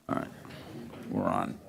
All right, we're on.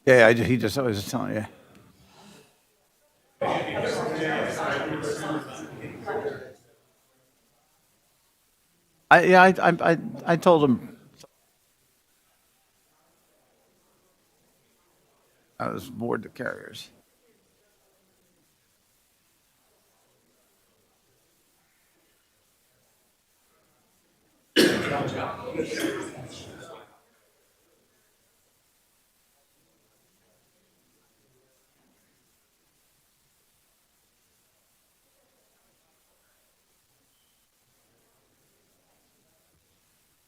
Yeah, I was just telling you. I told him I was bored the carriers.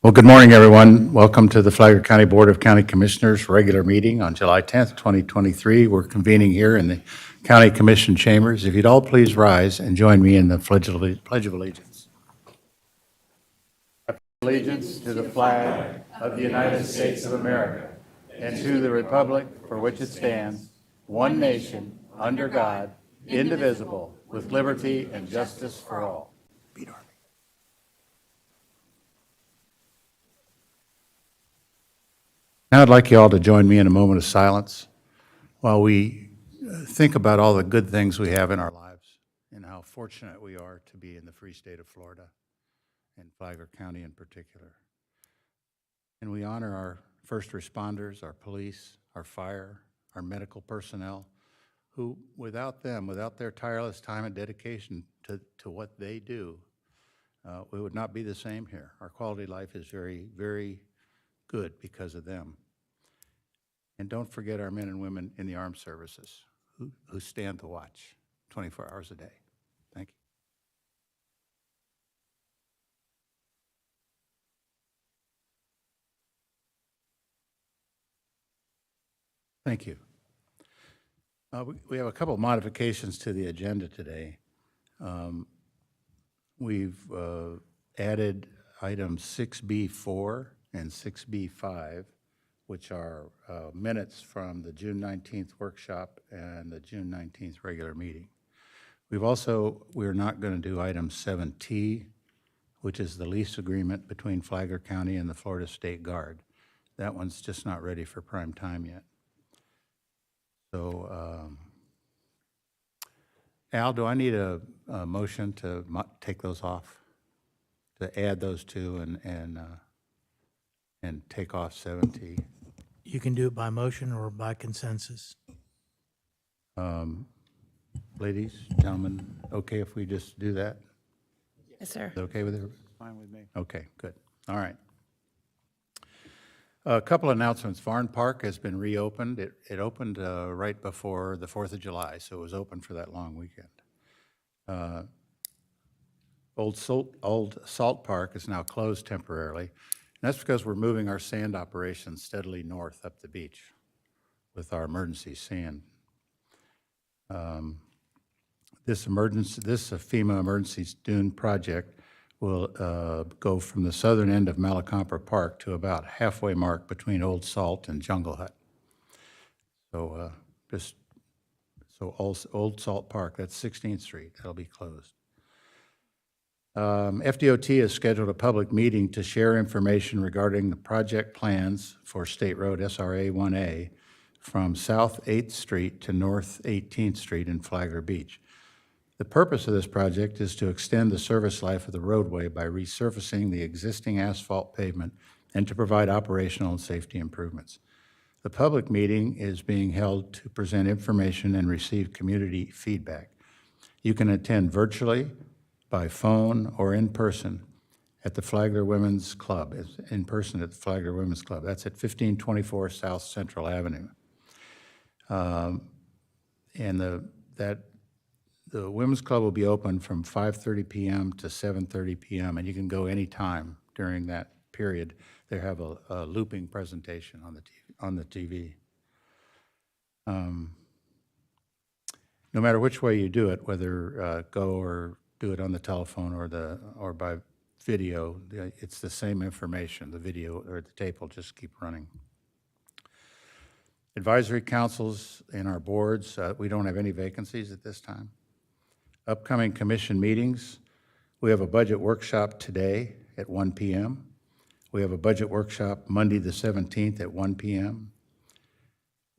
Well, good morning, everyone. Welcome to the Flagler County Board of County Commissioners regular meeting on July 10th, 2023. We're convening here in the County Commission chambers. If you'd all please rise and join me in the Pledge of Allegiance. Allegiance to the flag of the United States of America and to the republic for which it stands, one nation, under God, indivisible, with liberty and justice for all. Now I'd like you all to join me in a moment of silence while we think about all the good things we have in our lives and how fortunate we are to be in the free state of Florida and Flagler County in particular. And we honor our first responders, our police, our fire, our medical personnel, who without them, without their tireless time and dedication to what they do, we would not be the same here. Our quality of life is very, very good because of them. And don't forget our men and women in the armed services who stand to watch 24 hours a day. Thank you. Thank you. We have a couple of modifications to the agenda today. We've added items 6B4 and 6B5, which are minutes from the June 19th workshop and the June 19th regular meeting. We're not going to do item 7T, which is the lease agreement between Flagler County and the Florida State Guard. That one's just not ready for prime time yet. So, Al, do I need a motion to take those off, to add those two and take off 7T? You can do it by motion or by consensus. Ladies, gentlemen, okay if we just do that? Yes, sir. Is that okay with everybody? Fine with me. Okay, good. All right. A couple announcements. Varn Park has been reopened. It opened right before the 4th of July, so it was open for that long weekend. Old Salt Park is now closed temporarily, and that's because we're moving our sand operations steadily north up the beach with our emergency sand. This FEMA emergency dune project will go from the southern end of Malacompra Park to about halfway mark between Old Salt and Jungle Hut. So Old Salt Park, that's 16th Street, that'll be closed. FDOT has scheduled a public meeting to share information regarding the project plans for State Road SRA 1A from South 8th Street to North 18th Street in Flagler Beach. The purpose of this project is to extend the service life of the roadway by resurfacing the existing asphalt pavement and to provide operational and safety improvements. The public meeting is being held to present information and receive community feedback. You can attend virtually, by phone, or in person at the Flagler Women's Club, in person at the Flagler Women's Club. That's at 1524 South Central Avenue. And the Women's Club will be open from 5:30 p.m. to 7:30 p.m., and you can go anytime during that period. They have a looping presentation on the TV. No matter which way you do it, whether go or do it on the telephone or by video, it's the same information. The video or the tape will just keep running. Advisory councils and our boards, we don't have any vacancies at this time. Upcoming commission meetings, we have a budget workshop today at 1 p.m. We have a budget workshop Monday the 17th at 1 p.m.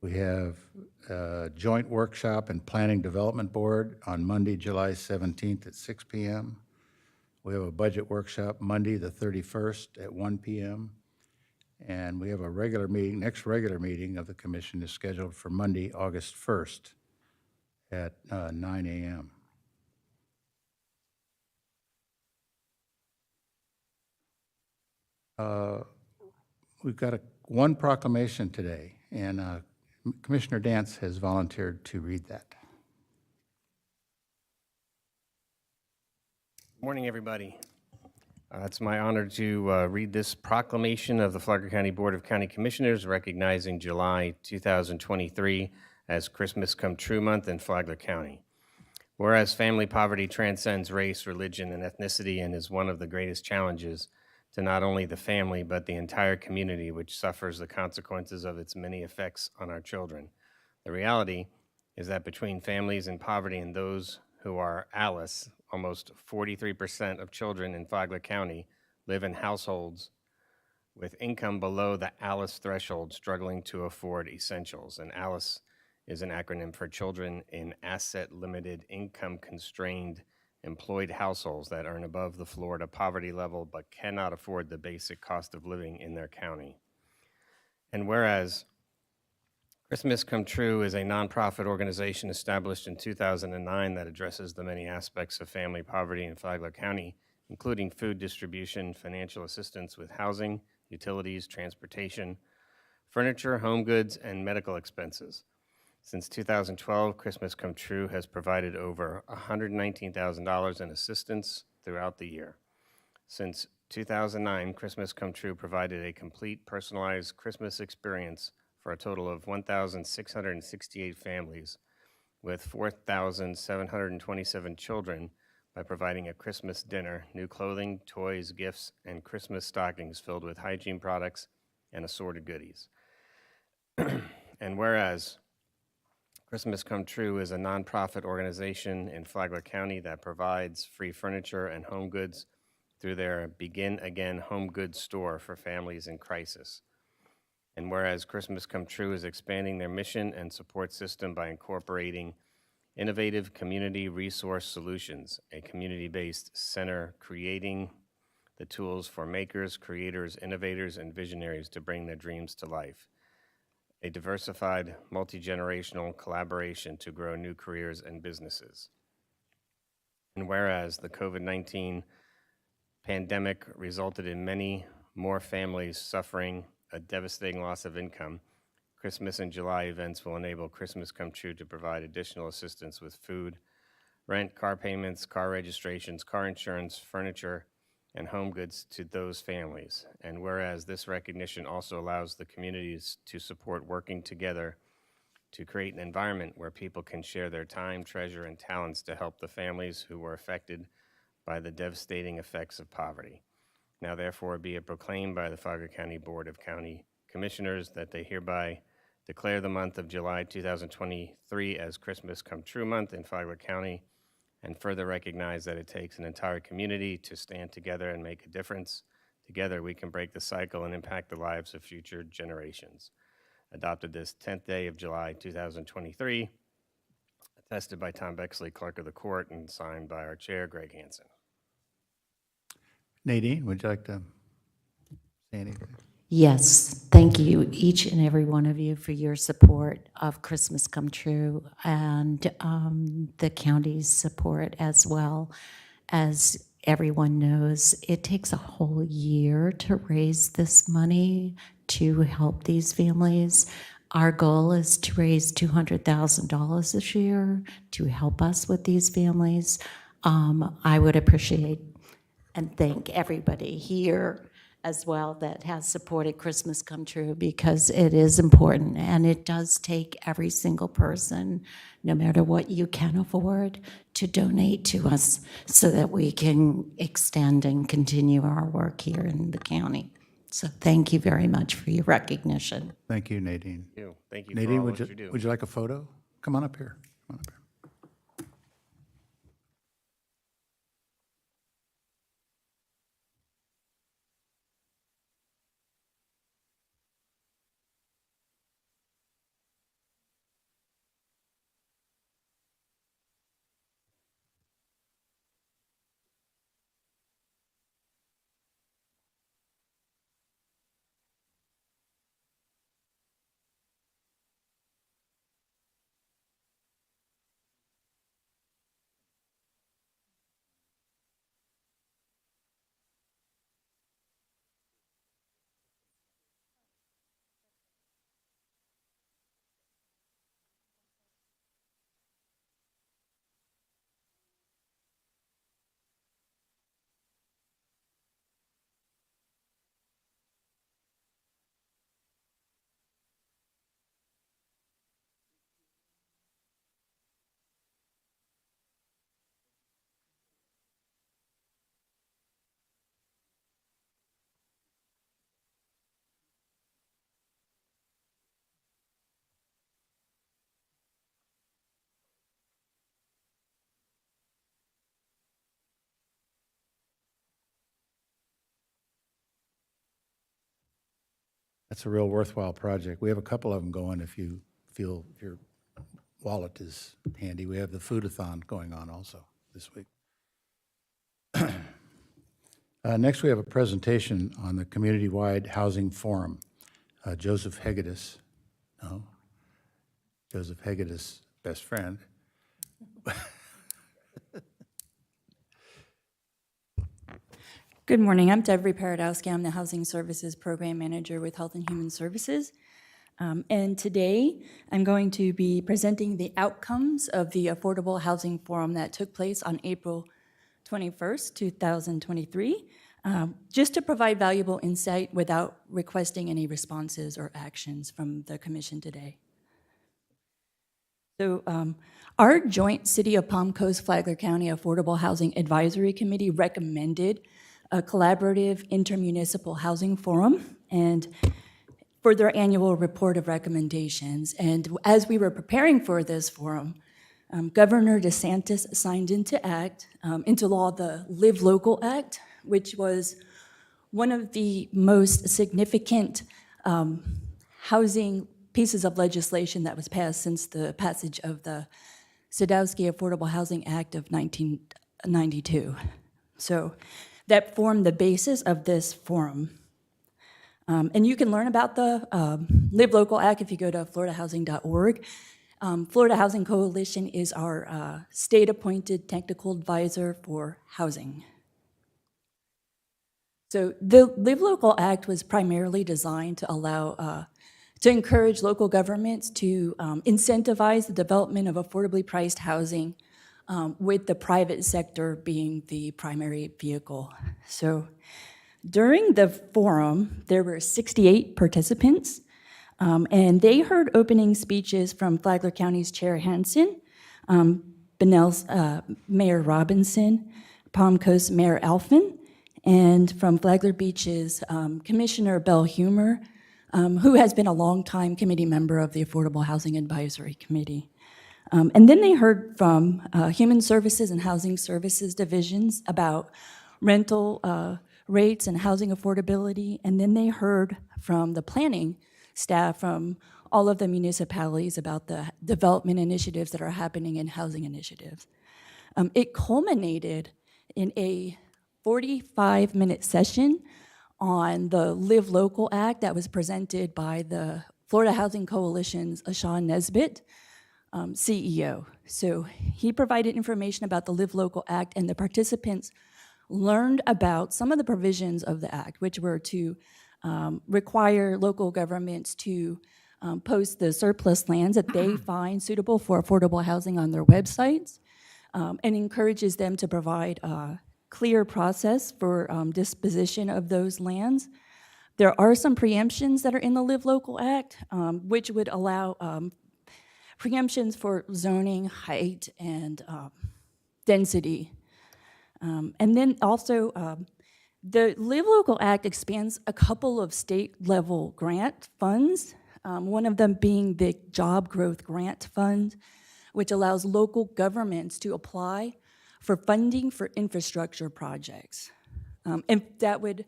We have a joint workshop and planning development board on Monday, July 17th at 6 p.m. We have a budget workshop Monday, the 31st at 1 p.m. And we have a regular meeting, next regular meeting of the commission is scheduled for Monday, August 1st at 9 a.m. We've got one proclamation today, and Commissioner Dance has volunteered to read that. Morning, everybody. It's my honor to read this proclamation of the Flagler County Board of County Commissioners recognizing July 2023 as Christmas Come True Month in Flagler County. Whereas family poverty transcends race, religion, and ethnicity and is one of the greatest challenges to not only the family but the entire community, which suffers the consequences of its many effects on our children. The reality is that between families in poverty and those who are ALICE, almost 43% of children in Flagler County live in households with income below the ALICE threshold, struggling to afford essentials. And ALICE is an acronym for Children in Asset Limited Income Constrained Employed Households that earn above the Florida poverty level but cannot afford the basic cost of living in their county. And whereas Christmas Come True is a nonprofit organization established in 2009 that addresses the many aspects of family poverty in Flagler County, including food distribution, financial assistance with housing, utilities, transportation, furniture, home goods, and medical expenses. Since 2012, Christmas Come True has provided over $119,000 in assistance throughout the year. Since 2009, Christmas Come True provided a complete personalized Christmas experience for a total of 1,668 families with 4,727 children by providing a Christmas dinner, new clothing, toys, gifts, and Christmas stockings filled with hygiene products and assorted goodies. And whereas Christmas Come True is a nonprofit organization in Flagler County that provides free furniture and home goods through their Begin Again home goods store for families in crisis. And whereas Christmas Come True is expanding their mission and support system by incorporating innovative community resource solutions, a community-based center creating the tools for makers, creators, innovators, and visionaries to bring their dreams to life. A diversified, multi-generational collaboration to grow new careers and businesses. And whereas the COVID-19 pandemic resulted in many more families suffering a devastating loss of income, Christmas and July events will enable Christmas Come True to provide additional assistance with food, rent, car payments, car registrations, car insurance, furniture, and home goods to those families. And whereas this recognition also allows the communities to support working together to create an environment where people can share their time, treasure, and talents to help the families who were affected by the devastating effects of poverty. Now therefore be it proclaimed by the Flagler County Board of County Commissioners that they hereby declare the month of July 2023 as Christmas Come True Month in Flagler County, and further recognize that it takes an entire community to stand together and make a difference. Together we can break the cycle and impact the lives of future generations. Adopted this 10th day of July 2023, attested by Tom Bexley, Clerk of the Court, and signed by our Chair, Greg Hansen. Nadine, would you like to say anything? Yes, thank you, each and every one of you, for your support of Christmas Come True and the county's support as well. As everyone knows, it takes a whole year to raise this money to help these families. Our goal is to raise $200,000 this year to help us with these families. I would appreciate and thank everybody here as well that has supported Christmas Come True, because it is important and it does take every single person, no matter what you can afford, to donate to us so that we can extend and continue our work here in the county. So thank you very much for your recognition. Thank you, Nadine. Thank you for Nadine, all that you do. would you like a photo? Come on up here. Come on up here. That's a real worthwhile project. We have a couple of them going if you feel your wallet is handy. We have the food-a-thon going on also this week. Next, we have a presentation on the Community-Wide Housing Forum. Joseph Hegedus, no, Joseph Hegedus' best friend. Good morning. I'm Deborah Paradowski. I'm the Housing Services Program Manager with Health and Human Services. And today, I'm going to be presenting the outcomes of the Affordable Housing Forum that took place on April 21st, 2023, just to provide valuable insight without requesting any responses or actions from the Commission today. So our joint City of Palm Coast Flagler County Affordable Housing Advisory Committee recommended a collaborative intermunicipal housing forum and for their annual report of recommendations. And as we were preparing for this forum, Governor DeSantis signed into law the Live Local Act, which was one of the most significant housing pieces of legislation that was passed since the passage of the Sadowski Affordable Housing Act of 1992. So that formed the basis of this forum. And you can learn about the Live Local Act if you go to floridahousing.org. Florida Housing Coalition is our state-appointed technical advisor for housing. So the Live Local Act was primarily designed to allow, to encourage local governments to incentivize the development of affordably priced housing with the private sector being the primary vehicle. So during the forum, there were 68 participants, and they heard opening speeches from Flagler County's Chair Hansen, Bunnell's Mayor Robinson, Palm Coast Mayor Alphin, and from Flagler Beach's Commissioner Bell Humer, who has been a longtime committee member of the Affordable Housing Advisory Committee. And then they heard from Human Services and Housing Services divisions about rental rates and housing affordability. And then they heard from the planning staff from all of the municipalities about the development initiatives that are happening in housing initiatives. It culminated in a 45-minute session on the Live Local Act that was presented by the Florida Housing Coalition's Ashawn Nesbitt, CEO. So he provided information about the Live Local Act, and the participants learned about some of the provisions of the act, which were to require local governments to post the surplus lands that they find suitable for affordable housing on their websites, and encourages them to provide a clear process for disposition of those lands. There are some preemptions that are in the Live Local Act, which would allow preemptions for zoning, height, and density. And then also, the Live Local Act expands a couple of state-level grant funds, one of them being the Job Growth Grant Fund, which allows local governments to apply for funding for infrastructure projects. And that would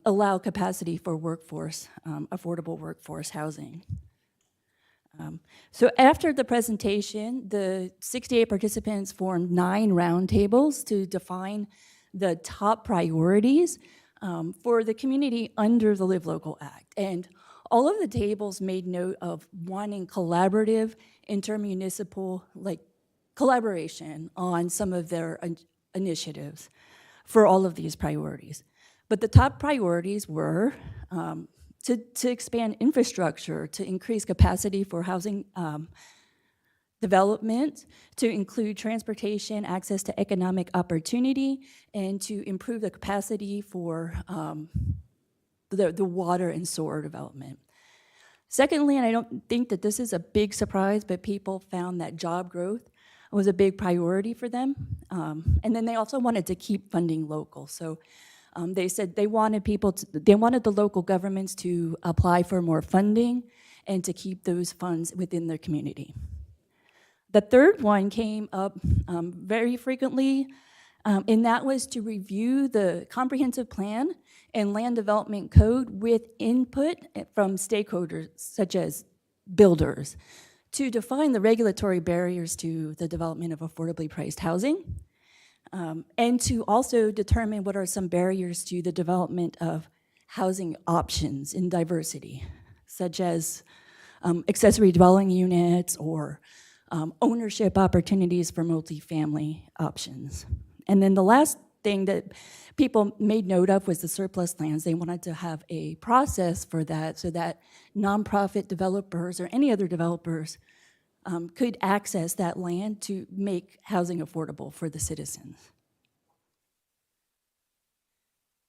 allow capacity for workforce, affordable workforce housing. So after the presentation, the 68 participants formed 9 roundtables to define the top priorities for the community under the Live Local Act. And all of the tables made note of wanting collaborative, intermunicipal, collaboration on some of their initiatives for all of these priorities. But the top priorities were to expand infrastructure, to increase capacity for housing development, to include transportation, access to economic opportunity, and to improve the capacity for the water and sewer development. Secondly, and I don't think that this is a big surprise, but people found that job growth was a big priority for them. And then they also wanted to keep funding local. So they said they wanted the local governments to apply for more funding and to keep those funds within their community. The third one came up very frequently And that was to review the comprehensive plan and land development code with input from stakeholders such as builders to define the regulatory barriers to the development of affordably priced housing, and to also determine what are some barriers to the development of housing options in diversity, such as accessory dwelling units or ownership opportunities for multifamily options. And then the last thing that people made note of was the surplus lands. They wanted to have a process for that so that nonprofit developers or any other developers could access that land to make housing affordable for the citizens.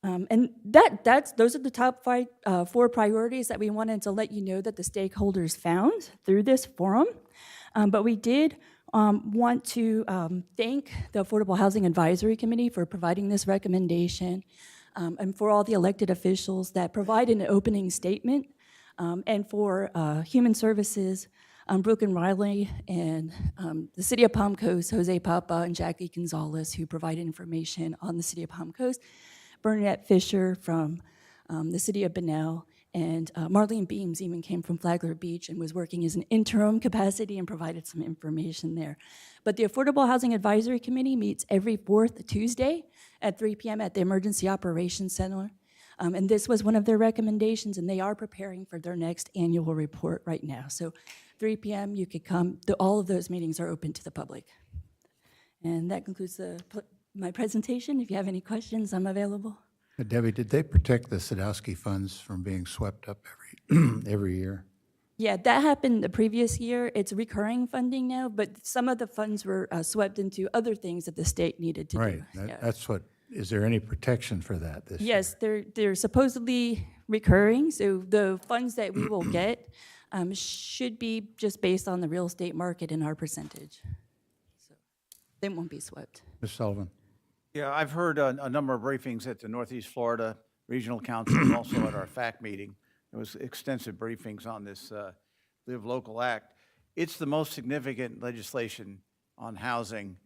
And those are the top four priorities that we wanted to let you know that the stakeholders found through this forum. But we did want to thank the Affordable Housing Advisory Committee for providing this recommendation, and for all the elected officials that provided an opening statement, and for Human Services, Brooke and Riley, and the City of Palm Coast, Jose Papa and Jackie Gonzalez, who provided information on the City of Palm Coast, Bernadette Fisher from the City of Bunnell, and Marlene Beams even came from Flagler Beach and was working as an interim capacity and provided some information there. But the Affordable Housing Advisory Committee meets every fourth Tuesday at 3 p.m. at the Emergency Operations Center. And this was one of their recommendations, and they are preparing for their next annual report right now. So 3 p.m. you could come. All of those meetings are open to the public. And that concludes my presentation. If you have any questions, I'm available. Debbie, did they protect the Sadowski funds from being swept up every year? Yeah, that happened the previous year. It's recurring funding now, but some of the funds were swept into other things that the state needed to Right, do. Yeah. that's what, is there any protection for that this year? Yes, they're supposedly recurring, so the funds that we will get should be just based on the real estate market and our percentage. So they won't be swept. Ms. Sullivan? Yeah, I've heard a number of briefings at the Northeast Florida Regional Council and also at our FAC meeting. There was extensive briefings on this Live Local Act. It's the most significant legislation on housing,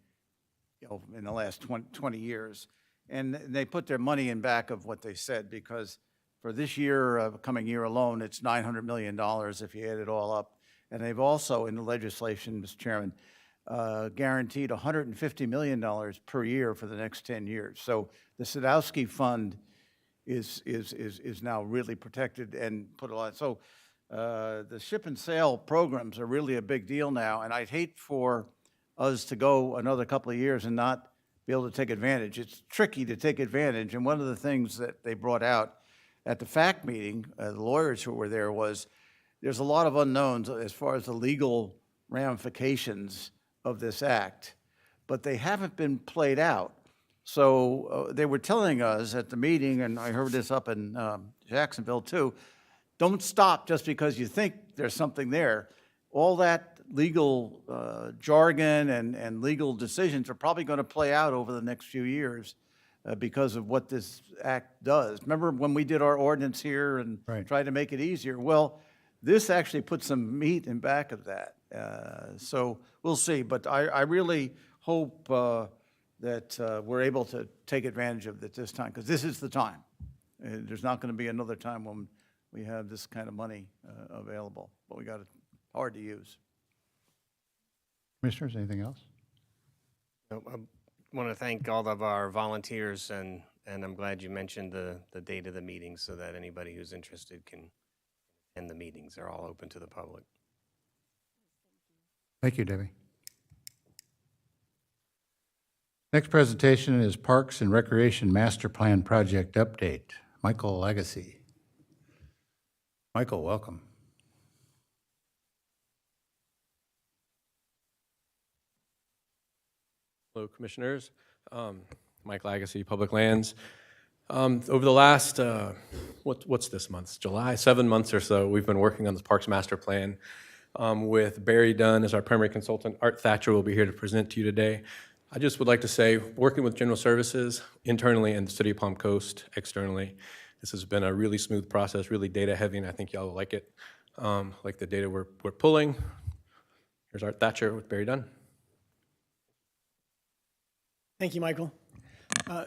in the last 20 years. And they put their money in back of what they said, because for this year, coming year alone, it's $900 million if you add it all up. And they've also, in the legislation, Mr. Chairman, guaranteed $150 million per year for the next 10 years. So the Sadowski Fund is now really protected and put a lot. So the ship and sale programs are really a big deal now, and I'd hate for us to go another couple of years and not be able to take advantage. It's tricky to take advantage, and one of the things that they brought out at the FAC meeting, the lawyers who were there, was there's a lot of unknowns as far as the legal ramifications of this act, but they haven't been played out. So they were telling us at the meeting, and I heard this up in Jacksonville too, don't stop just because you think there's something there. All that legal jargon and legal decisions are probably going to play out over the next few years because of what this act does. Remember when we did our ordinance here and tried to make it easier? Well, this actually puts some meat in back of that. So we'll see, but I really hope that we're able to take advantage of it this time, because this is the time. There's not going to be another time when we have this kind of money available, but we got it hard to use. Commissioners, anything else? I want to thank all of our volunteers, and I'm glad you mentioned the date of the meeting so that anybody who's interested can attend the meetings. They're all open to the public. Thank you, Debbie. Next presentation is Parks and Recreation Master Plan Project Update. Michael Legacy. Michael, welcome. Hello, Commissioners. Mike Lagacy, Public Lands. Over the last, what's this month? July, 7 months or so, we've been working on this Parks Master Plan with Barry Dunn as our primary consultant. Art Thatcher will be here to present to you today. I just would like to say, working with General Services internally and the City of Palm Coast externally, this has been a really smooth process, really data heavy, and I think y'all will like it, like the data we're pulling. Here's Art Thatcher with Barry Dunn. Thank you, Michael. Mr.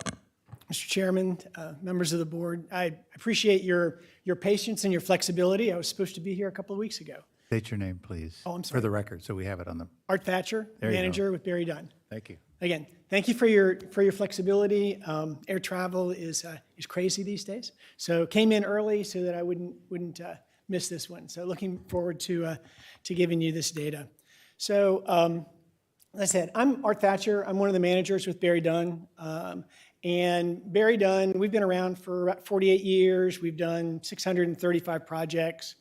Chairman, members of the board, I appreciate your patience and your flexibility. I was supposed to be here a couple of weeks ago. State your name, please. Oh, I'm For sorry. the record, so we have it on the, Art Thatcher, There you go. manager with Barry Dunn. thank you. Again, thank you for your flexibility. Air travel is crazy these days, so came in early so that I wouldn't miss this one. So looking forward to giving you this data. So as I said, I'm Art Thatcher. I'm one of the managers with Barry Dunn. And Barry Dunn, we've been around for about 48 years. We've done 635 projects.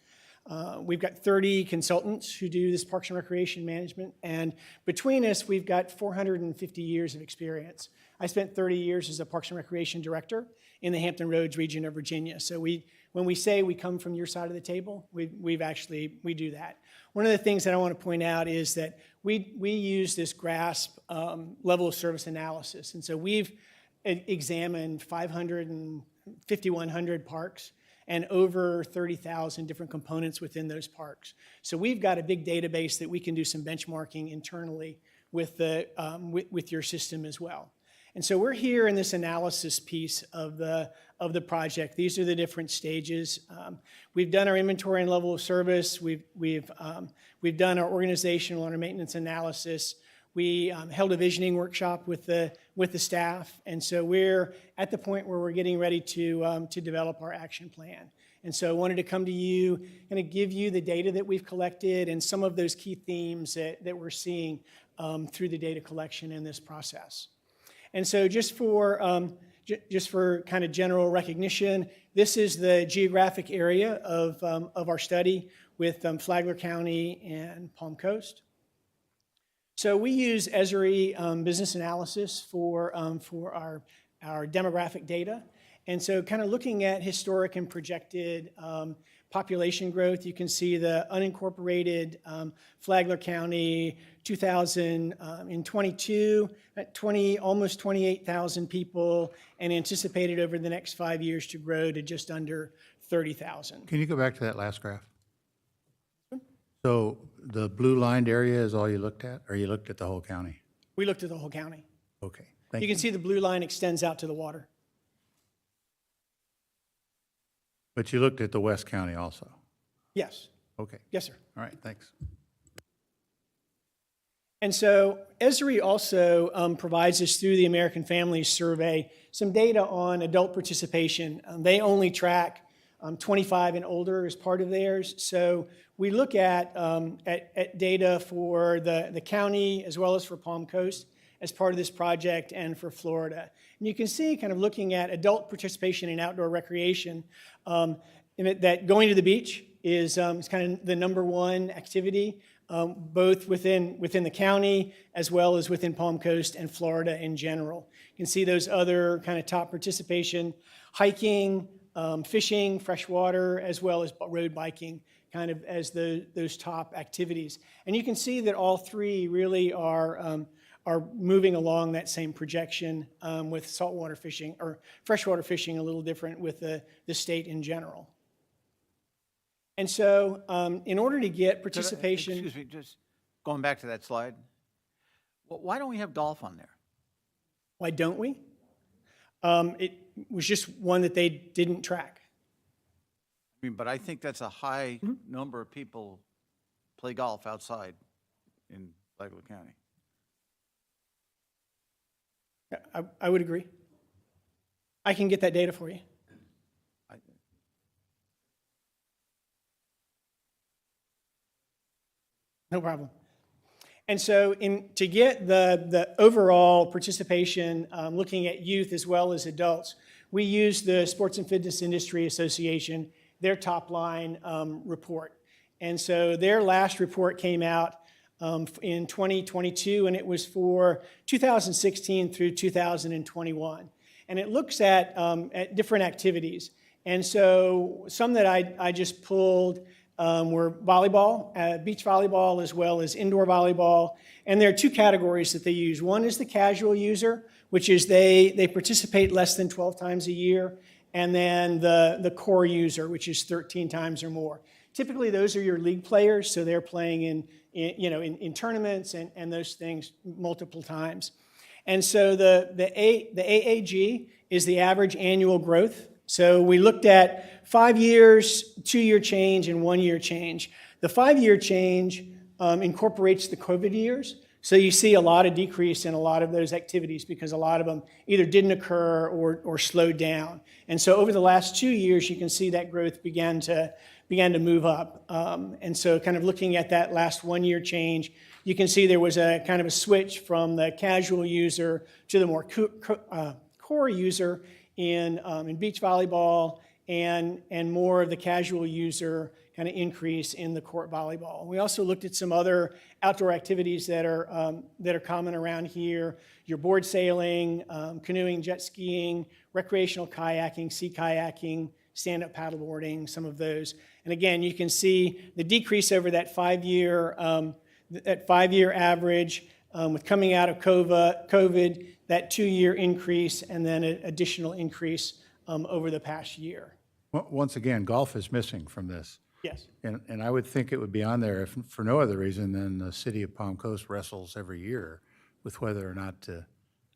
We've got 30 consultants who do this Parks and Recreation management. And between us, we've got 450 years of experience. I spent 30 years as a Parks and Recreation director in the Hampton Roads region of Virginia. So when we say we come from your side of the table, we do that. One of the things that I want to point out is that we use this GRASP level of service analysis. And so we've examined 5,100 parks and over 30,000 different components within those parks. So we've got a big database that we can do some benchmarking internally with your system as well. And so we're here in this analysis piece of the project. These are the different stages. We've done our inventory and level of service. We've done our organizational and our maintenance analysis. We held a visioning workshop with the staff, and so we're at the point where we're getting ready to develop our action plan. And so I wanted to come to you and to give you the data that we've collected and some of those key themes that we're seeing through the data collection in this process. And so just for kind of general recognition, this is the geographic area of our study with Flagler County and Palm Coast. So we use Esri business analysis for our demographic data. And so kind of looking at historic and projected population growth, you can see the unincorporated Flagler County 2022, almost 28,000 people, and anticipated over the next 5 years to grow to just under 30,000. Can you go back to that last graph? So the blue lined area is all you looked at, or you looked at the whole county? We looked at the whole county. Okay, thank You you. can see the blue line extends out to the water. But you looked at the West County also? Yes. Okay, Yes, sir. all right, thanks. And so Esri also provides us through the American Families Survey some data on adult participation. They only track 25 and older as part of theirs. So we look at data for the county as well as for Palm Coast as part of this project and for Florida. And you can see kind of looking at adult participation in outdoor recreation, that going to the beach is kind of the number one activity, both within the county as well as within Palm Coast and Florida in general. You can see those other kind of top participation, hiking, fishing, freshwater, as well as road biking, kind of as those top activities. And you can see that all three really are moving along that same projection, with saltwater fishing or freshwater fishing a little different with the state in general. And so in order to get participation... Excuse me, just going back to that slide. Why don't we have golf on there? Why don't we? It was just one that they didn't track. I mean, but I think that's a high number of people play golf outside in Flagler County. I would agree. I can get that data for you. No problem. And so to get the overall participation, looking at youth as well as adults, we use the Sports and Fitness Industry Association, their top line report. And so their last report came out in 2022, and it was for 2016 through 2021. And it looks at different activities. And so some that I just pulled were volleyball, beach volleyball, as well as indoor volleyball. And there are two categories that they use. One is the casual user, which is they participate less than 12 times a year. And then the core user, which is 13 times or more. Typically, those are your league players, so they're playing in tournaments and those things multiple times. And so the AAG is the average annual growth. So we looked at 5 years, 2-year change, and 1-year change. The 5-year change incorporates the COVID years. So you see a lot of decrease in a lot of those activities because a lot of them either didn't occur or slowed down. And so over the last 2 years, you can see that growth began to move up. And so kind of looking at that last 1-year change, you can see there was a kind of a switch from the casual user to the more core user in beach volleyball and more of the casual user kind of increase in the court volleyball. We also looked at some other outdoor activities that are common around here: your board sailing, canoeing, jet skiing, recreational kayaking, sea kayaking, stand-up paddleboarding, some of those. And again, you can see the decrease over that 5-year average with coming out of COVID, that 2-year increase, and then an additional increase over the past year. Once again, golf is missing from this. Yes. And I would think it would be on there if for no other reason than the city of Palm Coast wrestles every year with whether or not to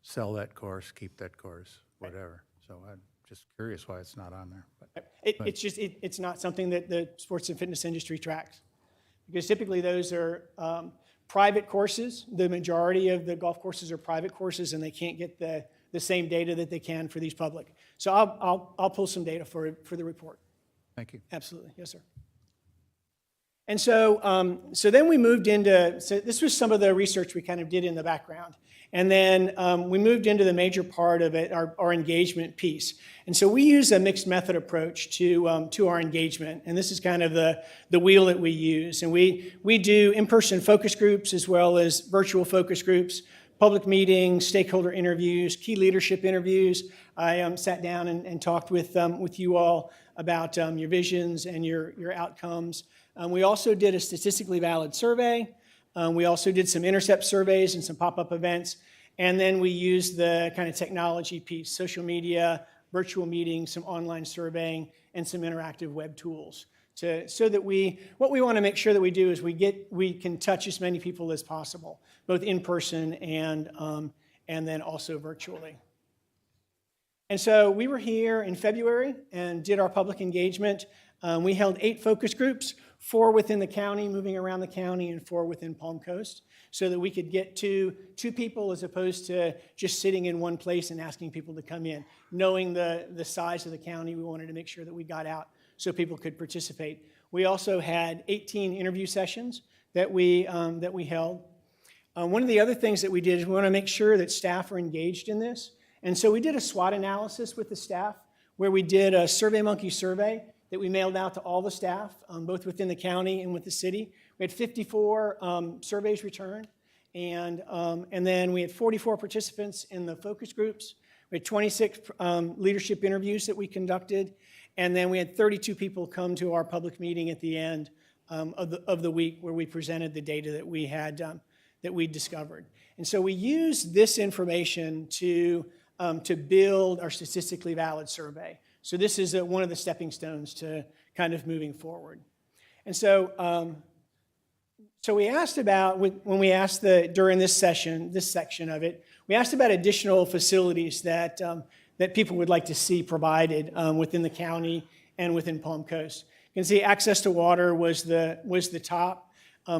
sell that course, keep that course, whatever. So I'm just curious why it's not on there. But It's not something that the sports and fitness industry tracks, because typically those are private courses. The majority of the golf courses are private courses, and they can't get the same data that they can for these public. So I'll pull some data for the report. thank you. Absolutely, yes, sir. And so, so then we moved into, so this was some of the research we kind of did in the background. And then we moved into the major part of it, our engagement piece. And so we use a mixed method approach to our engagement. And this is kind of the wheel that we use. And we do in-person focus groups as well as virtual focus groups, public meetings, stakeholder interviews, key leadership interviews. I sat down and talked with you all about your visions and your outcomes. We also did a statistically valid survey. We also did some intercept surveys and some pop-up events. And then we used the kind of technology piece, social media, virtual meetings, some online surveying, and some interactive web tools. So that what we want to make sure that we do is we can touch as many people as possible, both in person and then also virtually. And so we were here in February and did our public engagement. We held 8 focus groups, 4 within the county, moving around the county, and 4 within Palm Coast, so that we could get to 2 people as opposed to just sitting in one place and asking people to come in. Knowing the size of the county, we wanted to make sure that we got out so people could participate. We also had 18 interview sessions that we held. One of the other things that we did is we want to make sure that staff are engaged in this. And so we did a SWOT analysis with the staff where we did a SurveyMonkey survey that we mailed out to all the staff, both within the county and with the city. We had 54 surveys returned, and then we had 44 participants in the focus groups. We had 26 leadership interviews that we conducted, and then we had 32 people come to our public meeting at the end of the week where we presented the data that we had that we discovered. And so we used this information to build our statistically valid survey. So this is one of the stepping stones to kind of moving forward. And so, so we asked about, when we asked during this section of it, we asked about additional facilities that people would like to see provided within the county and within Palm Coast. You can see access to water was the top.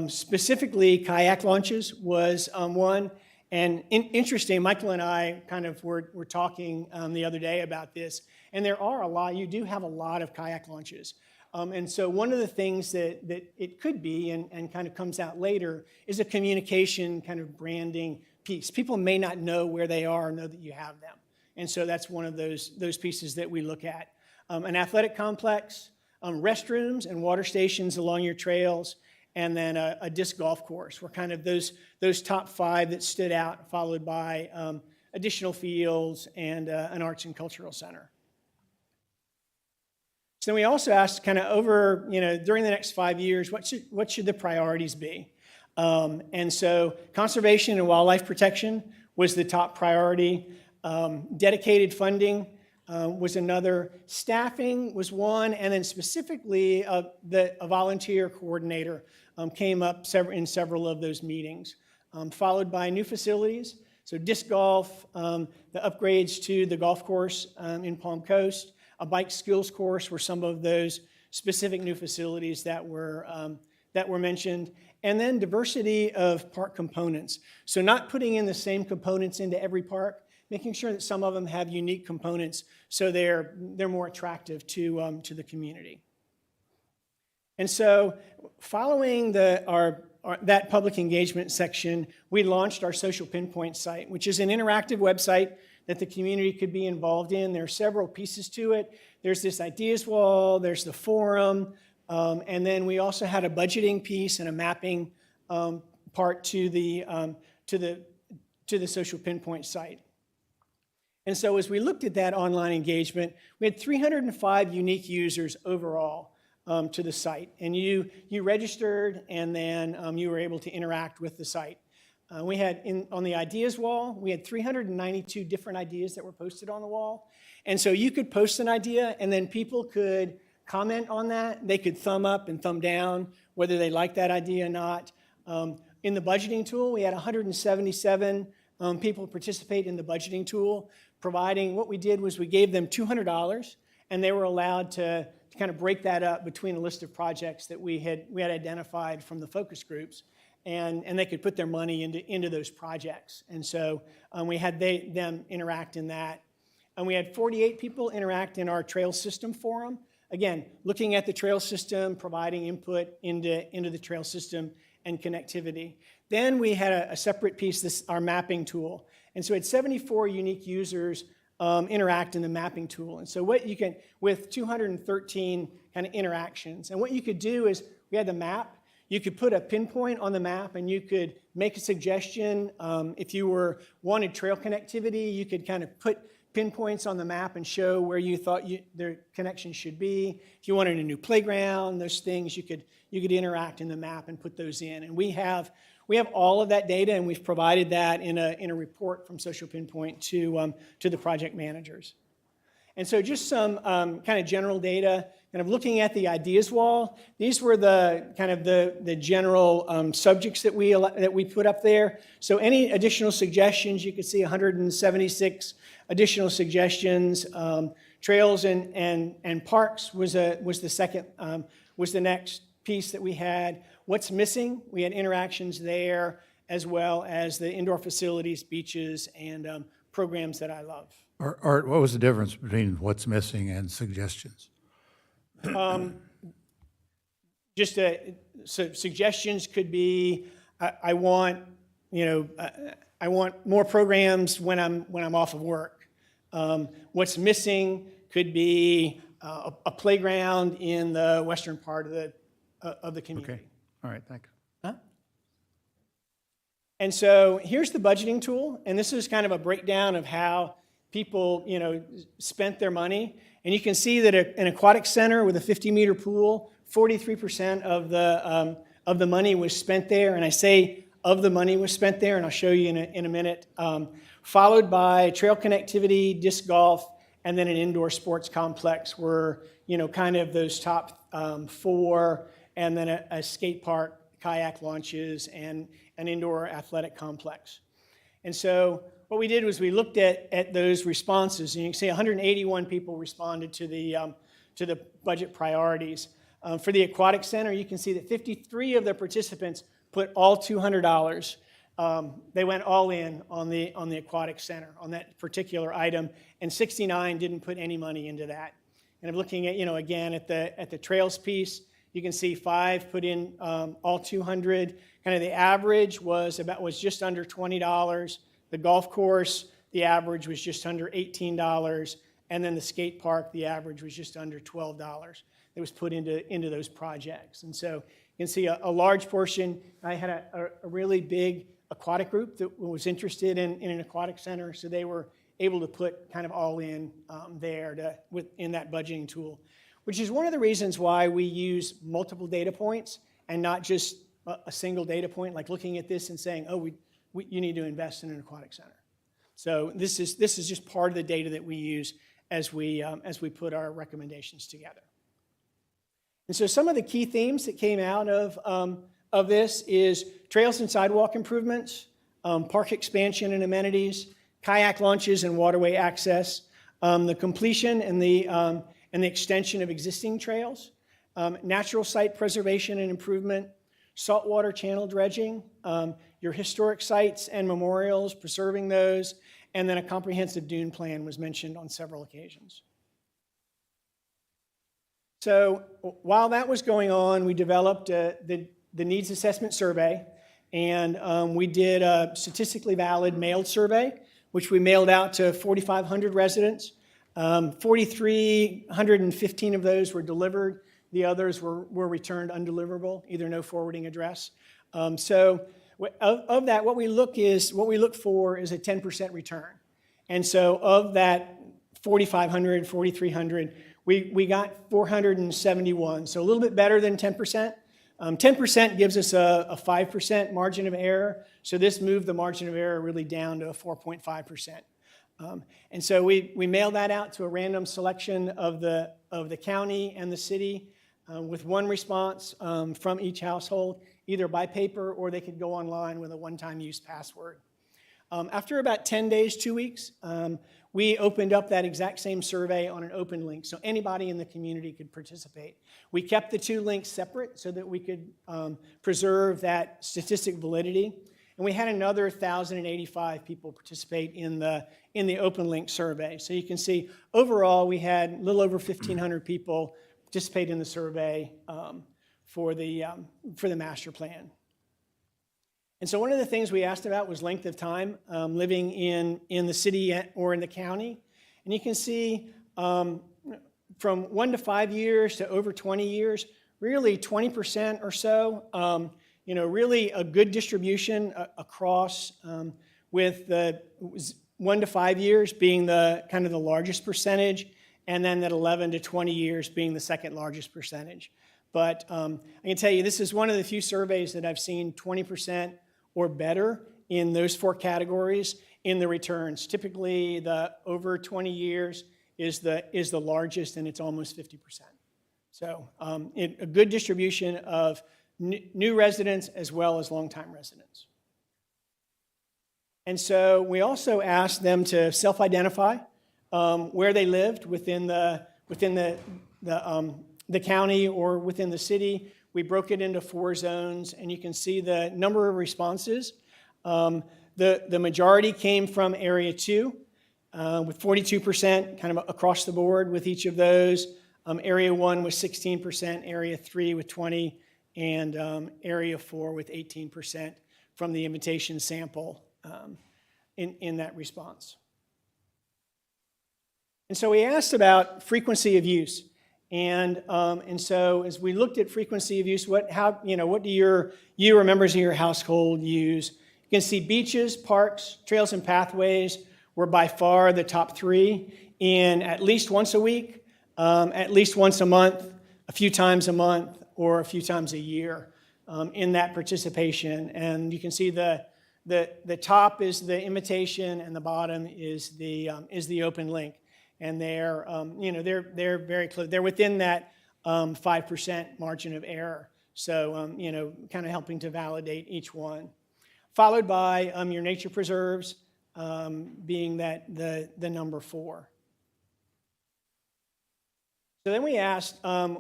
Specifically, kayak launches was one. And interesting, Michael and I kind of were talking the other day about this, and you do have a lot of kayak launches. And so one of the things that it could be, and kind of comes out later, is a communication kind of branding piece. People may not know where they are or know that you have them. And so that's one of those pieces that we look at. An athletic complex, restrooms and water stations along your trails, and then a disc golf course were kind of those top 5 that stood out, followed by additional fields and an arts and cultural center. So we also asked kind of during the next 5 years, what should the priorities be? And so conservation and wildlife protection was the top priority. Dedicated funding was another. Staffing was one, and then specifically a volunteer coordinator came up in several of those meetings, followed by new facilities, So disc golf, the upgrades to the golf course in Palm Coast, a bike skills course were some of those specific new facilities that were mentioned, and then diversity of park components. So not putting in the same components into every park, making sure that some of them have unique components so they're more attractive to the community. And so following that public engagement section, we launched our Social Pinpoint site, which is an interactive website that the community could be involved in. There are several pieces to it. There's this ideas wall, there's the forum, and then we also had a budgeting piece and a mapping part to the Social Pinpoint site. And so as we looked at that online engagement, we had 305 unique users overall to the site. And you registered, and then you were able to interact with the site. We had, on the ideas wall, we had 392 different ideas that were posted on the wall. And so you could post an idea, and then people could comment on that. They could thumb up and thumb down, whether they liked that idea or not. In the budgeting tool, we had 177 people participate in the budgeting tool, providing, what we did was we gave them $200, and they were allowed to kind of break that up between a list of projects that we had identified from the focus groups, and they could put their money into those projects. And so we had them interact in that. And we had 48 people interact in our trail system forum. Again, looking at the trail system, providing input into the trail system and connectivity. Then we had a separate piece, our mapping tool. And so we had 74 unique users interact in the mapping tool. And so what you can, with 213 kind of interactions, and what you could do is, we had the map, you could put a pinpoint on the map, and you could make a suggestion. If you wanted trail connectivity, you could kind of put pinpoints on the map and show where you thought their connection should be. If you wanted a new playground, those things, you could interact in the map and put those in. And we have all of that data, and we've provided that in a report from Social Pinpoint to the project managers. And so just some kind of general data, kind of looking at the ideas wall. These were the general subjects that we put up there. So any additional suggestions, you could see 176 additional suggestions. Trails and parks was the next piece that we had. What's missing? We had interactions there, as well as the indoor facilities, beaches, and programs that I love. Art, what was the difference between what's missing and suggestions? So suggestions could be, I want more programs when I'm off of work. What's missing could be a playground in the western part of the community. Okay, all right, thanks. And so here's the budgeting tool, and this is kind of a breakdown of how people, spent their money. And you can see that an aquatic center with a 50-meter pool, 43% of the money was spent there. And I say of the money was spent there, and I'll show you in a minute. Followed by trail connectivity, disc golf, and then an indoor sports complex were, kind of those top four, and then a skate park, kayak launches, and an indoor athletic complex. And so what we did was we looked at those responses, and you can see 181 people responded to the budget priorities. For the aquatic center, you can see that 53 of the participants put all $200. They went all in on the aquatic center, on that particular item, and 69 didn't put any money into that. And I'm looking at, again, at the trails piece, you can see 5 put in all 200. Kind of the average was just under $20. The golf course, the average was just under $18. And then the skate park, the average was just under $12 that was put into those projects. And so you can see a large portion. I had a really big aquatic group that was interested in an aquatic center, so they were able to put kind of all in there in that budgeting tool, which is one of the reasons why we use multiple data points and not just a single data point, like looking at this and saying, oh, you need to invest in an aquatic center. So this is just part of the data that we use as we put our recommendations together. And so some of the key themes that came out of this is trails and sidewalk improvements, park expansion and amenities, kayak launches and waterway access, the completion and the extension of existing trails, natural site preservation and improvement, saltwater channel dredging, your historic sites and memorials, preserving those, and then a comprehensive dune plan was mentioned on several occasions. So while that was going on, we developed the needs assessment survey, and we did a statistically valid mailed survey, which we mailed out to 4,500 residents. 4,315 of those were delivered. The others were returned undeliverable, either no forwarding address. So of that, what we look for is a 10% return. And so of that 4,500, 4,300, we got 471, so a little bit better than 10%. 10% gives us a 5% margin of error, so this moved the margin of error really down to a 4.5%. And so we mailed that out to a random selection of the county and the city with one response from each household, either by paper or they could go online with a one-time use password. After about 10 days, 2 weeks, we opened up that exact same survey on an open link, so anybody in the community could participate. We kept the two links separate so that we could preserve that statistic validity. And we had another 1,085 people participate in the open link survey. So you can see overall we had a little over 1,500 people participate in the survey for the master plan. And so one of the things we asked about was length of time living in the city or in the county. And you can see from 1 to 5 years to over 20 years, really 20% or so, really a good distribution across with the 1 to 5 years being the kind of the largest percentage, and then that 11 to 20 years being the second largest percentage. But I can tell you, this is one of the few surveys that I've seen 20% or better in those 4 categories in the returns. Typically, the over 20 years is the largest, and it's almost 50%. So a good distribution of new residents as well as longtime residents. And so we also asked them to self-identify where they lived within the county or within the city. We broke it into 4 zones, and you can see the number of responses. The majority came from Area 2, with 42% kind of across the board with each of those. Area 1 was 16%, Area 3 with 20%, and Area 4 with 18% from the invitation sample in that response. And so we asked about frequency of use. And so as we looked at frequency of use, what do you or members of your household use? You can see beaches, parks, trails, and pathways were by far the top 3 in at least once a week, at least once a month, a few times a month, or a few times a year in that participation. And you can see the top is the invitation, and the bottom is the open link. And they're very close. They're within that 5% margin of error. So, kind of helping to validate each one. Followed by your nature preserves being the number 4. So then we asked,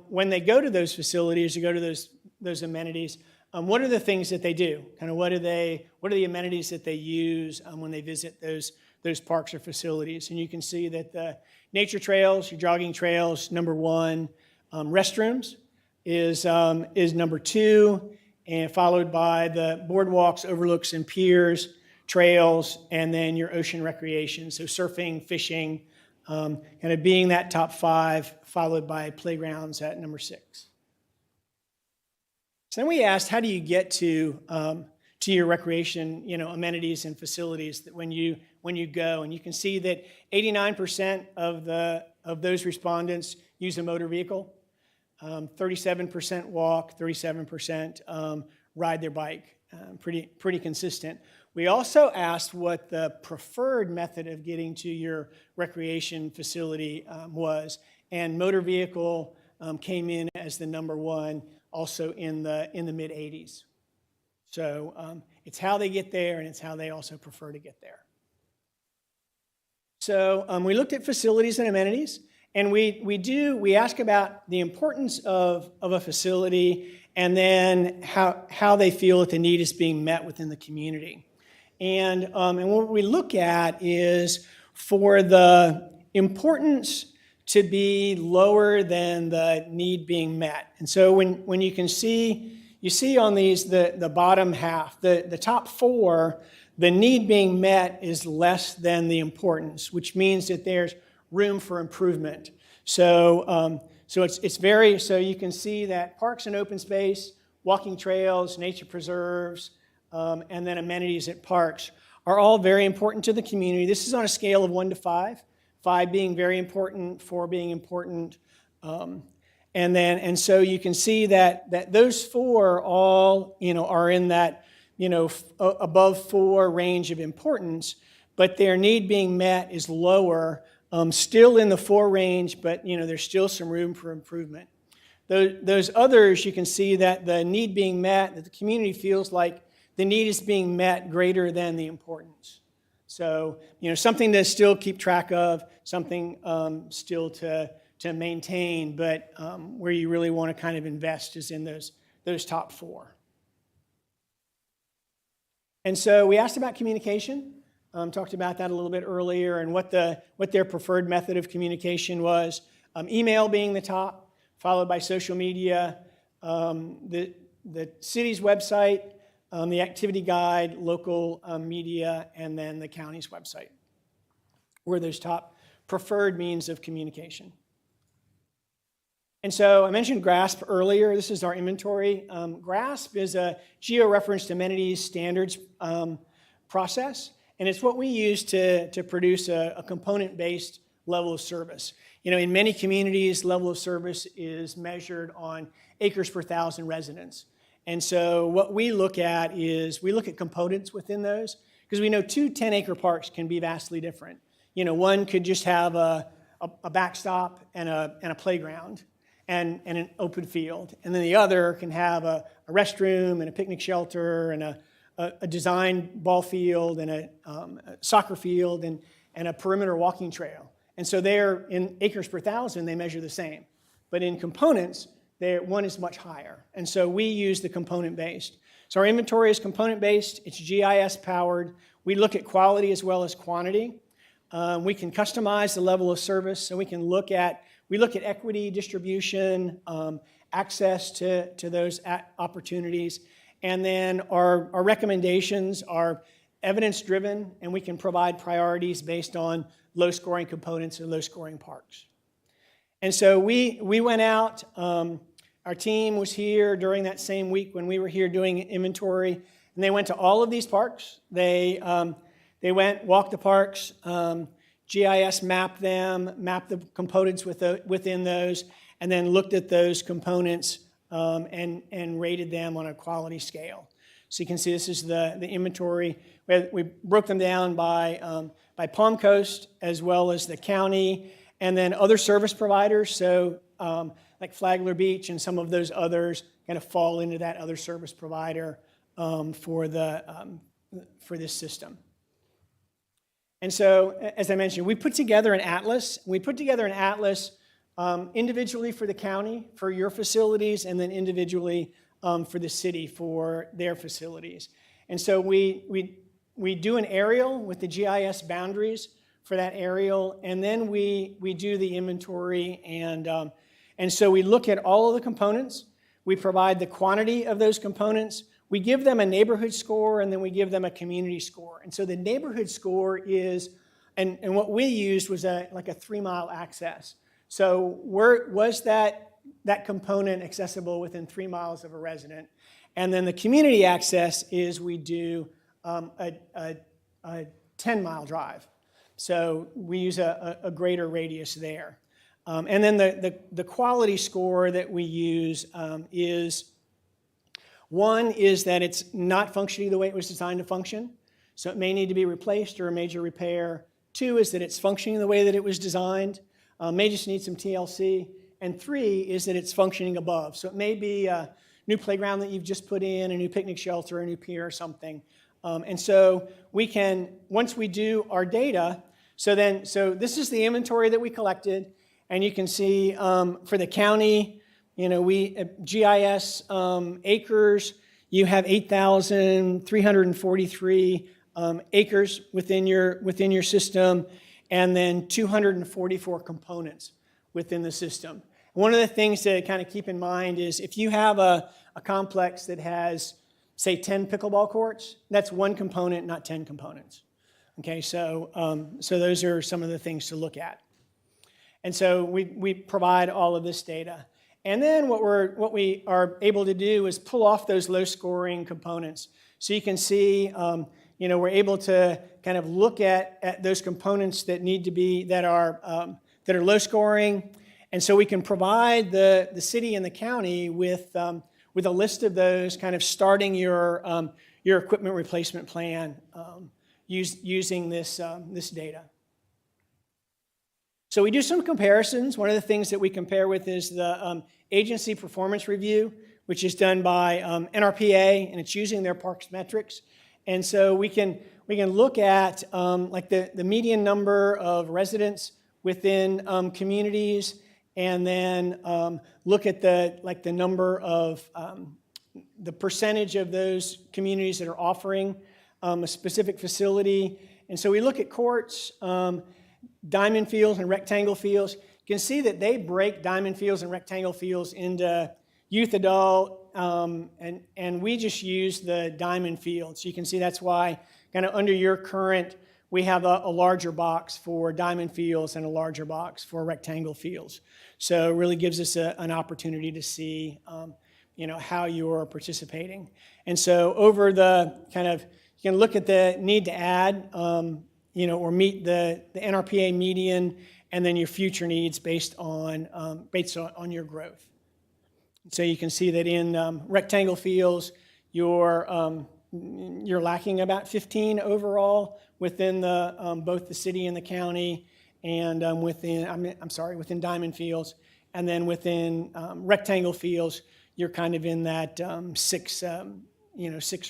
when they go to those facilities, to go to those amenities, what are the things that they do? Kind of what are the amenities that they use when they visit those parks or facilities? And you can see that the nature trails, your jogging trails, number 1. Restrooms is number 2, and followed by the boardwalks, overlooks, and piers, trails, and then your ocean recreation. So surfing, fishing, kind of being that top 5, followed by playgrounds at number 6. So then we asked, how do you get to your recreation, amenities and facilities that when you go? And you can see that 89% of those respondents use a motor vehicle, 37% walk, 37% ride their bike. Pretty consistent. We also asked what the preferred method of getting to your recreation facility was, and motor vehicle came in as the number 1, also in the mid-80s. So it's how they get there, and it's how they also prefer to get there. So we looked at facilities and amenities, and we ask about the importance of a facility, and then how they feel that the need is being met within the community. And what we look at is for the importance to be lower than the need being met. And so when you can see, you see on these, the bottom half, the top four, the need being met is less than the importance, which means that there's room for improvement. So it's very, so you can see that parks and open space, walking trails, nature preserves, and then amenities at parks are all very important to the community. This is on a scale of 1 to 5, 5 being very important, 4 being important. And so you can see that those 4 all, are in that, above 4 range of importance, but their need being met is lower, still in the 4 range, but, there's still some room for improvement. Those others, you can see that the need being met, that the community feels like the need is being met greater than the importance. So, something to still keep track of, something still to maintain, but where you really want to kind of invest is in those top 4. And so we asked about communication, talked about that a little bit earlier, and what their preferred method of communication was. Email being the top, followed by social media, the city's website, the activity guide, local media, and then the county's website were those top preferred means of communication. And so I mentioned GRASP earlier. This is our inventory. GRASP is a geo-referenced amenities standards process, and it's what we use to produce a component-based level of service. In many communities, level of service is measured on acres per 1,000 residents. And so what we look at is we look at components within those, because we know 2 10-acre parks can be vastly different. One could just have a backstop and a playground and an open field. And then the other can have a restroom and a picnic shelter and a designed ball field and a soccer field and a perimeter walking trail. And so they're in acres per 1,000, they measure the same. But in components, one is much higher. And so we use the component-based. So our inventory is component-based. It's GIS-powered. We look at quality as well as quantity. We can customize the level of service. So we look at equity, distribution, access to those opportunities. And then our recommendations are evidence-driven, and we can provide priorities based on low-scoring components and low-scoring parks. And so we went out. Our team was here during that same week when we were here doing inventory, and they went to all of these parks. They walked the parks, GIS mapped them, mapped the components within those, and then looked at those components and rated them on a quality scale. So you can see this is the inventory. We broke them down by Palm Coast as well as the county, and then other service providers. So like Flagler Beach and some of those others kind of fall into that other service provider for this system. And so, as I mentioned, we put together an atlas. We put together an atlas individually for the county, for your facilities, and then individually for the city for their facilities. And so we do an aerial with the GIS boundaries for that aerial, and then we do the inventory, and so we look at all of the components. We provide the quantity of those components. We give them a neighborhood score, and then we give them a community score. And so the neighborhood score is, and what we used was like a 3-mile access. So was that component accessible within 3 miles of a resident? And then the community access is we do a 10-mile drive. So we use a greater radius there. And then the quality score that we use is, one is that it's not functioning the way it was designed to function, so it may need to be replaced or a major repair. 2 is that it's functioning the way that it was designed, may just need some TLC. And 3 is that it's functioning above. So it may be new playground that you've just put in, a new picnic shelter, a new pier or something. And so we can, once we do our data, so this is the inventory that we collected, and you can see for the county, GIS acres, you have 8,343 acres within your system, and then 244 components within the system. One of the things to kind of keep in mind is if you have a complex that has, say, 10 pickleball courts, that's one component, not 10 components. Okay, so those are some of the things to look at. And so we provide all of this data. And then what we are able to do is pull off those low-scoring components. So you can see, we're able to kind of look at those components that need to be, that are low-scoring. And so we can provide the city and the county with a list of those, kind of starting your equipment replacement plan using this data. So we do some comparisons. One of the things that we compare with is the agency performance review, which is done by NRPA, and it's using their parks metrics. And so we can look at like the median number of residents within communities, and then look at the number of the percentage of those communities that are offering a specific facility. And so we look at courts, diamond fields and rectangle fields. You can see that they break diamond fields and rectangle fields into youth, adult, and we just use the diamond field. So you can see that's why kind of under your current, we have a larger box for diamond fields and a larger box for rectangle fields. So it really gives us an opportunity to see how you're participating. And so over the kind of, you can look at the need to add, or meet the NRPA median, and then your future needs based on your growth. So you can see that in rectangle fields, you're lacking about 15 overall within both the city and the county, and within diamond fields, and then within rectangle fields, you're kind of in that 6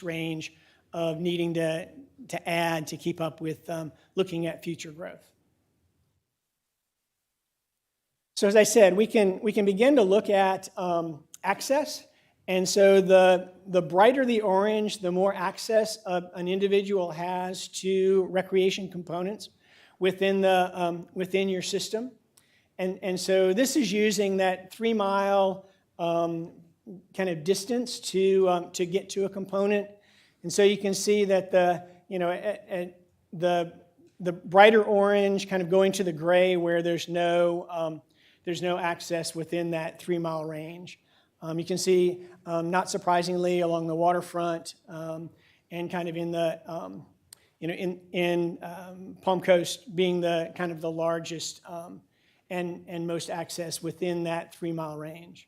range of needing to add to keep up with looking at future growth. So as I said, we can begin to look at access. And so the brighter the orange, the more access an individual has to recreation components within your system. And so this is using that 3 mile kind of distance to get to a component. And so you can see that the brighter orange kind of going to the gray where there's no access within that 3 mile range. You can see, not surprisingly, along the waterfront and kind of in the in Palm Coast being the kind of the largest and most access within that 3 mile range.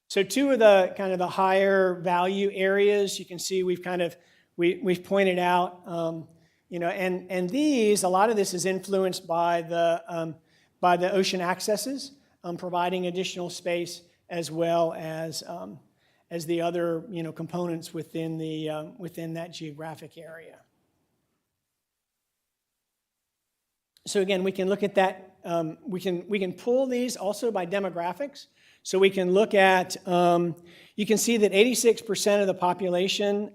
So two of the kind of the higher value areas, you can see we've pointed out, and these, a lot of this is influenced by the ocean accesses, providing additional space, as well as the other components within that geographic area. So again, we can look at that. We can pull these also by demographics. So we can look at, you can see that 86% of the population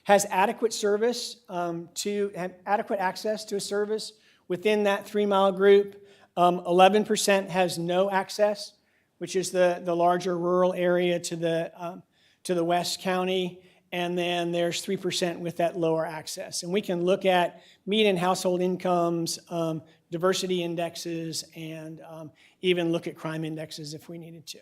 has adequate service, adequate access to a service within that 3 mile group. 11% has no access, which is the larger rural area to the west county. And then there's 3% with that lower access. And we can look at median household incomes, diversity indexes, and even look at crime indexes if we needed to.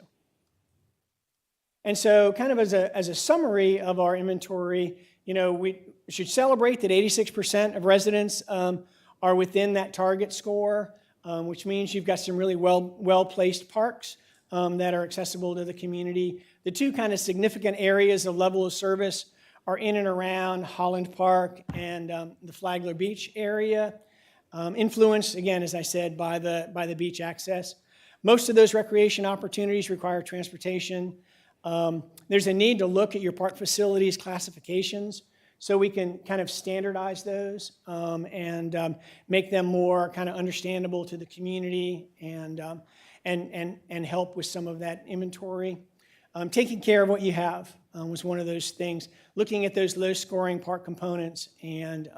And so kind of as a summary of our inventory, we should celebrate that 86% of residents are within that target score, which means you've got some really well-placed parks that are accessible to the community. The two kind of significant areas of level of service are in and around Holland Park and the Flagler Beach area, influenced, again, as I said, by the beach access. Most of those recreation opportunities require transportation. There's a need to look at your park facilities classifications so we can kind of standardize those and make them more kind of understandable to the community and help with some of that inventory. Taking care of what you have was one of those things. Looking at those low-scoring park components and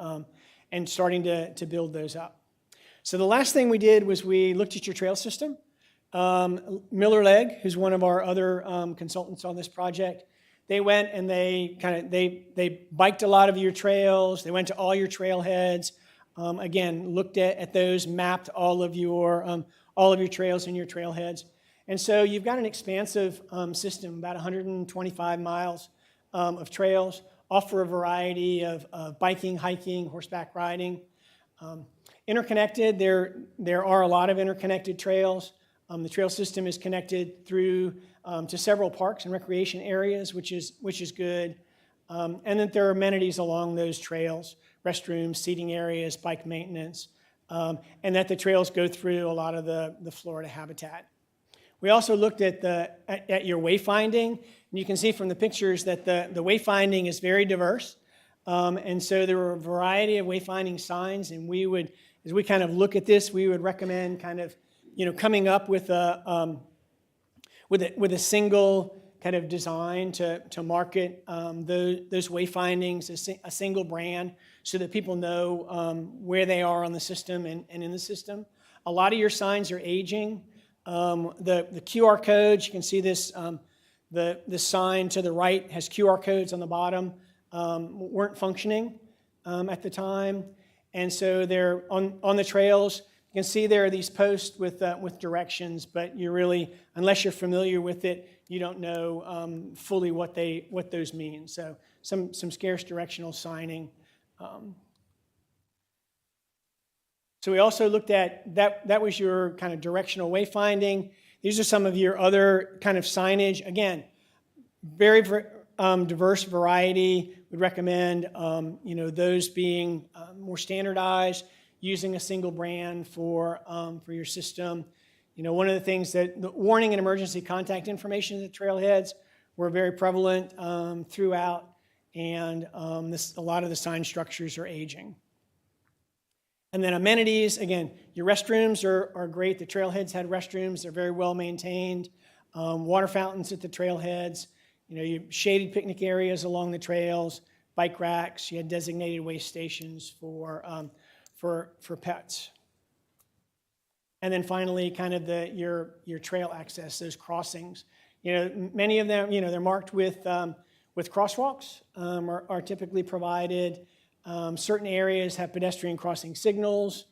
starting to build those up. So the last thing we did was we looked at your trail system. Miller Legg, who's one of our other consultants on this project, they went and they biked a lot of your trails. They went to all your trailheads. Again, looked at those, mapped all of your trails and your trailheads. And so you've got an expansive system, about 125 miles of trails, offer a variety of biking, hiking, horseback riding. Interconnected, there are a lot of interconnected trails. The trail system is connected through to several parks and recreation areas, which is good. And that there are amenities along those trails, restrooms, seating areas, bike maintenance, and that the trails go through a lot of the Florida habitat. We also looked at your wayfinding, and you can see from the pictures that the wayfinding is very diverse. And so there were a variety of wayfinding signs, and we would, as we kind of look at this, we would recommend kind of, coming up with a single kind of design to market those wayfindings, a single brand, so that people know where they are on the system and in the system. A lot of your signs are aging. The QR codes, you can see this, the sign to the right has QR codes on the bottom, weren't functioning at the time. And so they're on the trails. You can see there are these posts with directions, but you really, unless you're familiar with it, you don't know fully what those mean. So some scarce directional signing. So we also looked at, that was your kind of directional wayfinding. These are some of your other kind of signage. Again, very diverse variety. We'd recommend those being more standardized, using a single brand for your system. One of the things that the warning and emergency contact information at the trailheads were very prevalent throughout, and a lot of the sign structures are aging. And then amenities, again, your restrooms are great. The trailheads had restrooms. They're very well maintained. Water fountains at the trailheads. You shaded picnic areas along the trails, bike racks. You had designated waste stations for pets. And then finally, kind of your trail access, those crossings. Many of them, they're marked with crosswalks, are typically provided. Certain areas have pedestrian crossing signals.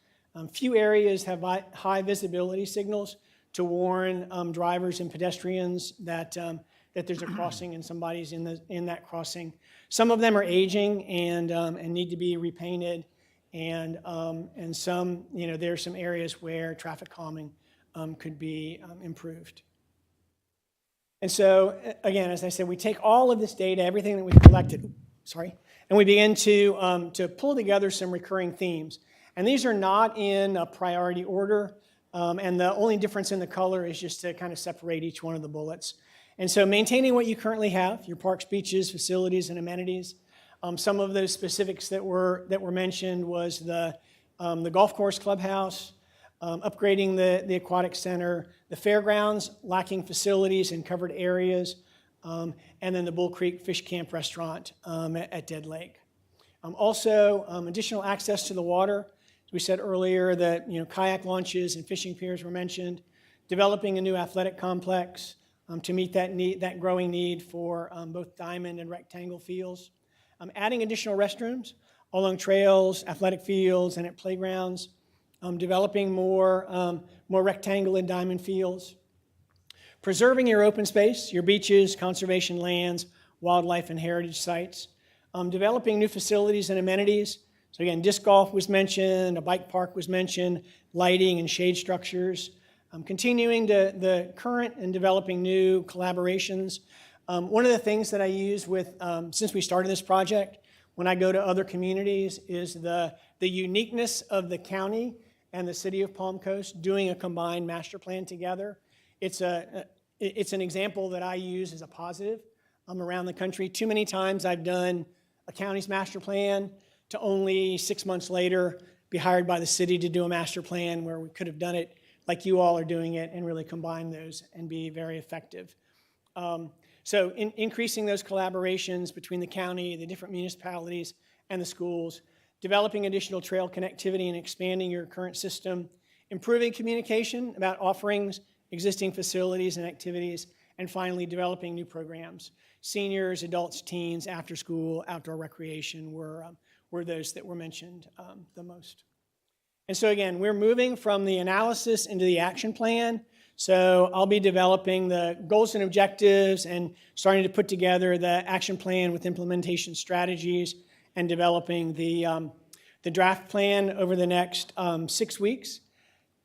Few areas have high visibility signals to warn drivers and pedestrians that there's a crossing and somebody's in that crossing. Some of them are aging and need to be repainted, and some, there are some areas where traffic calming could be improved. And so, again, as I said, we take all of this data, everything that we've collected, and we begin to pull together some recurring themes. And these are not in a priority order, and the only difference in the color is just to kind of separate each one of the bullets. And so maintaining what you currently have, your parks, beaches, facilities, and amenities. Some of those specifics that were mentioned was the golf course clubhouse, upgrading the aquatic center, the fairgrounds, lacking facilities and covered areas, and then the Bull Creek Fish Camp restaurant at Dead Lake. Also, additional access to the water. As we said earlier, that kayak launches and fishing piers were mentioned. Developing a new athletic complex to meet that growing need for both diamond and rectangle fields. Adding additional restrooms along trails, athletic fields, and at playgrounds. Developing more rectangle and diamond fields. Preserving your open space, your beaches, conservation lands, wildlife and heritage sites. Developing new facilities and amenities. So again, disc golf was mentioned, a bike park was mentioned, lighting and shade structures. Continuing the current and developing new collaborations. One of the things that I use since we started this project, when I go to other communities, is the uniqueness of the county and the city of Palm Coast doing a combined master plan together. It's It's an example that I use as a positive around the country. Too many times I've done a county's master plan to only 6 months later be hired by the city to do a master plan where we could have done it like you all are doing it and really combine those and be very effective. So increasing those collaborations between the county, the different municipalities, and the schools, developing additional trail connectivity and expanding your current system, improving communication about offerings, existing facilities and activities, and finally, developing new programs. Seniors, adults, teens, after school, outdoor recreation were those that were mentioned the most. And so again, we're moving from the analysis into the action plan. So I'll be developing the goals and objectives and starting to put together the action plan with implementation strategies and developing the draft plan over the next 6 weeks.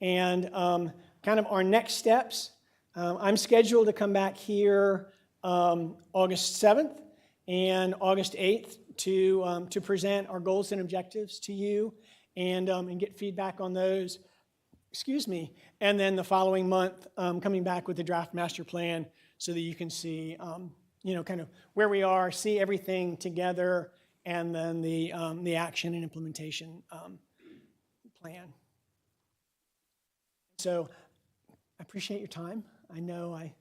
And kind of our next steps, I'm scheduled to come back here August 7th and August 8th to present our goals and objectives to you and get feedback on those. Excuse me. And then the following month, coming back with the draft master plan so that you can see, kind of where we are, see everything together, and then the action and implementation plan. So I appreciate your time. I know I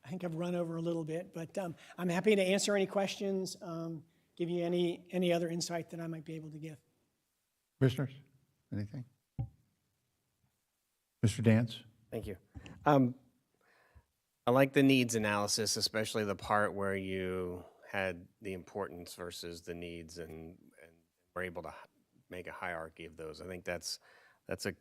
think I've run over a little bit, but I'm happy to answer any questions, give you any other insight that I might be able to give. Commissioners, anything? Mr. Dance? Thank you. I like the needs analysis, especially the part where you had the importance versus the needs and were able to make a hierarchy of those. I think that's a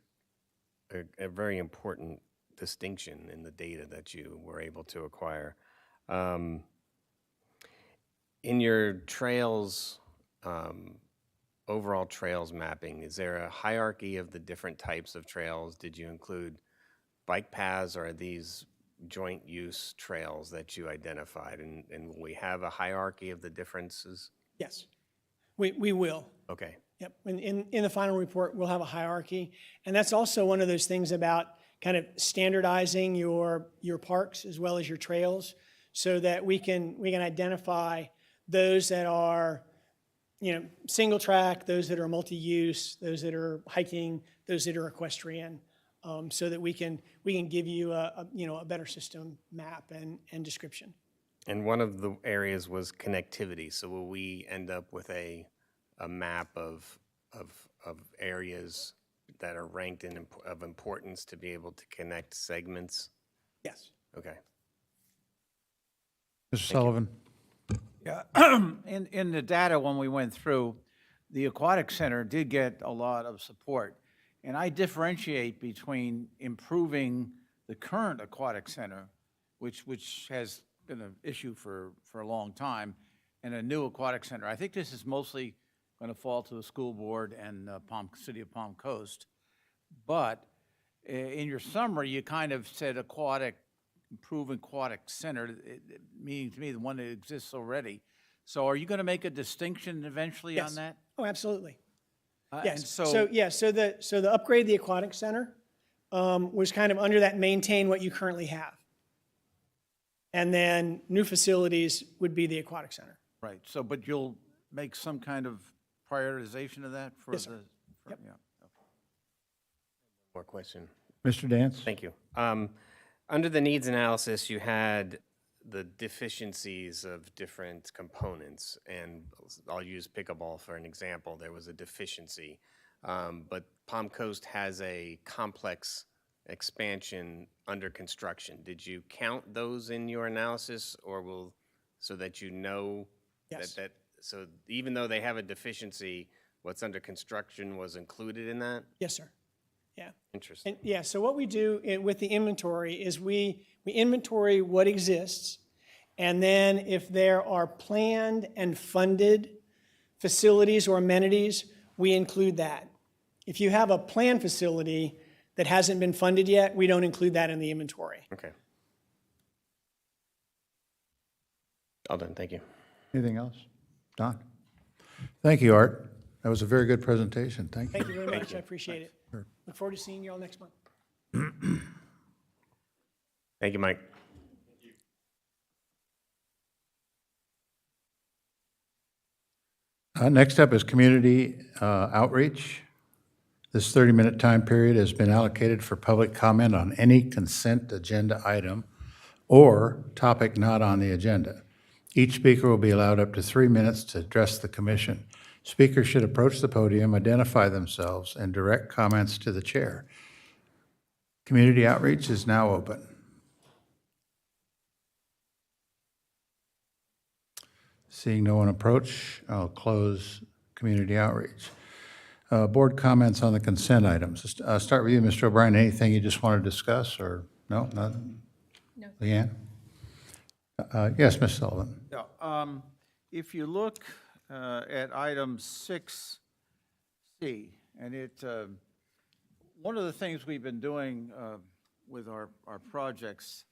very important distinction in the data that you were able to acquire. In your trails, overall trails mapping, is there a hierarchy of the different types of trails? Did you include bike paths, or are these joint use trails that you identified? And will we have a hierarchy of the differences? Yes, we will. Okay. Yep, in the final report, we'll have a hierarchy. And that's also one of those things about kind of standardizing your parks as well as your trails so that we can identify those that are, single track, those that are multi-use, those that are hiking, those that are equestrian, so that we can give you a better system map and description. And one of the areas was connectivity. So will we end up with a map of areas that are ranked of importance to be able to connect segments? Yes. Okay. Mr. Sullivan? Yeah, in the data when we went through, the Aquatic Center did get a lot of support. And I differentiate between improving the current Aquatic Center, which has been an issue for a long time, and a new Aquatic Center. I think this is mostly going to fall to the school board and City of Palm Coast. But in your summary, you kind of said improve aquatic center, meaning to me the one that exists already. So are you going to make a distinction eventually Yes. on that? Oh, absolutely. And Yes. So the upgrade the aquatic center was kind of under that maintain what you currently have. And then new facilities would be the aquatic center. Right, so, but you'll make some kind of prioritization of that for Yes, sir. Yep. Yeah. More question. Mr. Dance? Thank you. Under the needs analysis, you had the deficiencies of different components, and I'll use pickleball for an example. There was a deficiency, but Palm Coast has a complex expansion under construction. Did you count those in your analysis, or so that you know Yes. so even though they have a deficiency, what's under construction was included in that? Yes, sir. Yeah. Interesting. And yeah, so what we do with the inventory is we inventory what exists, and then if there are planned and funded facilities or amenities, we include that. If you have a planned facility that hasn't been funded yet, we don't include that in the inventory. Okay. All done, thank you. Anything else? Don? Thank you, Art. That was a very good presentation. Thank you. Thank you very much. I appreciate it. Look forward to seeing you all next month. Thank you, Mike. Next up is community outreach. This 30-minute time period has been allocated for public comment on any consent agenda item or topic not on the agenda. Each speaker will be allowed up to 3 minutes to address the commission. Speakers should approach the podium, identify themselves, and direct comments to the chair. Community outreach is now open. Seeing no one approach, I'll close community outreach. Board comments on the consent items. Start with you, Mr. O'Brien. Anything you just want to discuss, or no? Nothing? No. Leanne? Yes, Ms. Sullivan. Yeah, if you look at item 6C, and one of the things we've been doing with our projects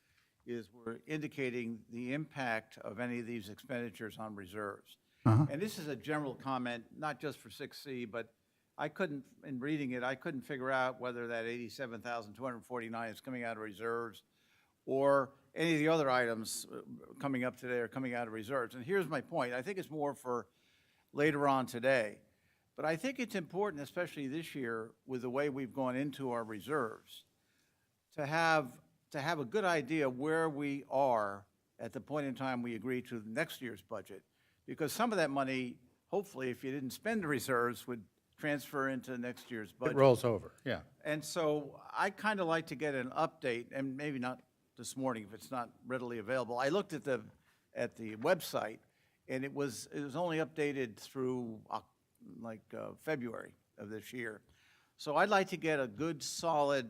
is we're indicating the impact of any of these expenditures on reserves. And this is a general comment, not just for 6C, but I couldn't, in reading it, I couldn't figure out whether that 87,249 is coming out of reserves or any of the other items coming up today are coming out of reserves. And here's my point. I think it's more for later on today. But I think it's important, especially this year, with the way we've gone into our reserves, to have a good idea where we are at the point in time we agree to next year's budget. Because some of that money, hopefully, if you didn't spend the reserves, would transfer into next year's budget. It rolls over, yeah. And so I kind of like to get an update, and maybe not this morning if it's not readily available. I looked at the website, and it was only updated through February of this year. So I'd like to get a good, solid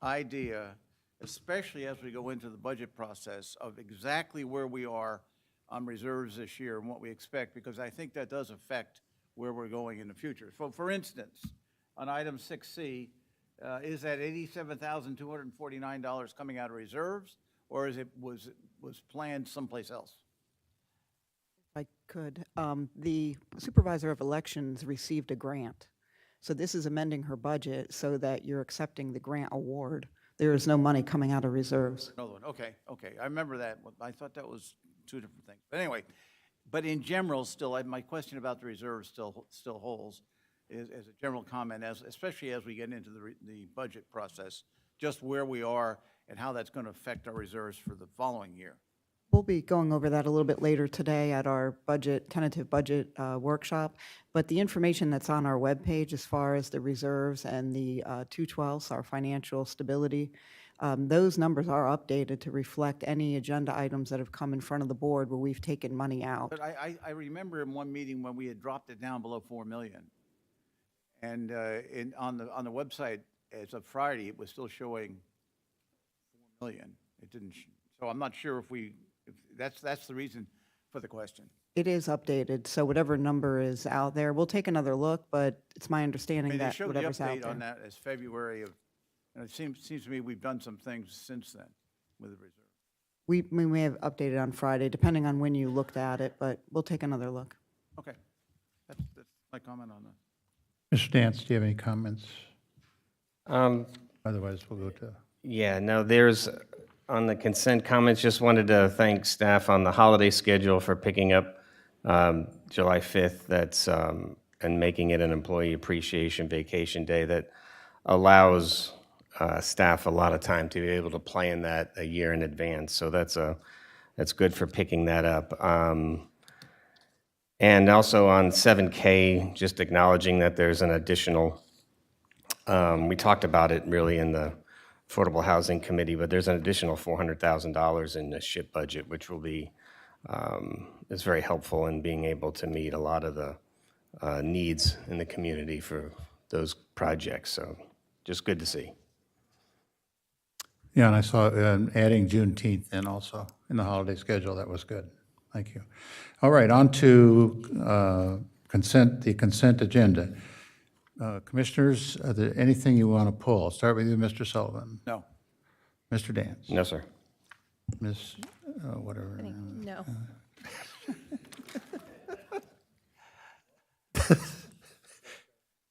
idea, especially as we go into the budget process, of exactly where we are on reserves this year and what we expect, because I think that does affect where we're going in the future. So, for instance, on item 6C, is that $87,249 coming out of reserves, or is it was planned someplace else? I could. The supervisor of elections received a grant. So this is amending her budget so that you're accepting the grant award. There is no money coming out of reserves. Another one, okay. I remember that. I thought that was two different things. But anyway, but in general, still, my question about the reserves still holds as a general comment, especially as we get into the budget process, just where we are and how that's going to affect our reserves for the following year. We'll be going over that a little bit later today at our tentative budget workshop. But the information that's on our webpage as far as the reserves and the 2/12, our financial stability, those numbers are updated to reflect any agenda items that have come in front of the board where we've taken money out. But I remember in one meeting when we had dropped it down below 4 million. And on the website, as of Friday, it was still showing 4 million. It didn't, so I'm not sure if that's the reason for the question. It is updated, so whatever number is out there, we'll take another look, but it's my I understanding mean, they that showed the whatever's out update on there. that as February of, and it seems to me we've done some things since then with the reserve. We may have updated on Friday, depending on when you looked at it, but we'll take another look. Okay, that's my comment on that. Mr. Dance, do you have any comments? Otherwise, we'll go to... Yeah, no, on the consent comments, just wanted to thank staff on the holiday schedule for picking up July 5th, and making it an employee appreciation vacation day that allows staff a lot of time to be able to plan that a year in advance. So that's good for picking that up. And also on 7K, just acknowledging that there's an additional, we talked about it really in the Affordable Housing Committee, but there's an additional $400,000 in the SHIP budget, which will be, is very helpful in being able to meet a lot of the needs in the community for those projects. So just good to see. Yeah, and I saw adding Juneteenth in also in the holiday schedule. That was good. Thank you. All right, on to the consent agenda. Commissioners, are there anything you want to pull? I'll start with you, Mr. Sullivan. No. Mr. Dance. No, sir. Ms. Whatever. No.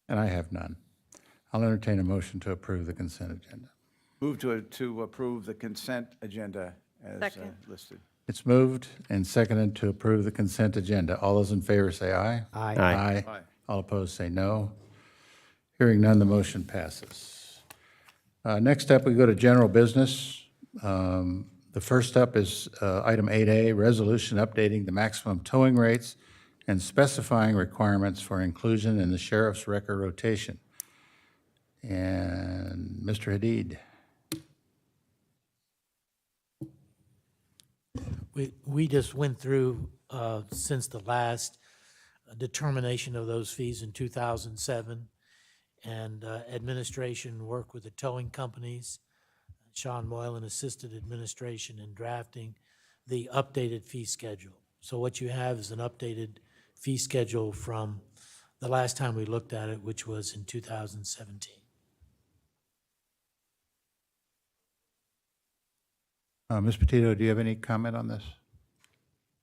And I have none. I'll entertain a motion to approve the consent agenda. Move to approve the consent agenda as Second. listed. It's moved and seconded to approve the consent agenda. All those in favor say aye. Aye. Aye. All opposed say no. Hearing none, the motion passes. Next up, we go to general business. The first up is item 8A, resolution updating the maximum towing rates and specifying requirements for inclusion in the sheriff's record rotation. And Mr. Hadid. We just went through, since the last determination of those fees in 2007, and administration worked with the towing companies. Sean Moylan assisted administration in drafting the updated fee schedule. So what you have is an updated fee schedule from the last time we looked at it, which was in 2017. Ms. Petito, do you have any comment on this?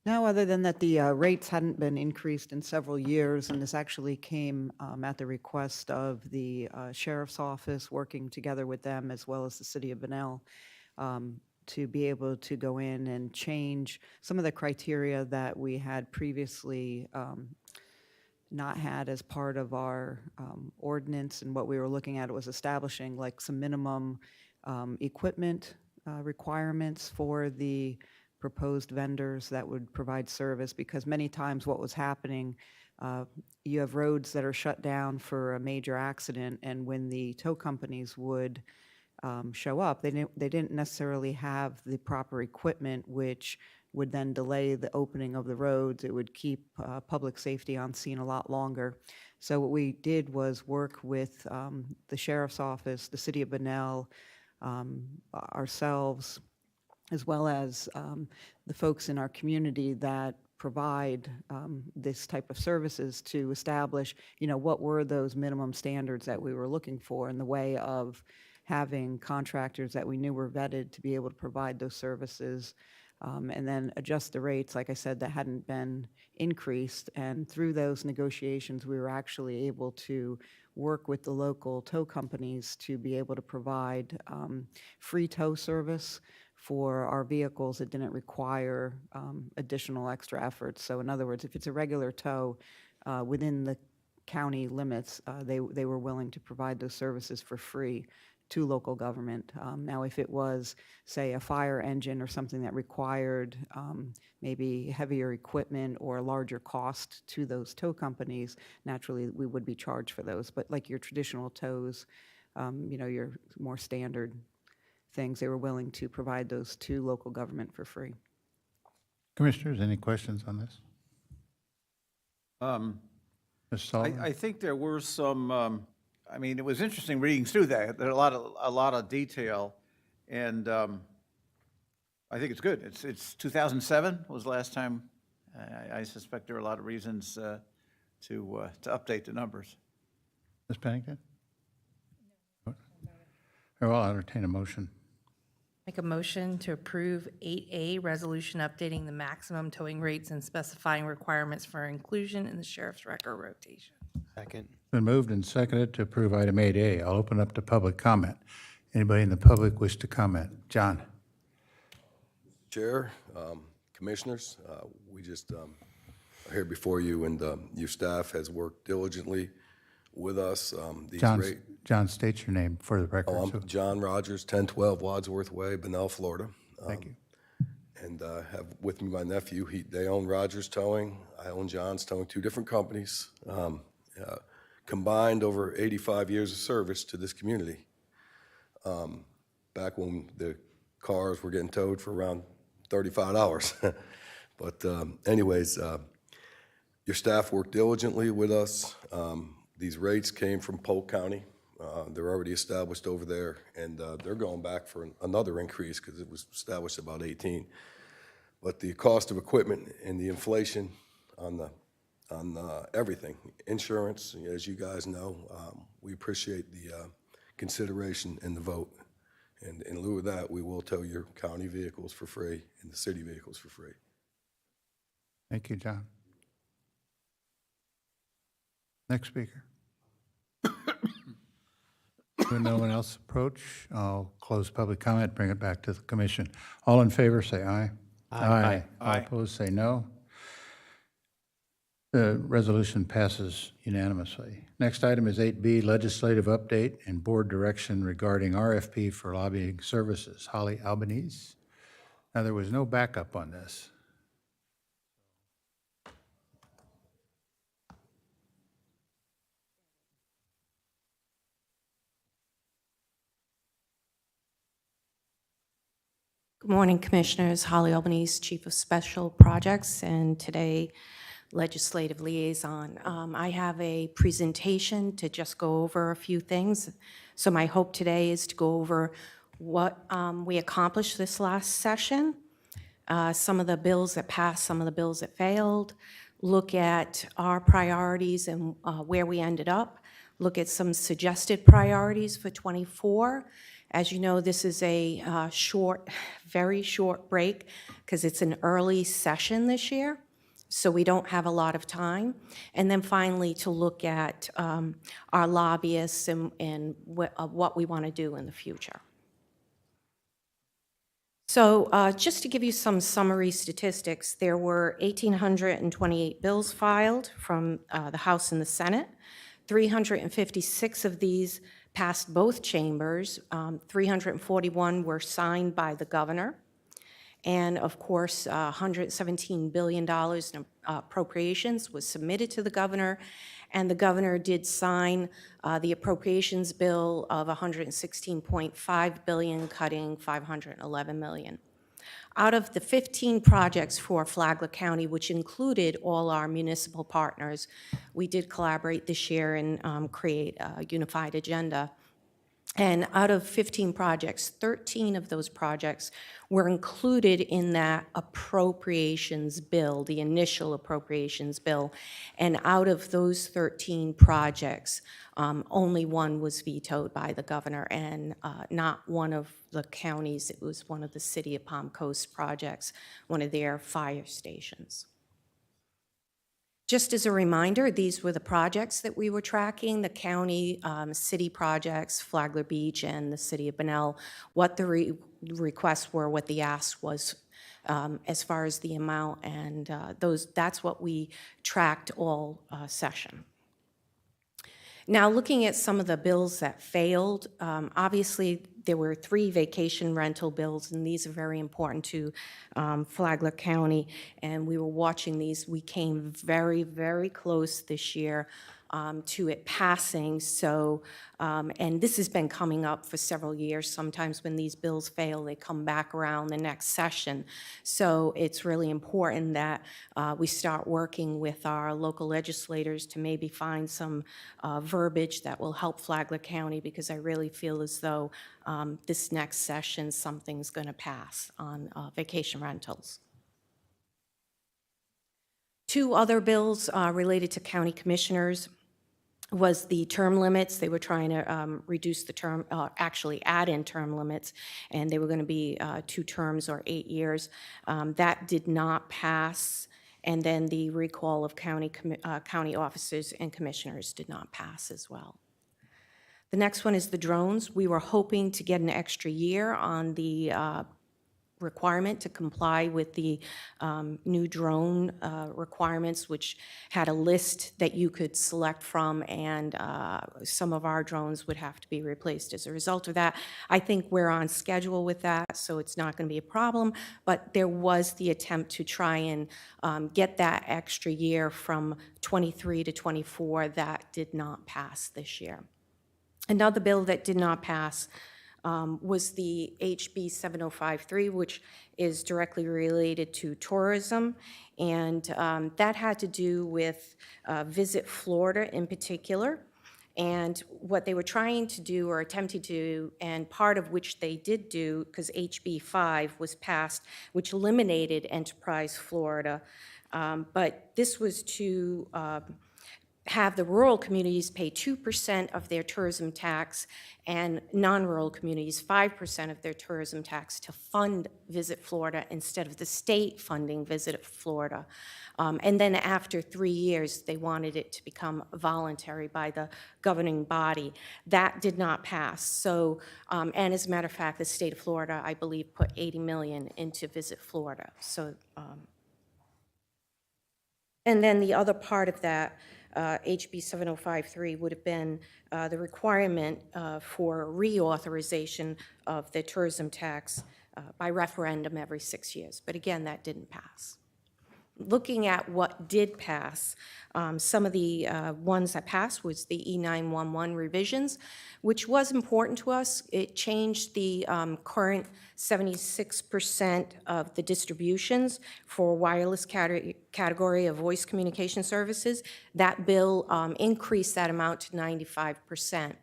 No, other than that the rates hadn't been increased in several years, and this actually came at the request of the sheriff's office, working together with them as well as the city of Bunnell, to be able to go in and change some of the criteria that we had previously not had as part of our ordinance. And what we were looking at was establishing like some minimum equipment requirements for the proposed vendors that would provide service, because many times what was happening, you have roads that are shut down for a major accident, and when the tow companies would show up, they didn't necessarily have the proper equipment, which would then delay the opening of the roads. It would keep public safety on scene a lot longer. So what we did was work with the sheriff's office, the city of Bunnell, ourselves, as well as the folks in our community that provide this type of services, to establish, what were those minimum standards that we were looking for in the way of having contractors that we knew were vetted to be able to provide those services, and then adjust the rates, like I said, that hadn't been increased. And through those negotiations, we were actually able to work with the local tow companies to be able to provide free tow service for our vehicles that didn't require additional extra efforts. So in other words, if it's a regular tow within the county limits, they were willing to provide those services for free to local government. Now, if it was, say, a fire engine or something that required maybe heavier equipment or a larger cost to those tow companies, naturally we would be charged for those. But like your traditional tows, your more standard things, they were willing to provide those to local government for free. Commissioners, any questions on this? Ms. Sullivan? I think there were some, it was interesting reading through that. There are a lot of detail, and I think it's good. It's 2007 was the last time. I suspect there are a lot of reasons to update the numbers. Ms. Pennington? Very well, I'll entertain a motion. Make a motion to approve 8A, resolution updating the maximum towing rates and specifying requirements for inclusion in the sheriff's record rotation. Second. Been moved and seconded to approve item 8A. I'll open up to public comment. Anybody in the public wish to comment? John? Chair, commissioners, we just are here before you, and your staff has worked diligently with us. John, state your name for the record. I'm John Rogers, 1012 Wadsworth Way, Bunnell, Florida. Thank you. And have with me my nephew. They own Rogers Towing. I own John's Towing, two different companies. Combined over 85 years of service to this community. Back when the cars were getting towed for around $35. But anyways, your staff worked diligently with us. These rates came from Polk County. They're already established over there, and they're going back for another increase because it was established about 18. But the cost of equipment and the inflation on everything, insurance, as you guys know, we appreciate the consideration and the vote. And in lieu of that, we will tow your county vehicles for free and the city vehicles for free. Thank you, John. Next speaker. With no one else approach, I'll close public comment, bring it back to the commission. All in favor, say aye. Aye. All opposed, say no. The resolution passes unanimously. Next item is 8B, legislative update and board direction regarding RFP for lobbying services. Holly Albanese. Now, there was no backup on this. Good morning, Commissioners. Holly Albanese, Chief of Special Projects, and today Legislative Liaison. I have a presentation to just go over a few things. So my hope today is to go over what we accomplished this last session, some of the bills that passed, some of the bills that failed, look at our priorities and where we ended up, look at some suggested priorities for '24. As you know, this is a very short break because it's an early session this year, so we don't have a lot of time. And then finally, to look at our lobbyists and what we want to do in the future. So just to give you some summary statistics, there were 1,828 bills filed from the House and the Senate. 356 of these passed both chambers. 341 were signed by the governor. And of course, $117 billion in appropriations was submitted to the governor. And the governor did sign the appropriations bill of $116.5 billion, cutting $511 million. Out of the 15 projects for Flagler County, which included all our municipal partners, we did collaborate this year and create a unified agenda. And out of 15 projects, 13 of those projects were included in that appropriations bill, the initial appropriations bill. And out of those 13 projects, only one was vetoed by the governor, and not one of the counties. It was one of the City of Palm Coast projects, one of their fire stations. Just as a reminder, these were the projects that we were tracking, the county, city projects, Flagler Beach and the City of Bunnell, what the requests were, what the ask was as far as the amount, and that's what we tracked all session. Now, looking at some of the bills that failed, obviously there were 3 vacation rental bills, and these are very important to Flagler County, and we were watching these. We came very, very close this year to it passing. So, and this has been coming up for several years. Sometimes when these bills fail, they come back around the next session. So it's really important that we start working with our local legislators to maybe find some verbiage that will help Flagler County, because I really feel as though this next session, something's going to pass on vacation rentals. 2 other bills related to county commissioners was the term limits. They were trying to reduce the term, actually add in term limits, and they were going to be 2 terms or 8 years. That did not pass, and then the recall of county officers and commissioners did not pass as well. The next one is the drones. We were hoping to get an extra year on the requirement to comply with the new drone requirements, which had a list that you could select from, and some of our drones would have to be replaced as a result of that. I think we're on schedule with that, so it's not going to be a problem, but there was the attempt to try and get that extra year from 23 to 24. That did not pass this year. Another bill that did not pass was the HB 7053, which is directly related to tourism, and that had to do with Visit Florida in particular. And what they were trying to do or attempting to do, and part of which they did do, because HB 5 was passed, which eliminated Enterprise Florida, but this was to have the rural communities pay 2% of their tourism tax and non-rural communities 5% of their tourism tax to fund Visit Florida instead of the state funding Visit Florida. And then after 3 years, they wanted it to become voluntary by the governing body. That did not pass. So, and as a matter of fact, the state of Florida, I believe, put $80 million into Visit Florida. So, and then the other part of that, HB 7053, would have been the requirement for reauthorization of the tourism tax by referendum every 6 years. But again, that didn't pass. Looking at what did pass, some of the ones that passed was the E911 revisions, which was important to us. It changed the current 76% of the distributions for wireless category of voice communication services. That bill increased that amount to 95%.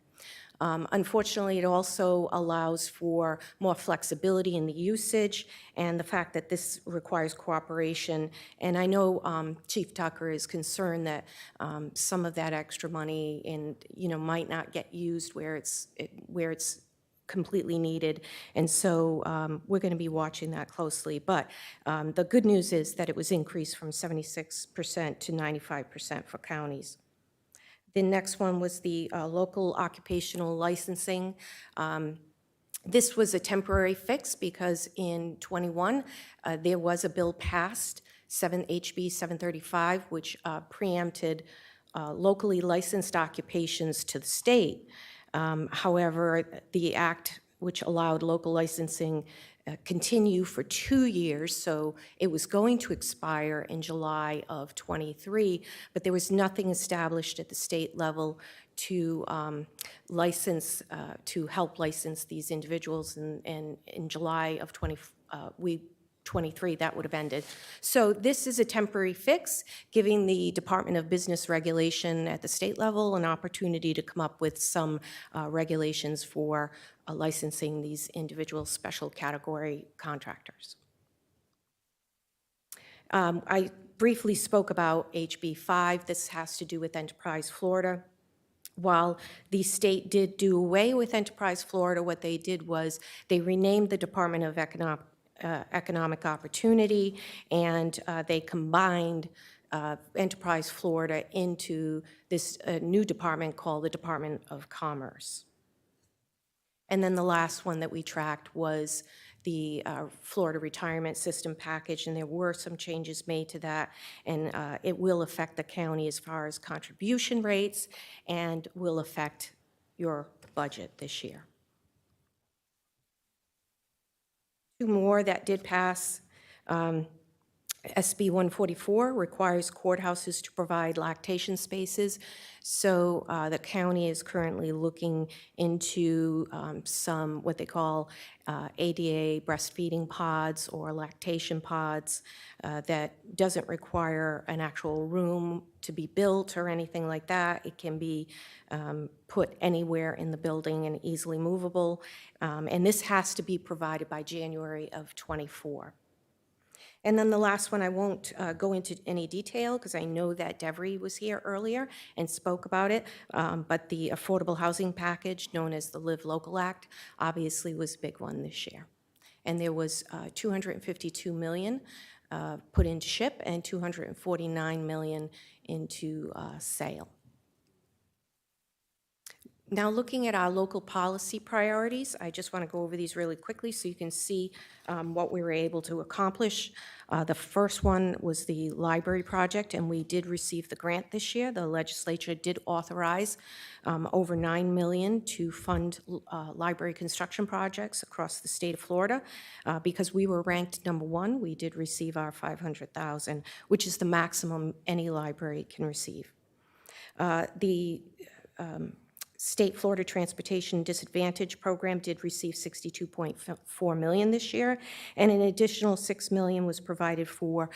Unfortunately, it also allows for more flexibility in the usage and the fact that this requires cooperation. And I know Chief Tucker is concerned that some of that extra money might not get used where it's completely needed. And so we're going to be watching that closely. But the good news is that it was increased from 76% to 95% for counties. The next one was the local occupational licensing. This was a temporary fix because in '21, there was a bill passed, HB 735, which preempted locally licensed occupations to the state. However, the act which allowed local licensing continue for 2 years, so it was going to expire in July of '23, but there was nothing established at the state level to help license these individuals, and in July of 23, that would have ended. So this is a temporary fix, giving the Department of Business Regulation at the state level an opportunity to come up with some regulations for licensing these individual special category contractors. I briefly spoke about HB 5. This has to do with Enterprise Florida. While the state did do away with Enterprise Florida, what they did was they renamed the Department of Economic Opportunity, and they combined Enterprise Florida into this new department called the Department of Commerce. And then the last one that we tracked was the Florida Retirement System package, and there were some changes made to that, and it will affect the county as far as contribution rates and will affect your budget this year. Two more that did pass. SB 144 requires courthouses to provide lactation spaces. So the county is currently looking into some what they call ADA breastfeeding pods or lactation pods that doesn't require an actual room to be built or anything like that. It can be put anywhere in the building and easily movable. And this has to be provided by January of '24. And then the last one, I won't go into any detail because I know that Devery was here earlier and spoke about it, but the affordable housing package known as the Live Local Act obviously was a big one this year. And there was $252 million put into SHIP and $249 million into sale. Now, looking at our local policy priorities, I just want to go over these really quickly so you can see what we were able to accomplish. The first one was the library project, and we did receive the grant this year. The legislature did authorize over $9 million to fund library construction projects across the state of Florida. Because we were ranked #1, we did receive our $500,000, which is the maximum any library can receive. The State Florida Transportation Disadvantage Program did receive $62.4 million this year, and an additional $6 million was provided for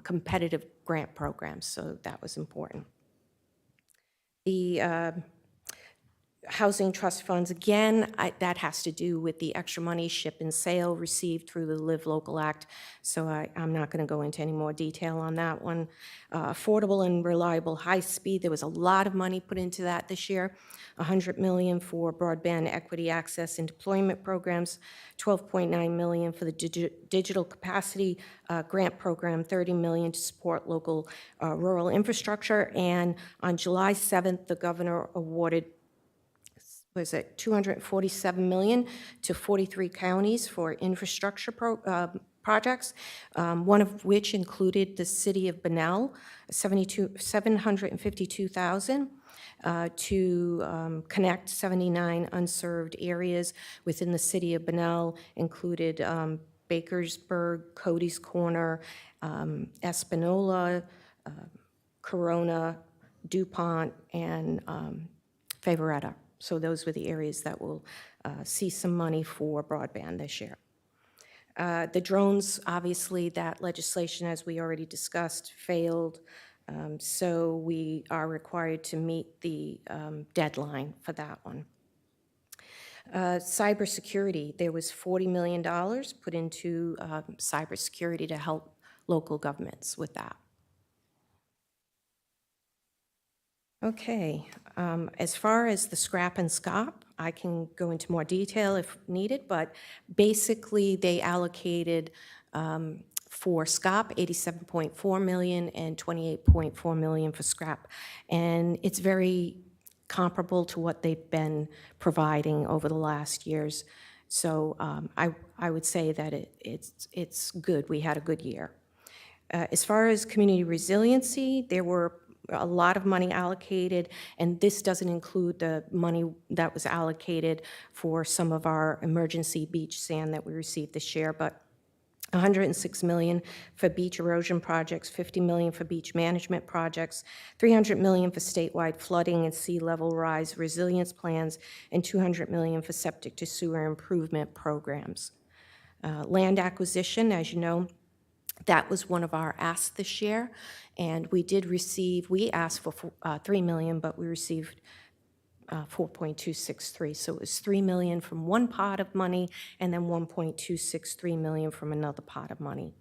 competitive grant programs, so that was important. The Housing trust funds, again, that has to do with the extra money, ship and sale received through the Live Local Act, so I'm not going to go into any more detail on that one. Affordable and reliable high speed, there was a lot of money put into that this year. $100 million for broadband equity access and deployment programs, $12.9 million for the digital capacity grant program, $30 million to support local rural infrastructure, and on July 7th, the governor awarded was it $247 million to 43 counties for infrastructure projects, one of which included the city of Bunnell, $752,000 to connect 79 unserved areas within the city of Bunnell, included Bakersburg, Cody's Corner, Espanola, Corona, DuPont, and Favoretta. So those were the areas that will see some money for broadband this year. The drones, obviously, that legislation, as we already discussed, failed. So we are required to meet the deadline for that one. Cybersecurity, there was $40 million put into cybersecurity to help local governments with that. Okay, as far as the scrap and SCOP, I can go into more detail if needed, but basically they allocated for SCOP $87.4 million and $28.4 million for scrap. And it's very comparable to what they've been providing over the last years. So I would say that it's good. We had a good year. As far as community resiliency, there were a lot of money allocated, and this doesn't include the money that was allocated for some of our emergency beach sand that we received this year, but $106 million for beach erosion projects, $50 million for beach management projects, $300 million for statewide flooding and sea level rise resilience plans, and $200 million for septic to sewer improvement programs. Land acquisition, as you know, that was one of our asks this year, and we asked for $3 million, but we received 4.263. So it was $3 million from one pot of money and then 1.263 million from another pot of money.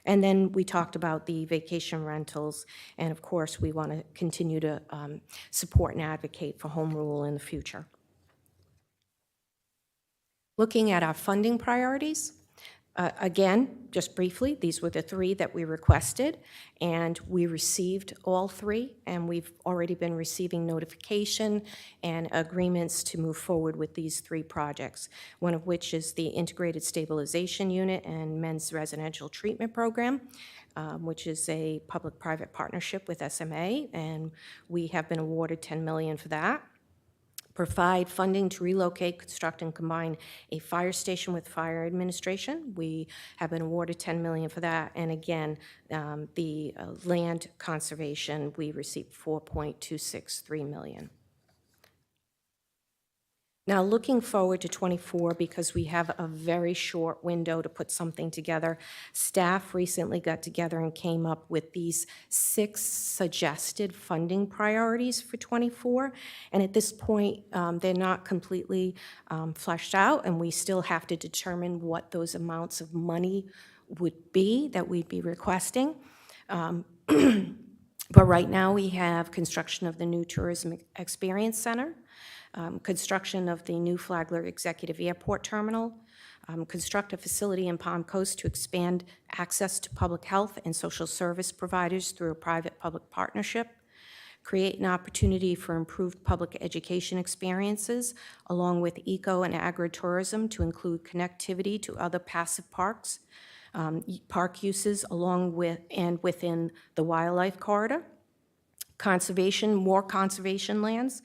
And then we talked about the vacation rentals, and of course we want to continue to support and advocate for home rule in the future. Looking at our funding priorities, again, just briefly, these were the three that we requested, and we received all three, and we've already been receiving notification and agreements to move forward with these three projects, one of which is the Integrated Stabilization Unit and Men's Residential Treatment Program, which is a public-private partnership with SMA, and we have been awarded $10 million for that. Provide funding to relocate, construct, and combine a fire station with fire administration. We have been awarded $10 million for that. And again, the land conservation, we received $4.263 million. Now, looking forward to '24, because we have a very short window to put something together, staff recently got together and came up with these 6 suggested funding priorities for '24. And at this point, they're not completely fleshed out, and we still have to determine what those amounts of money would be that we'd be requesting. But right now, we have construction of the new Tourism Experience Center, construction of the new Flagler Executive Airport Terminal, construct a facility in Palm Coast to expand access to public health and social service providers through a private-public partnership, create an opportunity for improved public education experiences, along with eco and agritourism to include connectivity to other passive parks, park uses along with and within the wildlife corridor, conservation, more conservation lands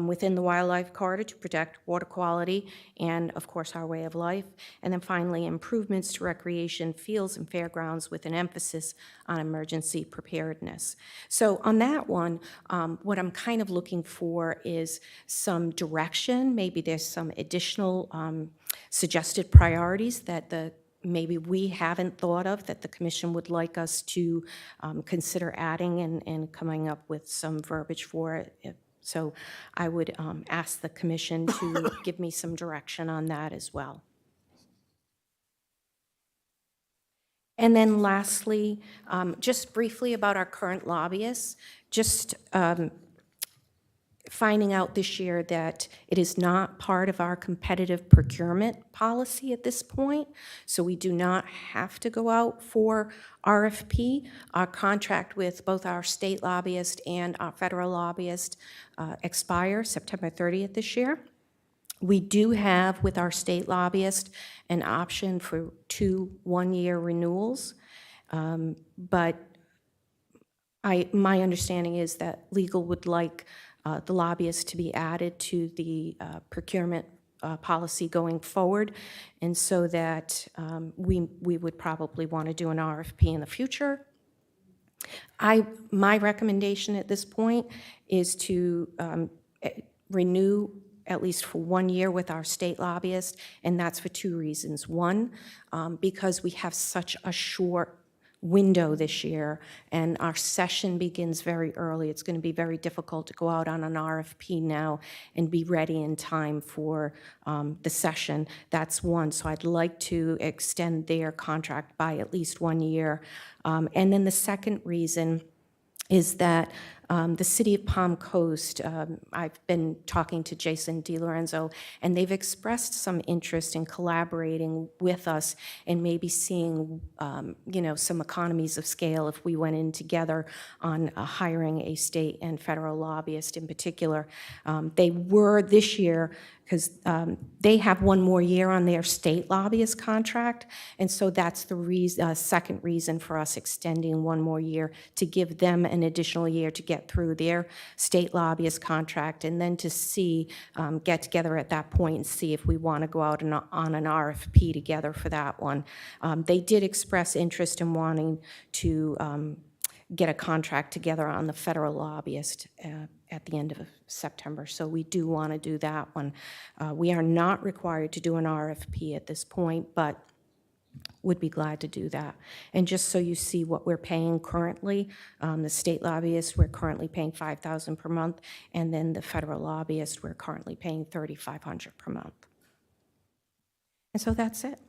within the wildlife corridor to protect water quality and, of course, our way of life. And then finally, improvements to recreation, fields, and fairgrounds with an emphasis on emergency preparedness. So on that one, what I'm kind of looking for is some direction. Maybe there's some additional suggested priorities that maybe we haven't thought of that the commission would like us to consider adding and coming up with some verbiage for it. So I would ask the commission to give me some direction on that as well. And then lastly, just briefly about our current lobbyists, just finding out this year that it is not part of our competitive procurement policy at this point, so we do not have to go out for RFP. Our contract with both our state lobbyist and our federal lobbyist expires September 30th this year. We do have, with our state lobbyist, an option for 2 one-year renewals, but my understanding is that legal would like the lobbyist to be added to the procurement policy going forward, and so that we would probably want to do an RFP in the future. My recommendation at this point is to renew at least for 1 year with our state lobbyist, and that's for 2 reasons. One, because we have such a short window this year, and our session begins very early. It's going to be very difficult to go out on an RFP now and be ready in time for the session. That's one. So I'd like to extend their contract by at least 1 year. And then the second reason is that the city of Palm Coast, I've been talking to Jason DiLorenzo, and they've expressed some interest in collaborating with us and maybe seeing, some economies of scale if we went in together on hiring a state and federal lobbyist in particular. They were this year, because they have 1 more year on their state lobbyist contract, and so that's the second reason for us extending 1 more year, to give them an additional year to get through their state lobbyist contract, and then to get together at that point and see if we want to go out on an RFP together for that one. They did express interest in wanting to get a contract together on the federal lobbyist at the end of September, so we do want to do that one. We are not required to do an RFP at this point, but would be glad to do that. And just so you see what we're paying currently, the state lobbyist, we're currently paying $5,000 per month, and then the federal lobbyist, we're currently paying $3,500 per month. And so that's it.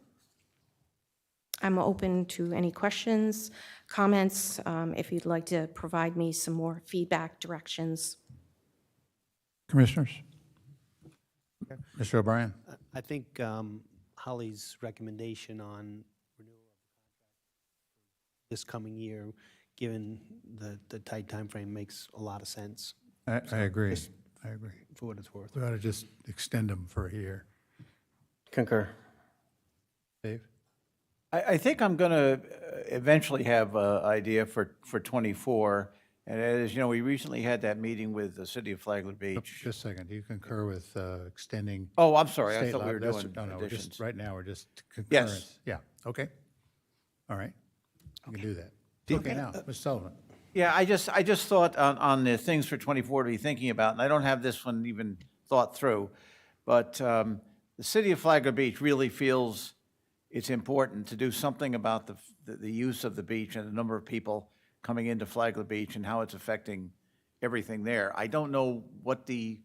I'm open to any questions, comments, if you'd like to provide me some more feedback, directions. Commissioners? Mr. O'Brien? I think Holly's recommendation on renewal of the contract this coming year, given the tight time frame, makes a lot of sense. I agree. I agree. For what it's worth. We ought to just extend them for a year. Concur. Dave? I think I'm going to eventually have an idea for '24, and that is, we recently had that meeting with the city of Flagler Beach. Just a second. Do you concur with extending? Oh, I'm sorry, I state thought we were law? doing No, we're additions. just, right now, we're just Yes. concurrence. Yeah, okay. All right. You can do that. Okay, now, Ms. Sullivan. Yeah, I just thought on the things for '24 to be thinking about, and I don't have this one even thought through, but the city of Flagler Beach really feels it's important to do something about the use of the beach and the number of people coming into Flagler Beach and how it's affecting everything there. I don't know if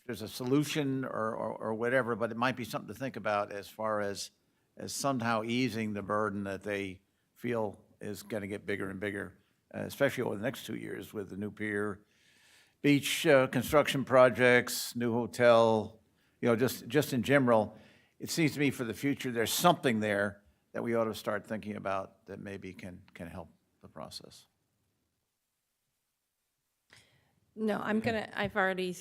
there's a solution or whatever, but it might be something to think about as far as somehow easing the burden that they feel is going to get bigger and bigger, especially over the next 2 years with the new pier, beach construction projects, new hotel, just in general. It seems to me for the future, there's something there that we ought to start thinking about that maybe can help the process. No, I've already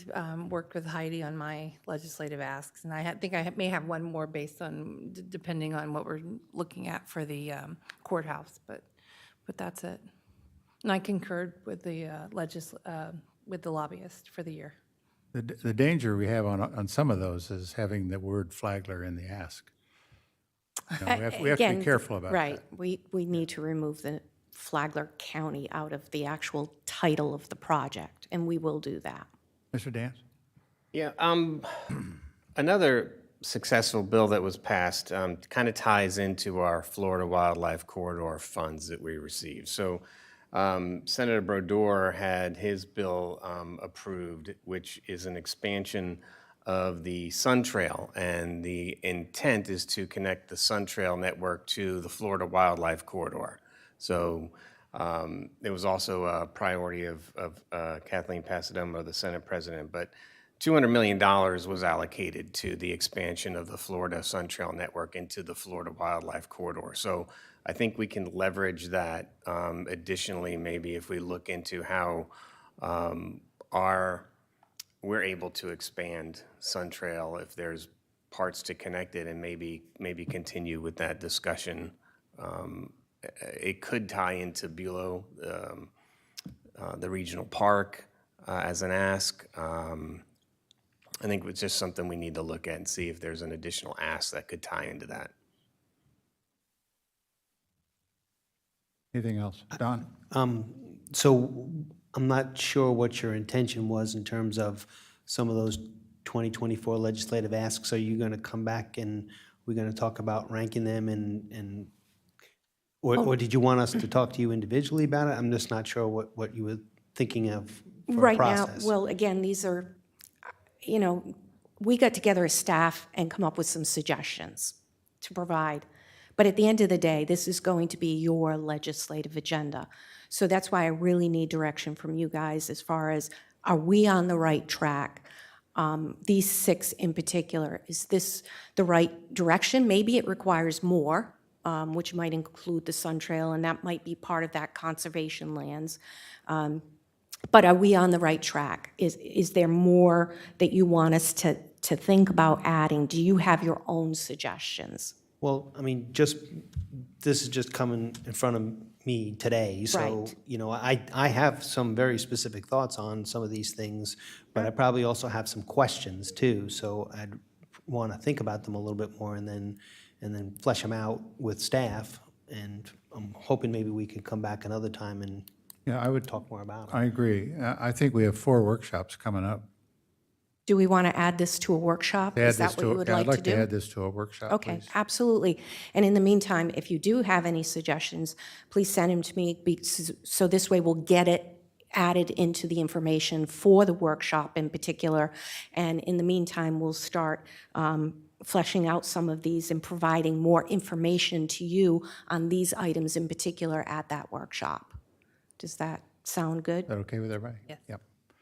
worked with Heidi on my legislative asks, and I think I may have one more based on, depending on what we're looking at for the courthouse, but that's it. And I concurred with the lobbyist for the year. The danger we have on some of those is having the word Flagler in the ask. We have to be Again, careful about that. Right, we need to remove the Flagler County out of the actual title of the project, and we will do that. Mr. Dance? Yeah, another successful bill that was passed kind of ties into our Florida Wildlife Corridor funds that we received. So Senator Brodeur had his bill approved, which is an expansion of the Sun Trail, and the intent is to connect the Sun Trail network to the Florida Wildlife Corridor. So it was also a priority of Kathleen Passidomo, the Senate President, but $200 million was allocated to the expansion of the Florida Sun Trail network into the Florida Wildlife Corridor. So I think we can leverage that. Additionally, maybe if we look into how we're able to expand Sun Trail, if there's parts to connect it, and maybe continue with that discussion. It could tie into Bulow, the regional park, as an ask. I think it's just something we need to look at and see if there's an additional ask that could tie into that. Anything else? Don? So I'm not sure what your intention was in terms of some of those 2024 legislative asks. Are you going to come back and we're going to talk about ranking them or did you want us to talk to you individually about it? I'm just not sure what you were thinking of for a Right now, process. well, again, these are, we got together as staff and come up with some suggestions to provide. But at the end of the day, this is going to be your legislative agenda. So that's why I really need direction from you guys as far as, are we on the right track? These 6 in particular, is this the right direction? Maybe it requires more, which might include the Sun Trail, and that might be part of that conservation lands. But are we on the right track? Is there more that you want us to think about adding? Do you have your own suggestions? Well, I mean, this is just coming in front of me today. So, Right. I have some very specific thoughts on some of these things, but I probably also have some questions too. So I'd want to think about them a little bit more and then flesh them out with staff. And I'm hoping maybe we could come back another time and Yeah, I would, talk more about it. I agree. I think we have 4 workshops coming up. Do we want to add this to a workshop? Add Is that this what to- you would yeah, like I'd to like do? to add this to a workshop, Okay, please. absolutely. And in the meantime, if you do have any suggestions, please send them to me, so this way we'll get it added into the information for the workshop in particular. And in the meantime, we'll start fleshing out some of these and providing more information to you on these items in particular at that workshop. Does that sound good? Is that okay with everybody? Yes. Yep.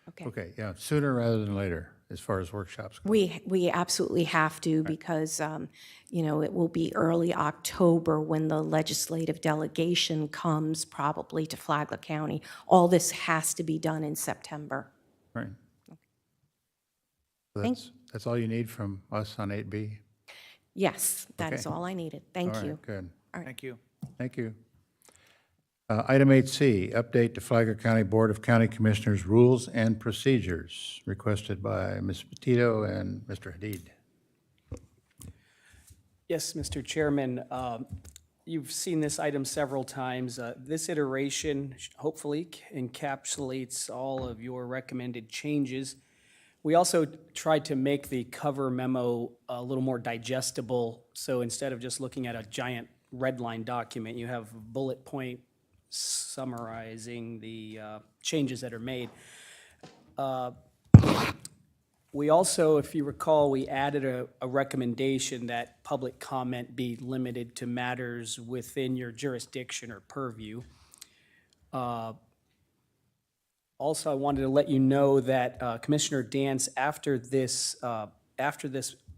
Okay. Okay, yeah, sooner rather than later, as far as workshops go. We absolutely have to because, it will be early October when the legislative delegation comes probably to Flagler County. All this has to be done in September. Right. So that's all you need from us on 8B? Yes, that is Okay. all I needed. Thank All you. right, good. Thank you. Thank you. Item 8C, update to Flagler County Board of County Commissioners Rules and Procedures, requested by Ms. Petito and Mr. Hadid. Yes, Mr. Chairman, you've seen this item several times. This iteration hopefully encapsulates all of your recommended changes. We also tried to make the cover memo a little more digestible, so instead of just looking at a giant red line document, you have bullet point summarizing the changes that are made. We also, if you recall, we added a recommendation that public comment be limited to matters within your jurisdiction or purview. Also, I wanted to let you know that Commissioner Dance, after this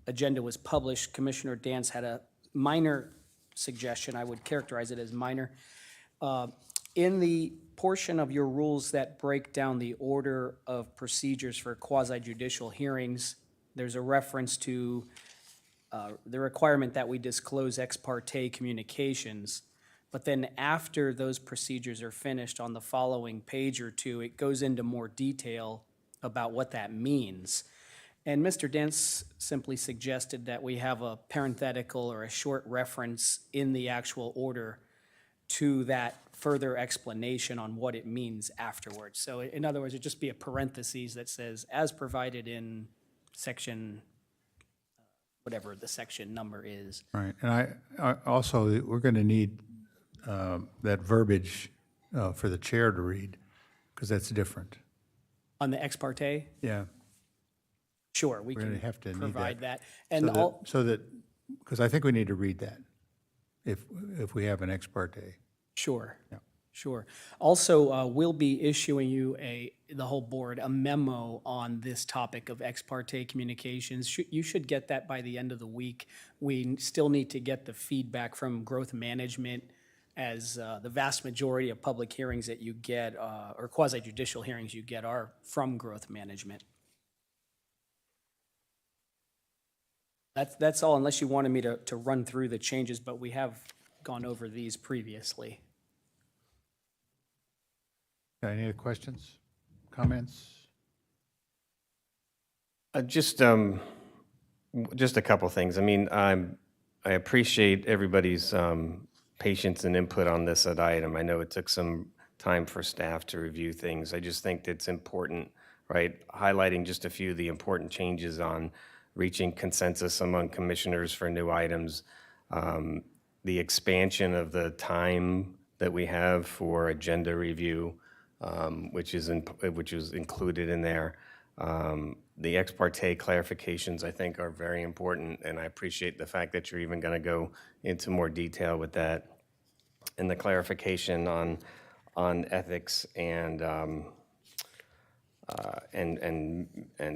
agenda was published, Commissioner Dance had a minor suggestion. I would characterize it as minor. In the portion of your rules that break down the order of procedures for quasi-judicial hearings, there's a reference to the requirement that we disclose ex parte communications. But then after those procedures are finished on the following page or two, it goes into more detail about what that means. And Mr. Dents simply suggested that we have a parenthetical or a short reference in the actual order to that further explanation on what it means afterwards. So in other words, it'd just be a parenthesis that says, as provided in section, whatever the section number is. Right, and I also, we're going to need that verbiage for the chair to read, because that's different. On the ex parte, Yeah. sure, we We're going can to have to need provide that. So And all, because I think we need to read that if we have an ex parte. sure. Yeah. Sure. Also, we'll be issuing you the whole board, a memo on this topic of ex parte communications. You should get that by the end of the week. We still need to get the feedback from growth management, as the vast majority of public hearings that you get, or quasi judicial hearings you get, are from growth management. That's all, unless you wanted me to run through the changes, but we have gone over these previously. Any other questions, comments? Just a couple things. I mean, I appreciate everybody's patience and input on this item. I know it took some time for staff to review things. I just think it's important, right? Highlighting just a few of the important changes on reaching consensus among commissioners for new items, the expansion of the time that we have for agenda review, which is included in there. The ex parte clarifications, I think, are very important, and I appreciate the fact that you're even going to go into more detail with that. And the clarification on ethics and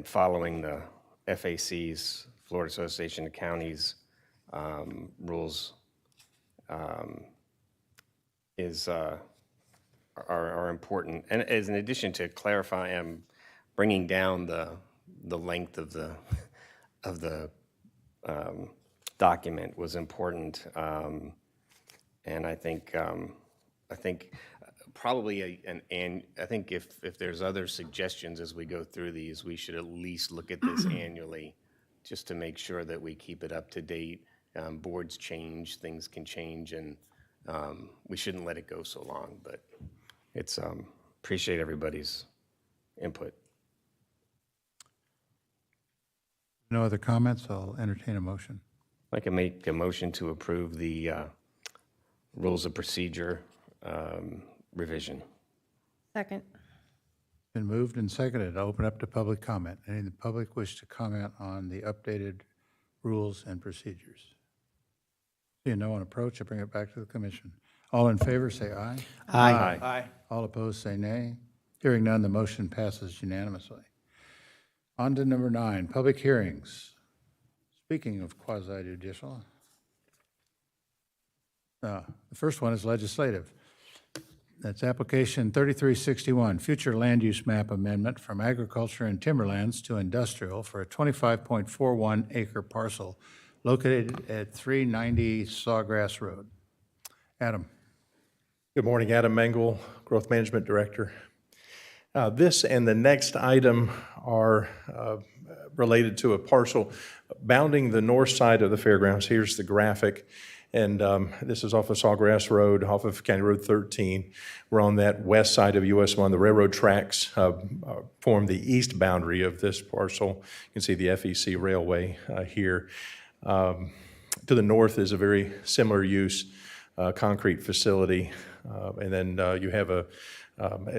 following the FAC's, Florida Association of Counties, rules are important. And as in addition to clarifying, bringing down the length of the document was important. And I think probably I think if there's other suggestions as we go through these, we should at least look at this annually, just to make sure that we keep it up to date. Boards change, things can change, and we shouldn't let it go so long. But it's appreciate everybody's input. No other comments? I'll entertain a motion. I can make a motion to approve the rules of procedure revision. Second. Been moved and seconded. I'll open up to public comment. Any in the public wish to comment on the updated rules and procedures? Seeing no one approach, I bring it back to the commission. All in favor, say aye. Aye. Aye. All opposed, say nay. Hearing none, the motion passes unanimously. On to number 9, public hearings. Speaking of quasi-judicial, the first one is legislative. That's application 3361, future land use map amendment from agriculture and timberlands to industrial for a 25.41 acre parcel located at 390 Sawgrass Road. Adam. Good morning, Adam Mengel, Growth Management Director. This and the next item are related to a parcel bounding the north side of the fairgrounds. Here's the graphic, and this is off of Sawgrass Road, off of County Road 13. We're on that west side of US 1. The railroad tracks form the east boundary of this parcel. You can see the FEC Railway here. To the north is a very similar use concrete facility, and then you have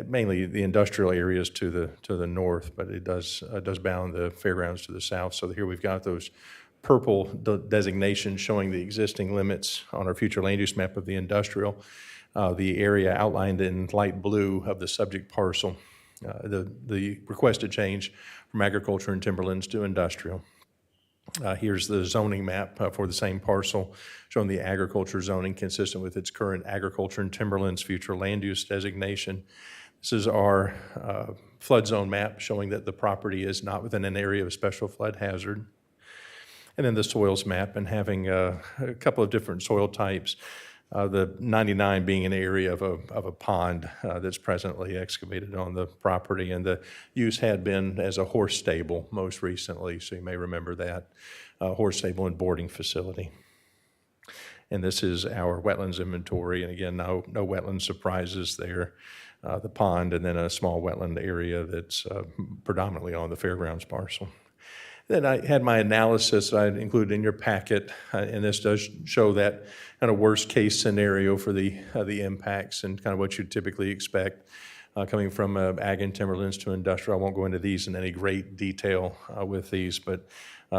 mainly the industrial areas to the north, but it does bound the fairgrounds to the south. So here we've got those purple designations showing the existing limits on our future land use map of the industrial. The area outlined in light blue of the subject parcel, the requested change from agriculture and timberlands to industrial. Here's the zoning map for the same parcel, showing the agriculture zoning consistent with its current agriculture and timberlands future land use designation. This is our flood zone map, showing that the property is not within an area of special flood hazard. And then the soils map, and having a couple of different soil types. The 99 being an area of a pond that's presently excavated on the property, and the use had been as a horse stable most recently, so you may remember that, horse stable and boarding facility. And this is our wetlands inventory, and again, no wetland surprises there. The pond, and then a small wetland area that's predominantly on the fairgrounds parcel. Then I had my analysis I included in your packet, and this does show that kind of worst-case scenario for the impacts and kind of what you typically expect coming from ag and timberlands to industrial. I won't go into these in any great detail with these, but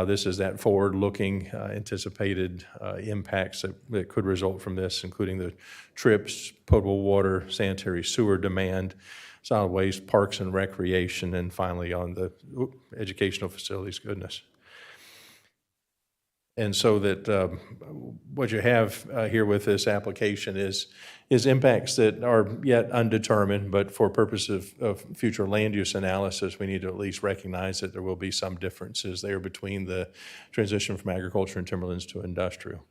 this is that forward-looking anticipated impacts that could result from this, including the trips, potable water, sanitary sewer demand, solid waste, parks and recreation, and finally on the educational facilities, goodness. And so that what you have here with this application is impacts that are yet undetermined, but for purposes of future land use analysis, we need to at least recognize that there will be some differences there between the transition from agriculture and timberlands to industrial.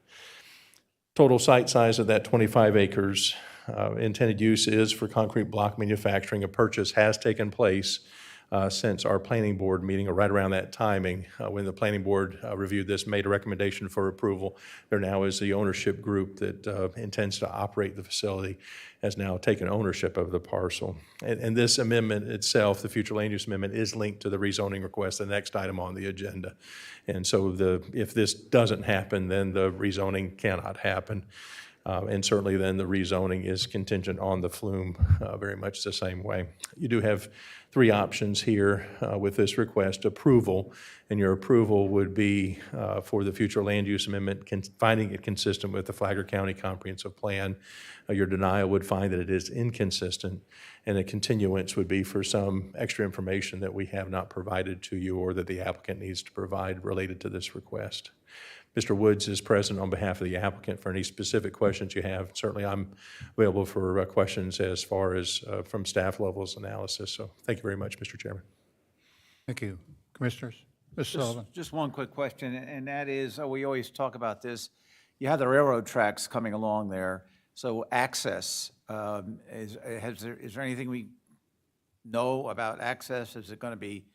Total site size of that 25 acres. Intended use is for concrete block manufacturing. A purchase has taken place since our planning board meeting, or right around that timing, when the planning board reviewed this, made a recommendation for approval. There now is the ownership group that intends to operate the facility, has now taken ownership of the parcel. And this amendment itself, the future land use amendment, is linked to the rezoning request, the next item on the agenda. And so if this doesn't happen, then the rezoning cannot happen. And certainly then the rezoning is contingent on the flume very much the same way. You do have three options here with this request. Approval, and your approval would be for the future land use amendment, finding it consistent with the Flagler County Comprehensive Plan. Your denial would find that it is inconsistent, and a continuance would be for some extra information that we have not provided to you or that the applicant needs to provide related to this request. Mr. Woods is present on behalf of the applicant for any specific questions you have. Certainly, I'm available for questions as far as from staff levels analysis. So thank you very much, Mr. Chairman. Thank you. Commissioners? Mr. Sullivan? Just one quick question, and that is, we always talk about this. You have the railroad tracks coming along there, so access, is there anything we know about access? Is it going to be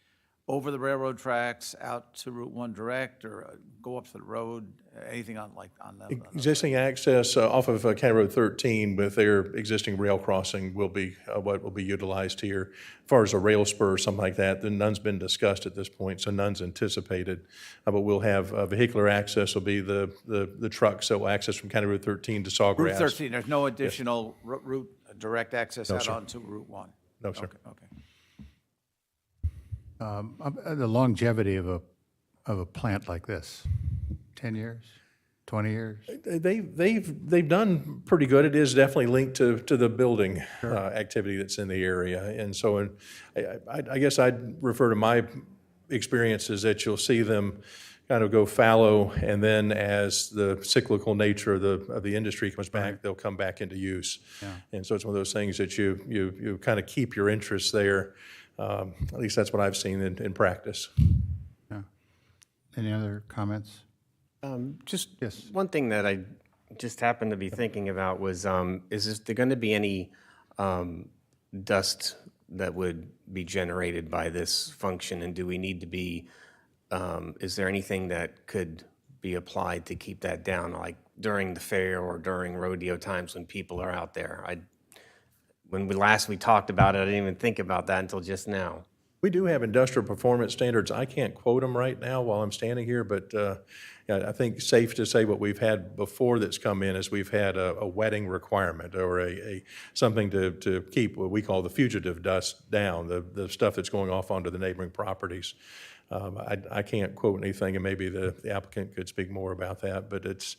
over the railroad tracks, out to Route 1 direct, or go up to the road? Anything on that? Existing access off of County Road 13 with their existing rail crossing will be what will be utilized here. As far as a rail spur or something like that, then none's been discussed at this point, so none's anticipated. But we'll have vehicular access will be the trucks that will access from County Road 13 to Sawgrass. Route 13, there's no additional route, direct access No, out sir. onto Route 1? No, sir. Okay. The longevity of a plant like this, 10 years, 20 years? They've done pretty good. It is definitely linked to the building activity that's in the area. And so I guess I'd refer to my experiences that you'll see them kind of go fallow, and then as the cyclical nature of the industry comes back, they'll come back into use. Yeah. And so it's one of those things that you kind of keep your interest there. At least that's what I've seen in practice. Yeah. Any other comments? Just Yes. one thing that I just happened to be thinking about was, is there going to be any dust that would be generated by this function? And do we need to be, is there anything that could be applied to keep that down, like during the fair or during rodeo times when people are out there? When we talked about it, I didn't even think about that until just now. We do have industrial performance standards. I can't quote them right now while I'm standing here, but yeah, I think safe to say what we've had before that's come in is we've had a wetting requirement or something to keep what we call the fugitive dust down, the stuff that's going off onto the neighboring properties. I can't quote anything, and maybe the applicant could speak more about that, but it's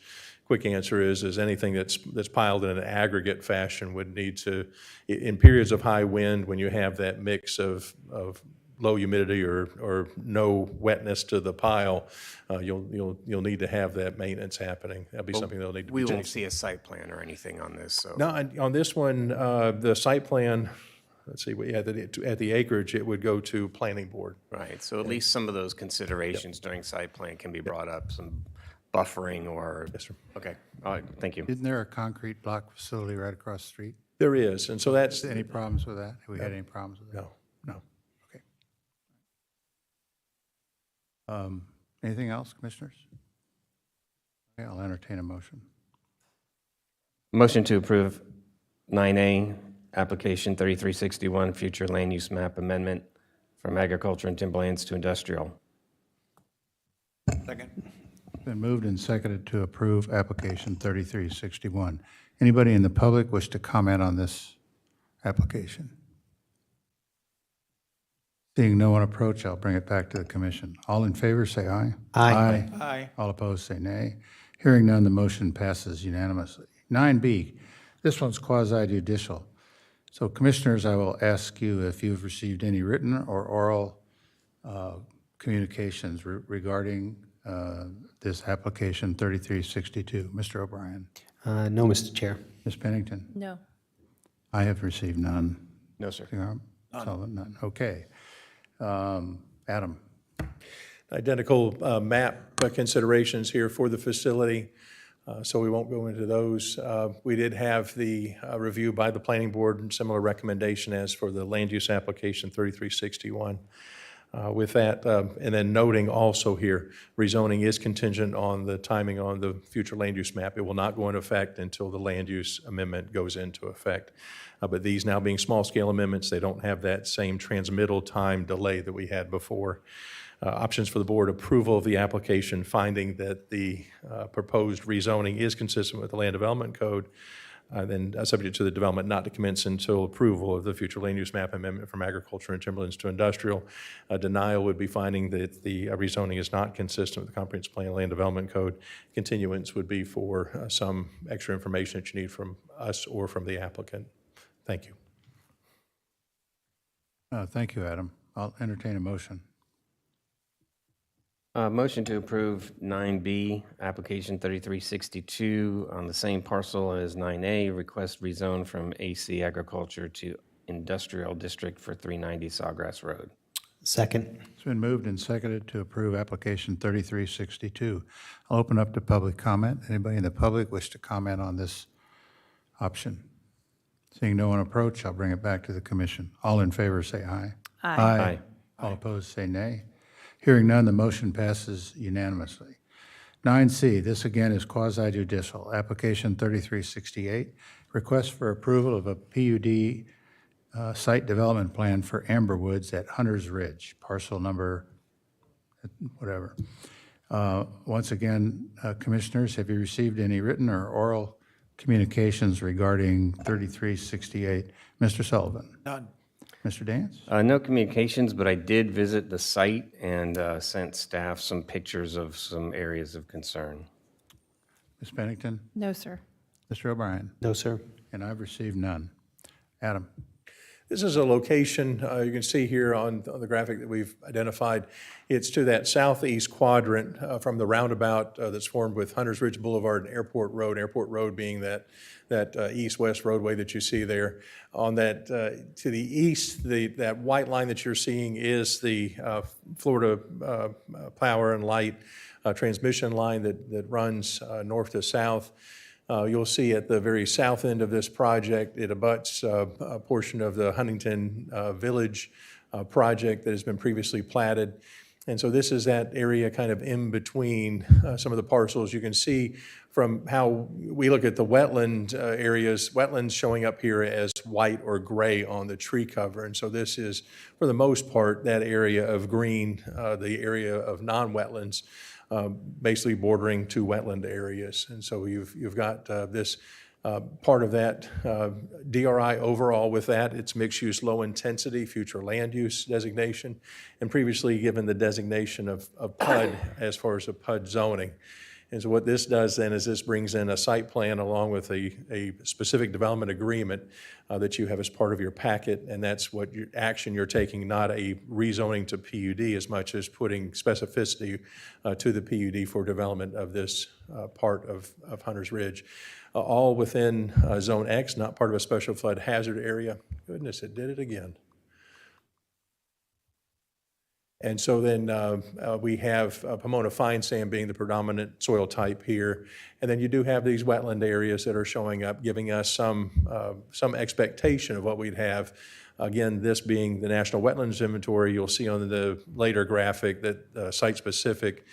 quick answer is anything that's piled in an aggregate fashion would need to, in periods of high wind, when you have that mix of low humidity or no wetness to the pile, you'll need to have that maintenance happening. That'll be something they'll need to. We won't see a site plan or anything on this, so. No, on this one, the site plan, let's see, at the acreage, it would go to planning board. Right, so at least some of those considerations during site plan can be brought up, some buffering or. Yes, sir. Okay, all right, thank you. Isn't there a concrete block facility right across the street? There is, and so that's. Any problems with that? Have we had any problems with that? No. Okay. Anything else, commissioners? Okay, I'll entertain a motion. Motion to approve 9A, application 3361, future land use map amendment from agriculture and timberlands to industrial. Second. Been moved and seconded to approve application 3361. Anybody in the public wish to comment on this application? Seeing no one approach, I'll bring it back to the commission. All in favor, say aye. Aye. Aye. All opposed, say nay. Hearing none, the motion passes unanimously. 9B, this one's quasi judicial. So commissioners, I will ask you if you've received any written or oral communications regarding this application 3362. Mr. O'Brien. No, Mr. Chair. Ms. Pennington. No. I have received none. No, sir. Sullivan, none. Okay. Adam. Identical map considerations here for the facility, so we won't go into those. We did have the review by the planning board and similar recommendation as for the land use application 3361. With that, and then noting also here, rezoning is contingent on the timing on the future land use map. It will not go into effect until the land use amendment goes into effect. But these now being small-scale amendments, they don't have that same transmittal time delay that we had before. Options for the board: approval of the application, finding that the proposed rezoning is consistent with the land development code, then subject to the development not to commence until approval of the future land use map amendment from agriculture and timberlands to industrial. Denial would be finding that the rezoning is not consistent with the comprehensive plan and land development code. Continuance would be for some extra information that you need from us or from the applicant. Thank you. Thank you, Adam. I'll entertain a motion. Motion to approve 9B, application 3362 on the same parcel as 9A, request rezone from AC agriculture to industrial district for 390 Sawgrass Road. Second. It's been moved and seconded to approve application 3362. I'll open up to public comment. Anybody in the public wish to comment on this option? Seeing no one approach, I'll bring it back to the commission. All in favor, say aye. Aye. All opposed, say nay. Hearing none, the motion passes unanimously. 9C, this again is quasi-judicial. Application 3368, request for approval of a PUD site development plan for Amber Woods at Hunter's Ridge, parcel number, whatever. Once again, commissioners, have you received any written or oral communications regarding 3368? Mr. Sullivan? None. Mr. Dance? No communications, but I did visit the site and sent staff some pictures of some areas of concern. Ms. Pennington? No, sir. Mr. O'Brien? No, sir. And I've received none. Adam? This is a location you can see here on the graphic that we've identified. It's to that southeast quadrant from the roundabout that's formed with Hunters Ridge Boulevard and Airport Road being that east-west roadway that you see there. On that, to the east, that white line that you're seeing is the Florida Power and Light transmission line that runs north to south. You'll see at the very south end of this project, it abuts a portion of the Huntington Village project that has been previously platted. And so this is that area kind of in between some of the parcels. You can see from how we look at the wetland areas, wetlands showing up here as white or gray on the tree cover. And so this is, for the most part, that area of green, the area of non-wetlands, basically bordering two wetland areas. And so you've got this part of that DRI overall with that. It's mixed use, low intensity, future land use designation, and previously given the designation of PUD as far as the PUD zoning. And so what this does then is this brings in a site plan along with a specific development agreement that you have as part of your packet, and that's what action you're taking, not a rezoning to PUD as much as putting specificity to the PUD for development of this part of Hunters Ridge. All within Zone X, not part of a special flood hazard area. Goodness, it did it again. And so then we have Pomona fine sand being the predominant soil type here. And then you do have these wetland areas that are showing up, giving us some expectation of what we'd have. Again, this being the National Wetlands Inventory, you'll see on the later graphic that site-specific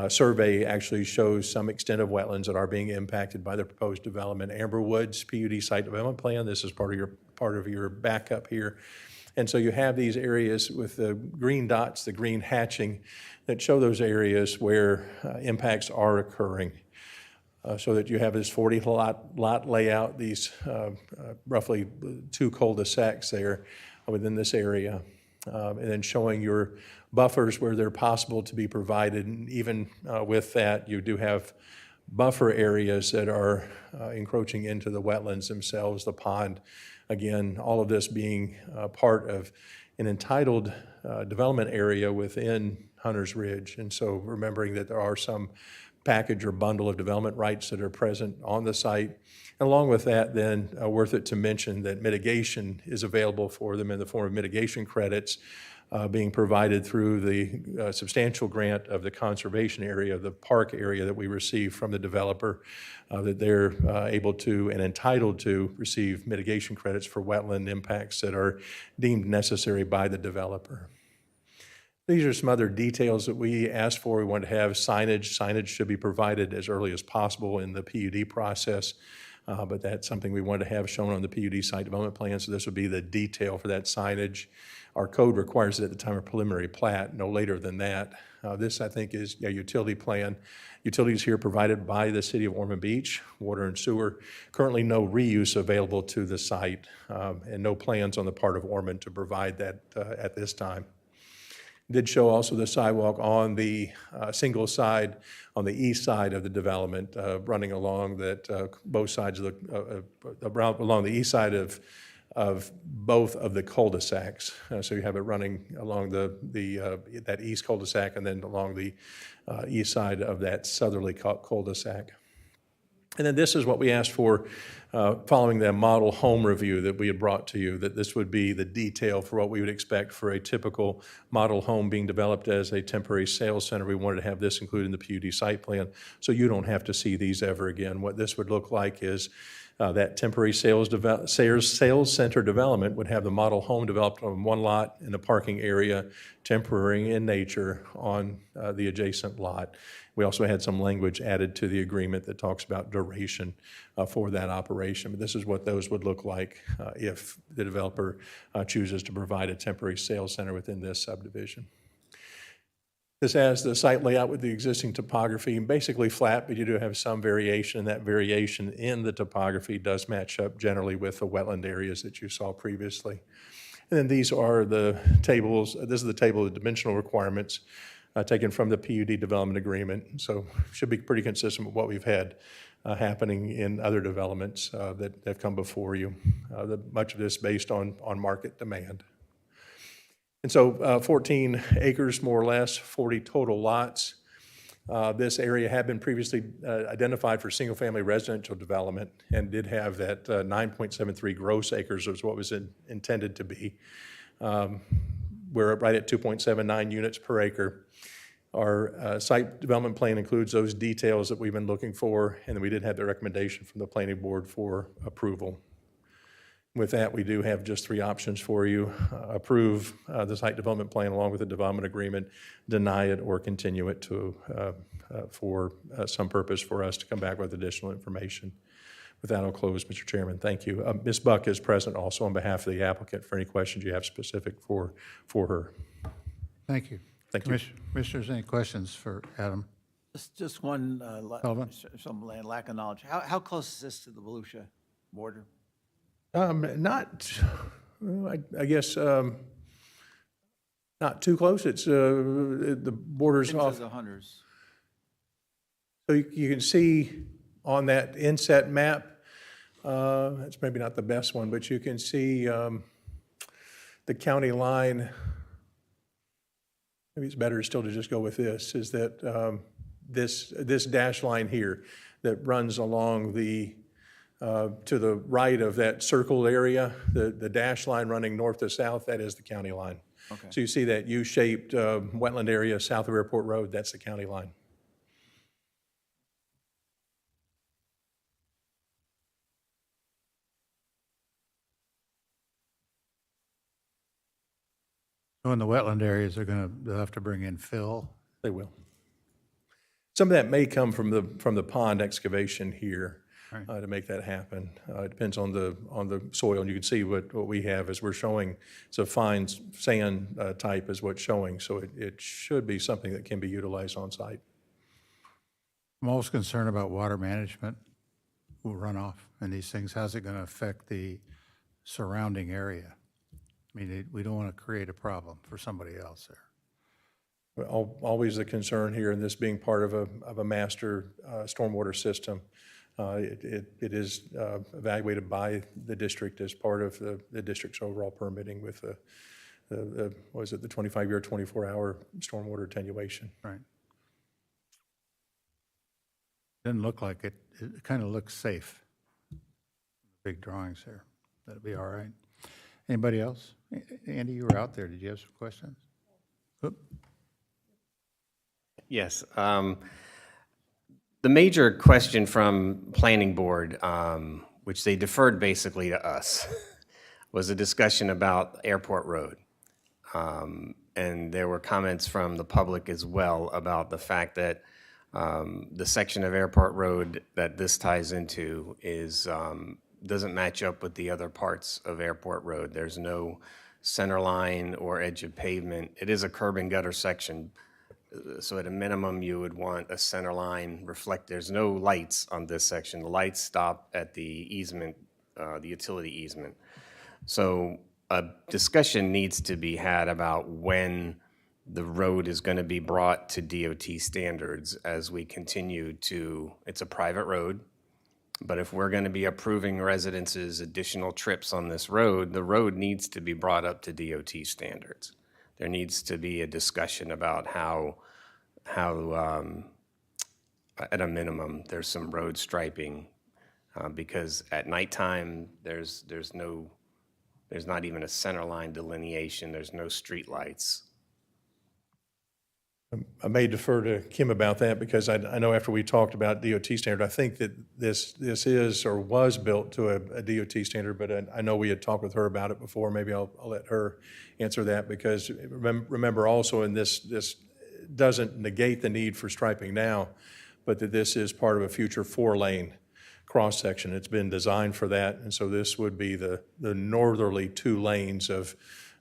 survey actually shows some extent of wetlands that are being impacted by the proposed development. Amber Woods PUD site development plan, this is part of your backup here. And so you have these areas with the green dots, the green hatching, that show those areas where impacts are occurring. So that you have this 40 lot layout, these roughly 2 cul-de-sacs there within this area. And then showing your buffers where they're possible to be provided. And even with that, you do have buffer areas that are encroaching into the wetlands themselves, the pond. Again, all of this being part of an entitled development area within Hunter's Ridge. And so remembering that there are some package or bundle of development rights that are present on the site. And along with that, then, worth it to mention that mitigation is available for them in the form of mitigation credits being provided through the substantial grant of the conservation area, the park area that we receive from the developer, that they're able to and entitled to receive mitigation credits for wetland impacts that are deemed necessary by the developer. These are some other details that we asked for. We wanted to have signage. Signage should be provided as early as possible in the PUD process, but that's something we wanted to have shown on the PUD site development plan, so this would be the detail for that signage. Our code requires it at the time of preliminary plat, no later than that. This, I think, is a utility plan. Utilities here provided by the City of Ormond Beach, water and sewer. Currently no reuse available to the site, and no plans on the part of Ormond to provide that at this time. Did show also the sidewalk on the single side, on the east side of the development, running along that both sides of along the east side of both of the cul-de-sacs. So you have it running along that east cul-de-sac and then along the east side of that southerly cul-de-sac. And then this is what we asked for following the model home review that we had brought to you, that this would be the detail for what we would expect for a typical model home being developed as a temporary sales center. We wanted to have this included in the PUD site plan so you don't have to see these ever again. What this would look like is that temporary sales center development would have the model home developed on one lot in a parking area, temporary in nature on the adjacent lot. We also had some language added to the agreement that talks about duration for that operation. But this is what those would look like if the developer chooses to provide a temporary sales center within this subdivision. This has the site layout with the existing topography, basically flat, but you do have some variation. That variation in the topography does match up generally with the wetland areas that you saw previously. And then these are the tables. This is the table of dimensional requirements taken from the PUD development agreement. So should be pretty consistent with what we've had happening in other developments that have come before you. Much of this based on market demand. And so 14 acres, more or less, 40 total lots. This area had been previously identified for single-family residential development and did have that 9.73 gross acres was what was intended to be. We're right at 2.79 units per acre. Our site development plan includes those details that we've been looking for, and then we did have the recommendation from the planning board for approval. With that, we do have just 3 options for you. Approve the site development plan along with the development agreement, deny it, or continue it to for some purpose for us to come back with additional information. With that, I'll close, Mr. Chairman. Thank you. Ms. Buck is present also on behalf of the applicant for any questions you have specific for her. Thank you. Thank you. Commissioners, any questions for Adam? Just one, Sullivan? some lack of knowledge. How close is this to the Volusia border? Not, I guess, not too close. It's the borders Into off. the Hunters. So you can see on that inset map, that's maybe not the best one, but you can see the county line. Maybe it's better still to just go with this, is that this dash line here that runs along the, to the right of that circled area, the dash line running north to south, that is the county line. Okay. So you see that U-shaped wetland area south of Airport Road, that's the county line. So in the wetland areas, they'll have to bring in fill. They will. Some of that may come from the pond excavation here. to make that happen. It depends on the soil, and you can see what we have as we're showing. It's a fine sand type is what's showing, so it should be something that can be utilized on site. I'm most concerned about water management, runoff, and these things. How's it going to affect the surrounding area? I mean, we don't want to create a problem for somebody else there. Always a concern here, and this being part of a master stormwater system. It is evaluated by the district as part of the district's overall permitting with the 25-year, 24-hour stormwater attenuation. Right. Doesn't look like it. It kind of looks safe. Big drawings there. That'll be all right. Anybody else? Andy, you were out there. Did you have some questions? Oop. Yes. The major question from Planning Board, which they deferred basically to us, was a discussion about Airport Road. And there were comments from the public as well about the fact that the section of Airport Road that this ties into is doesn't match up with the other parts of Airport Road. There's no center line or edge of pavement. It is a curb and gutter section, so at a minimum, you would want a center line reflect. There's no lights on this section. The lights stop at the easement, the utility easement. So a discussion needs to be had about when the road is going to be brought to DOT standards as we continue to, it's a private road, but if we're going to be approving residences' additional trips on this road, the road needs to be brought up to DOT standards. There needs to be a discussion about how at a minimum, there's some road striping, because at nighttime, there's not even a center line delineation, there's no street lights. I may defer to Kim about that because I know after we talked about DOT standard, I think that this is or was built to a DOT standard, but I know we had talked with her about it before. Maybe I'll let her answer that because remember also, and this doesn't negate the need for striping now, but that this is part of a future 4-lane cross-section. It's been designed for that, and so this would be the northerly 2 lanes of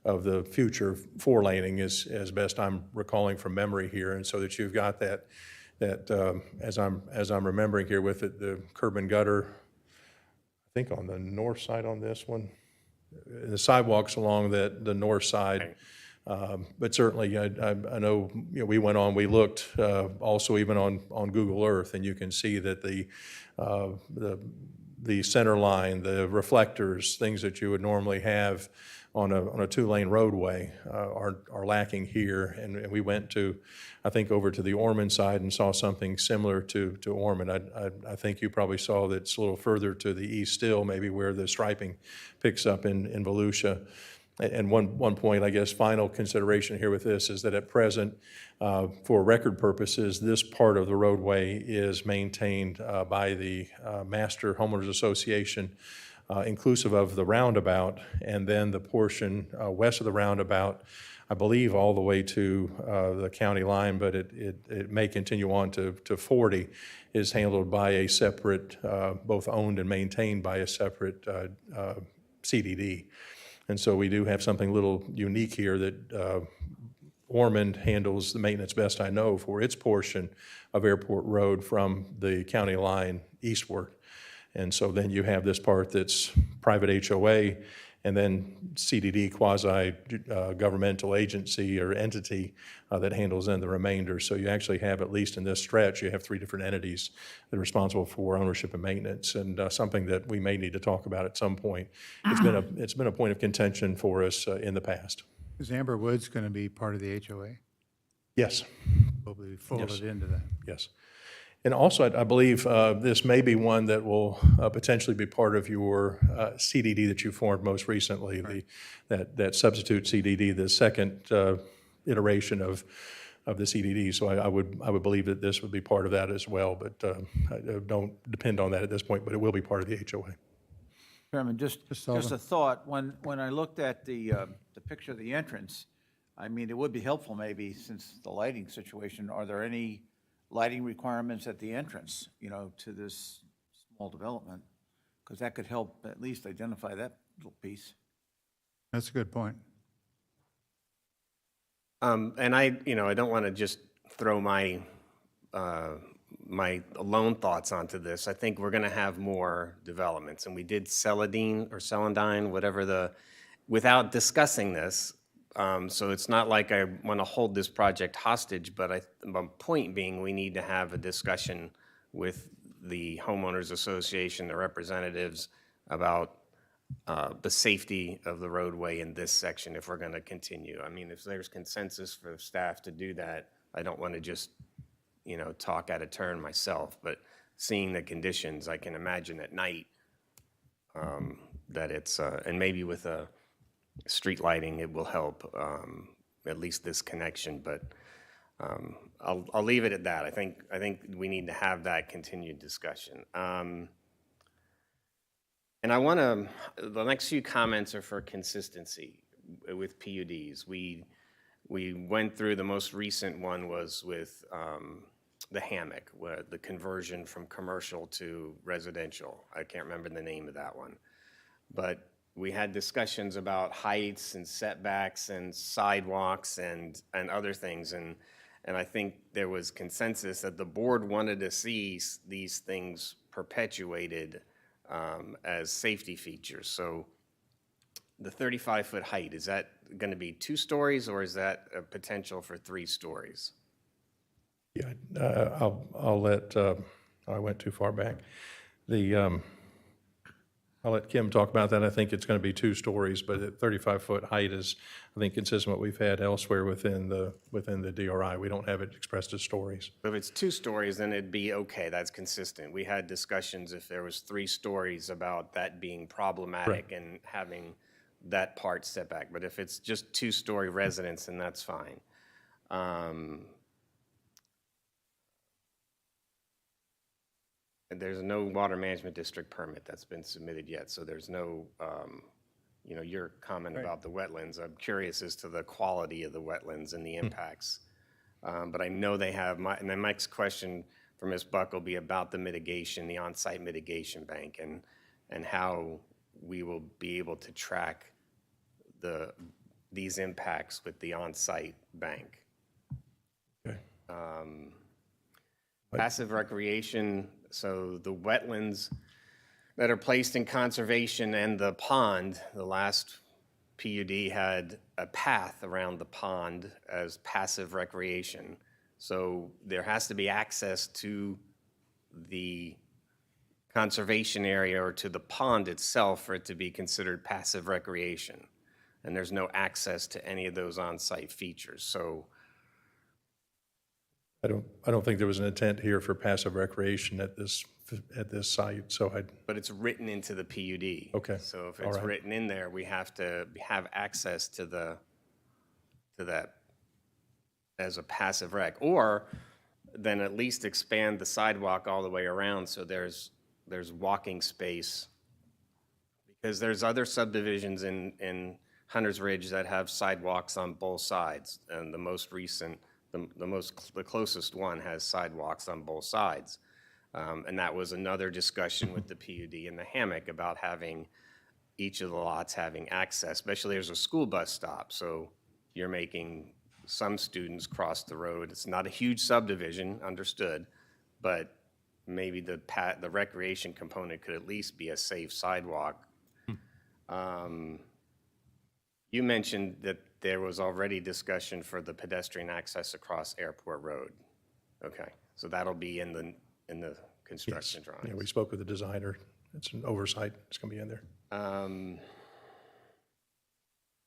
the future 4-laning as best I'm recalling from memory here, and so that you've got that as I'm remembering here with it, the curb and gutter, I think on the north side on this one, the sidewalks along the north side. But certainly, I know, we went on, we looked also even on Google Earth, and you can see that the center line, the reflectors, things that you would normally have on a 2-lane roadway are lacking here. And we went I think over to the Ormond side and saw something similar to Ormond. I think you probably saw that it's a little further to the east still, maybe where the striping picks up in Volusia. And one point, I guess, final consideration here with this is that at present, for record purposes, this part of the roadway is maintained by the Master Homeowners Association, inclusive of the roundabout, and then the portion west of the roundabout, I believe all the way to the county line, but it may continue on to 40, is handled by a separate, both owned and maintained by a separate CDD. And so we do have something a little unique here that Ormond handles the maintenance, best I know, for its portion of Airport Road from the county line eastward. And so then you have this part that's private HOA, and then CDD, quasi-governmental agency or entity that handles then the remainder. So you actually have, at least in this stretch, you have 3 different entities that are responsible for ownership and maintenance, and something that we may need to talk about at some point. It's been a point of contention for us in the past. Is Amber Woods going to be part of the HOA? Yes. Will be folded Yes. into that? Yes. And also, I believe this may be one that will potentially be part of your CDD that you formed most recently, right. that substitute CDD, the second iteration of the CDD. So I would believe that this would be part of that as well, but I don't depend on that at this point, but it will be part of the HOA. Chairman, just a thought. When I looked at the picture of the entrance, I mean, it would be helpful maybe, since the lighting situation, are there any lighting requirements at the entrance, to this small development, because that could help at least identify that little piece. That's a good point. And I don't want to just throw my my alone thoughts onto this. I think we're going to have more developments, and we did Celandine, whatever without discussing this. So it's not like I want to hold this project hostage, but my point being, we need to have a discussion with the homeowners association, the representatives, about the safety of the roadway in this section if we're going to continue. I mean, if there's consensus for staff to do that, I don't want to just, talk out of turn myself, but seeing the conditions, I can imagine at night that it's, and maybe with a street lighting, it will help, at least this connection, but I'll leave it at that. I think we need to have that continued discussion. And I want to, the next few comments are for consistency with PUDs. We went through, the most recent one was with the hammock, where the conversion from commercial to residential. I can't remember the name of that one. But we had discussions about heights and setbacks and sidewalks and other things. And I think there was consensus that the board wanted to see these things perpetuated as safety features. So the 35-foot height, is that going to be 2 stories, or is that a potential for 3 stories? Yeah, I'll let, I went too far back. I'll let Kim talk about that. I think it's going to be 2 stories, but at 35-foot height is, I think, consistent with what we've had elsewhere within the DRI. We don't have it expressed as stories. If it's 2 stories, then it'd be okay, that's consistent. We had discussions if there was 3 stories about that being problematic and having that part set back. But if it's just 2-story residence, then that's fine. And there's no water management district permit that's been submitted yet, so there's no, your comment about the wetlands. I'm curious as to the quality of the wetlands and the impacts. But I know they have, and the next question for Ms. Buck will be about the mitigation, the on-site mitigation bank, and how we will be able to track these impacts with the on-site bank. Okay. Passive recreation, so the wetlands that are placed in conservation and the pond, the last PUD had a path around the pond as passive recreation. So there has to be access to the conservation area or to the pond itself for it to be considered passive recreation. And there's no access to any of those on-site features. So I don't think there was an intent here for passive recreation at this site, so but it's written into the PUD. Okay. So if All it's right. written in there, we have to have access to that as a passive rec, or then at least expand the sidewalk all the way around so there's walking space, because there's other subdivisions in Hunter's Ridge that have sidewalks on both sides, and the most recent, the closest one has sidewalks on both sides. And that was another discussion with the PUD and the hammock about having each of the lots having access, especially there's a school bus stop. So you're making some students cross the road. It's not a huge subdivision, understood, but maybe the recreation component could at least be a safe sidewalk. You mentioned that there was already discussion for the pedestrian access across Airport Road. Okay, so that'll be in the construction drawings. Yeah, we spoke with the designer. It's an oversight. It's going to be in there.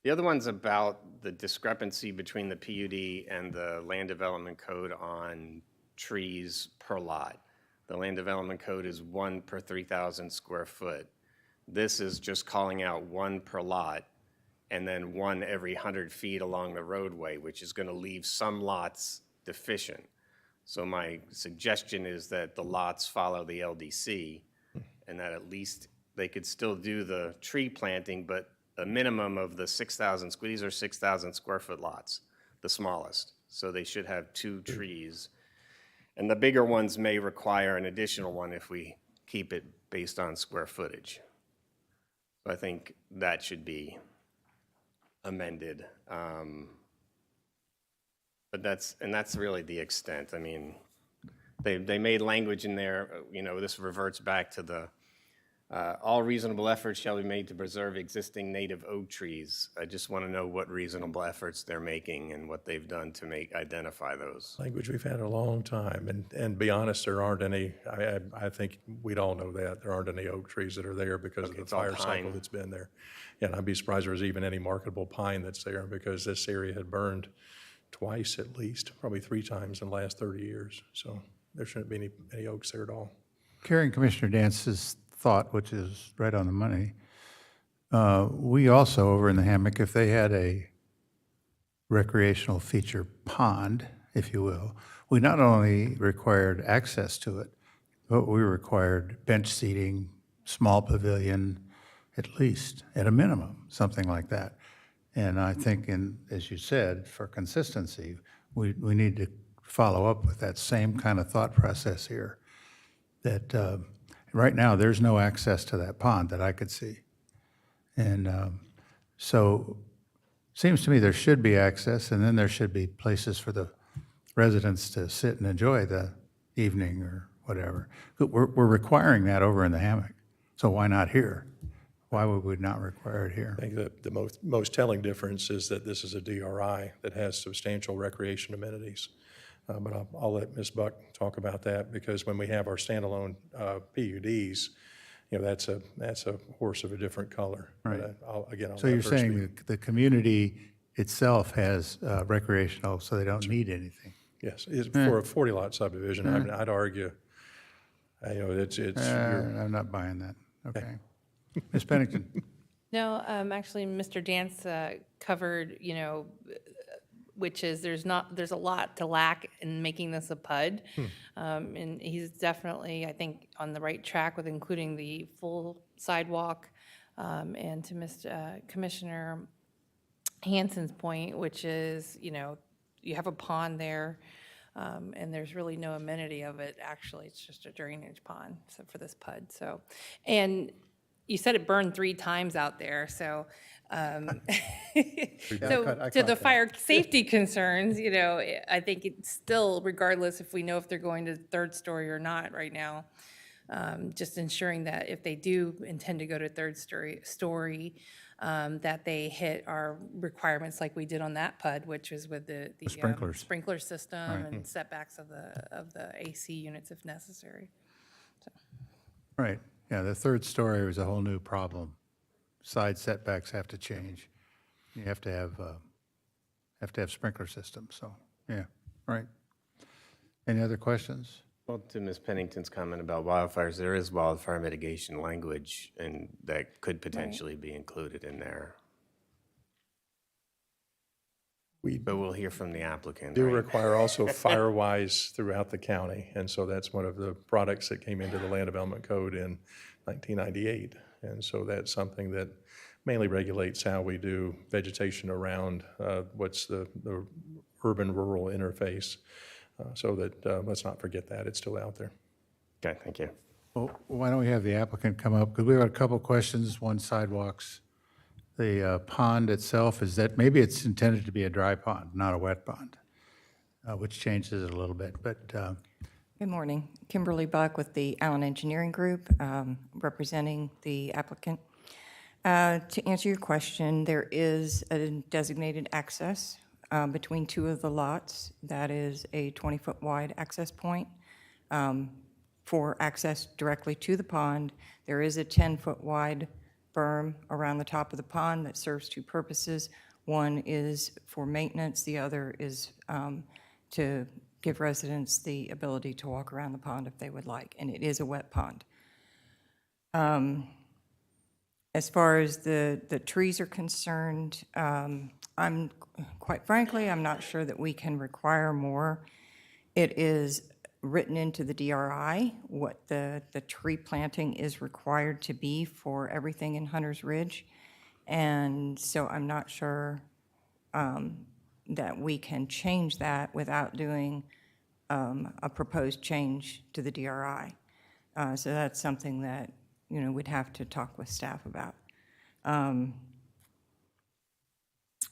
The other one's about the discrepancy between the PUD and the land development code on trees per lot. The land development code is 1 per 3,000 square foot. This is just calling out 1 per lot, and then 1 every 100 feet along the roadway, which is going to leave some lots deficient. So my suggestion is that the lots follow the LDC, and that at least they could still do the tree planting, but a minimum of the 6,000, these are 6,000 square foot lots, the smallest. So they should have 2 trees. And the bigger ones may require an additional one if we keep it based on square footage. So I think that should be amended. But that's really the extent. I mean, they made language in there, this reverts back to the, all reasonable efforts shall be made to preserve existing native oak trees. I just want to know what reasonable efforts they're making and what they've done to identify those. Language we've had a long time, and be honest, there aren't any, I think we'd all know that, there aren't any oak trees that are there because of the it's all fire cycle pine. that's been there. And I'd be surprised there was even any marketable pine that's there, because this area had burned twice at least, probably 3 times in the last 30 years. So there shouldn't be any oaks there at all. Carrying Commissioner Dance's thought, which is right on the money, we also, over in the hammock, if they had a recreational feature pond, if you will, we not only required access to it, but we required bench seating, small pavilion, at least, at a minimum, something like that. And I think, as you said, for consistency, we need to follow up with that same kind of thought process here, that right now, there's no access to that pond that I could see. And so seems to me there should be access, and then there should be places for the residents to sit and enjoy the evening or whatever. But we're requiring that over in the hammock, so why not here? Why would we not require it here? I think that the most telling difference is that this is a DRI that has substantial recreation amenities. But I'll let Ms. Buck talk about that, because when we have our standalone PUDs, that's a horse of a different color. Right. But I'll So let you're her saying speak. the community itself has recreational, so they don't need anything? Yes, for a 40-lot subdivision, I mean, I'd argue, I'm not buying that. Okay. Ms. Pennington? No, actually, Mr. Dance covered, which is there's a lot to lack in making this a PUD. And he's definitely, I think, on the right track with including the full sidewalk. And to Mr. Commissioner Hanson's point, which is, you have a pond there, and there's really no amenity of it. Actually, it's just a drainage pond, so for this PUD. So, and you said it burned 3 times out there, so so to the fire safety concerns, I think it's still, regardless if we know if they're going to 3rd story or not right now, just ensuring that if they do intend to go to 3rd story, that they hit our requirements like we did on that PUD, which is with the sprinklers. Sprinkler system and setbacks of the AC units if necessary. Right, yeah, the 3rd story was a whole new problem. Side setbacks have to change. You have to have sprinkler systems, so, yeah, right. Any other questions? Well, to Ms. Pennington's comment about wildfires, there is wildfire mitigation language, and that could potentially be included in there. But we'll hear from the applicant. do right? require also Firewise throughout the county, and so that's one of the products that came into the Land Development Code in 1998. And so that's something that mainly regulates how we do vegetation around what's the urban-rural interface, so that, let's not forget that, it's still out there. Okay, thank you. Well, why don't we have the applicant come up, because we have a couple questions, one sidewalks. The pond itself, is that, maybe it's intended to be a dry pond, not a wet pond, which changes it a little bit, but Good morning. Kimberly Buck with the Allen Engineering Group, representing the applicant. To answer your question, there is a designated access between 2 of the lots. That is a 20-foot wide access point for access directly to the pond. There is a 10-foot wide berm around the top of the pond that serves 2 purposes. One is for maintenance, the other is to give residents the ability to walk around the pond if they would like, and it is a wet pond. As far as the trees are concerned, quite frankly, I'm not sure that we can require more. It is written into the DRI what the tree planting is required to be for everything in Hunter's Ridge, and so I'm not sure that we can change that without doing a proposed change to the DRI. So that's something that we'd have to talk with staff about.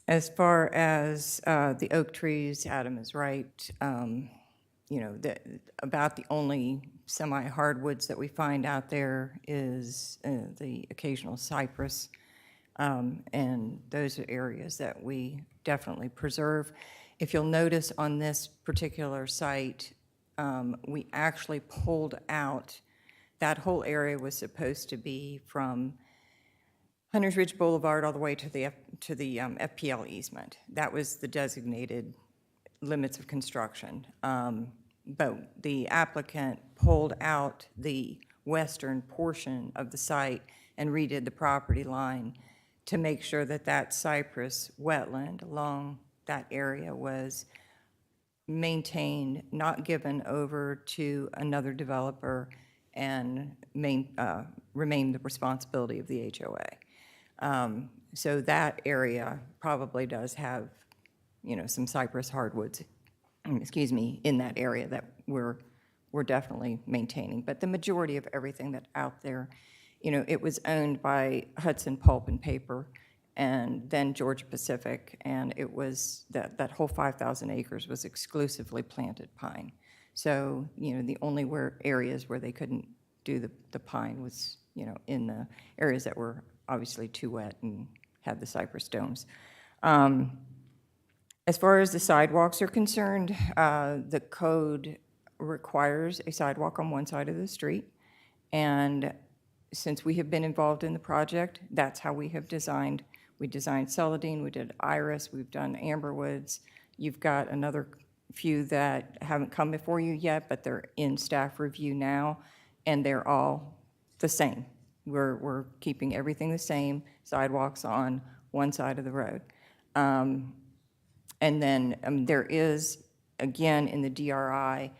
As far as the oak trees, Adam is right. About the only semi-hardwoods that we find out there is the occasional cypress. And those are areas that we definitely preserve. If you'll notice on this particular site, we actually pulled out, that whole area was supposed to be from Hunters Ridge Boulevard all the way to the FPL easement. That was the designated limits of construction. But the applicant pulled out the western portion of the site and redid the property line to make sure that that cypress wetland along that area was maintained, not given over to another developer, and remain the responsibility of the HOA. So that area probably does have, some cypress hardwoods, in that area that we're definitely maintaining. But the majority of everything that's out there, it was owned by Hudson Pulp and Paper, and then Georgia Pacific, and it was, that whole 5,000 acres was exclusively planted pine. So, the only areas where they couldn't do the pine was, in the areas that were obviously too wet and had the cypress domes. As far as the sidewalks are concerned, the code requires a sidewalk on one side of the street, and since we have been involved in the project, that's how we have designed. We designed Celandine, we did Iris, we've done Amberwoods. You've got another few that haven't come before you yet, but they're in staff review now, and they're all the same. We're keeping everything the same, sidewalks on one side of the road. And then there is, again, in the DRI,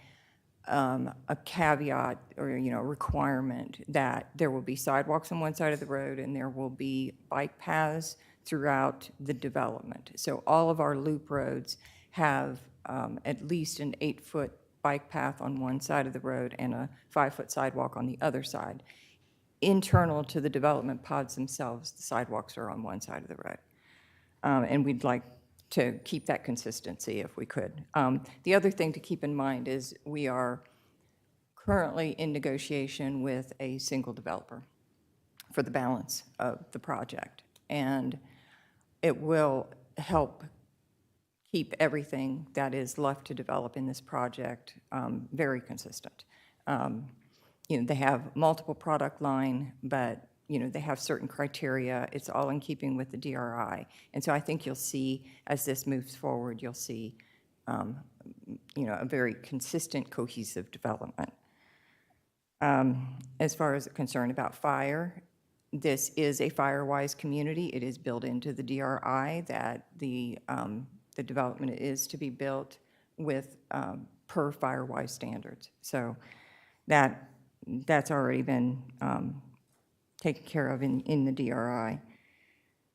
a caveat or, requirement that there will be sidewalks on one side of the road and there will be bike paths throughout the development. So all of our loop roads have at least an 8-foot bike path on one side of the road and a 5-foot sidewalk on the other side. Internal to the development pods themselves, the sidewalks are on one side of the road. And we'd like to keep that consistency if we could. The other thing to keep in mind is we are currently in negotiation with a single developer for the balance of the project. And it will help keep everything that is left to develop in this project very consistent. They have multiple product line, but they have certain criteria. It's all in keeping with the DRI. And so I think you'll see, as this moves forward, you'll see, a very consistent, cohesive development. As far as concern about fire, this is a fire-wise community. It is built into the DRI that the development is to be built with per fire-wise standards. So that's already been taken care of in the DRI.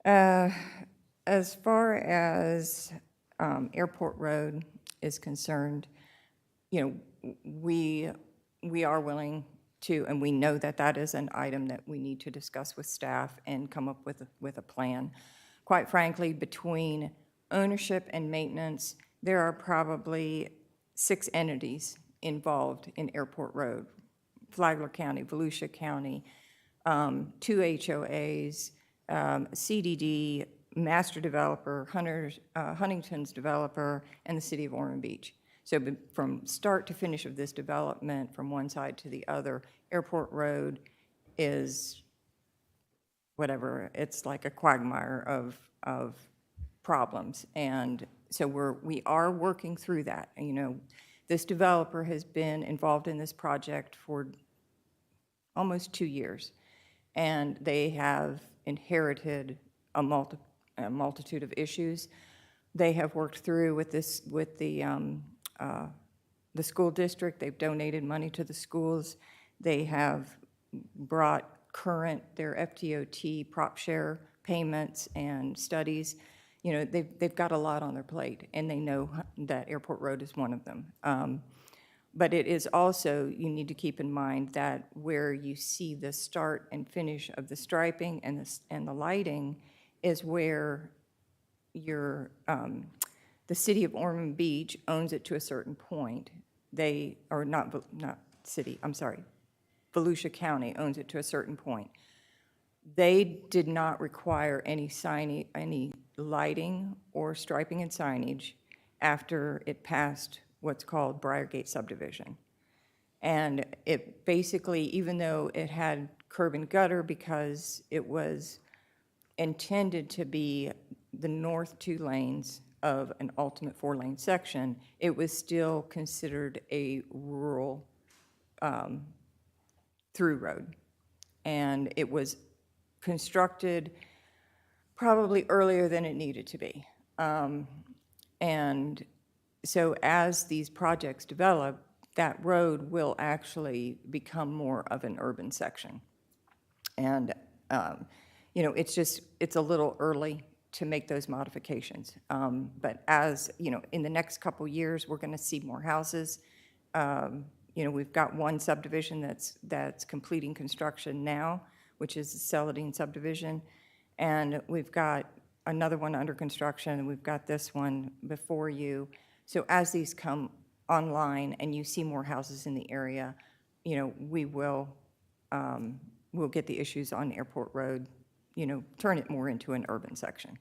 As far as Airport Road is concerned, we are willing to, and we know that that is an item that we need to discuss with staff and come up with a plan. Quite frankly, between ownership and maintenance, there are probably 6 entities involved in Airport Road: Flagler County, Volusia County, 2 HOAs, CDD, master developer, Huntington's developer, and the city of Ormond Beach. So from start to finish of this development, from one side to the other, Airport Road is whatever, it's like a quagmire of problems. And so we are working through that. This developer has been involved in this project for almost 2 years, and they have inherited a multitude of issues. They have worked through with the school district. They've donated money to the schools. They have brought current their FTOT prop share payments and studies. They've got a lot on their plate, and they know that Airport Road is one of them. But it is also, you need to keep in mind that where you see the start and finish of the striping and the lighting is where your, the city of Ormond Beach owns it to a certain point. They, or not city, I'm sorry, Volusia County owns it to a certain point. They did not require any any lighting or striping and signage after it passed what's called Briargate subdivision. And it basically, even though it had curb and gutter because it was intended to be the north 2 lanes of an ultimate 4-lane section, it was still considered a rural through road. And it was constructed probably earlier than it needed to be. And so as these projects develop, that road will actually become more of an urban section. And, you know, it's a little early to make those modifications. But as, you know, in the next couple years, we're going to see more houses. You know, we've got one subdivision that's completing construction now, which is the Celadine subdivision. And we've got another one under construction, and we've got this one before you. So as these come online and you see more houses in the area, you know, we'll get the issues on Airport Road, you know, turn it more into an urban section.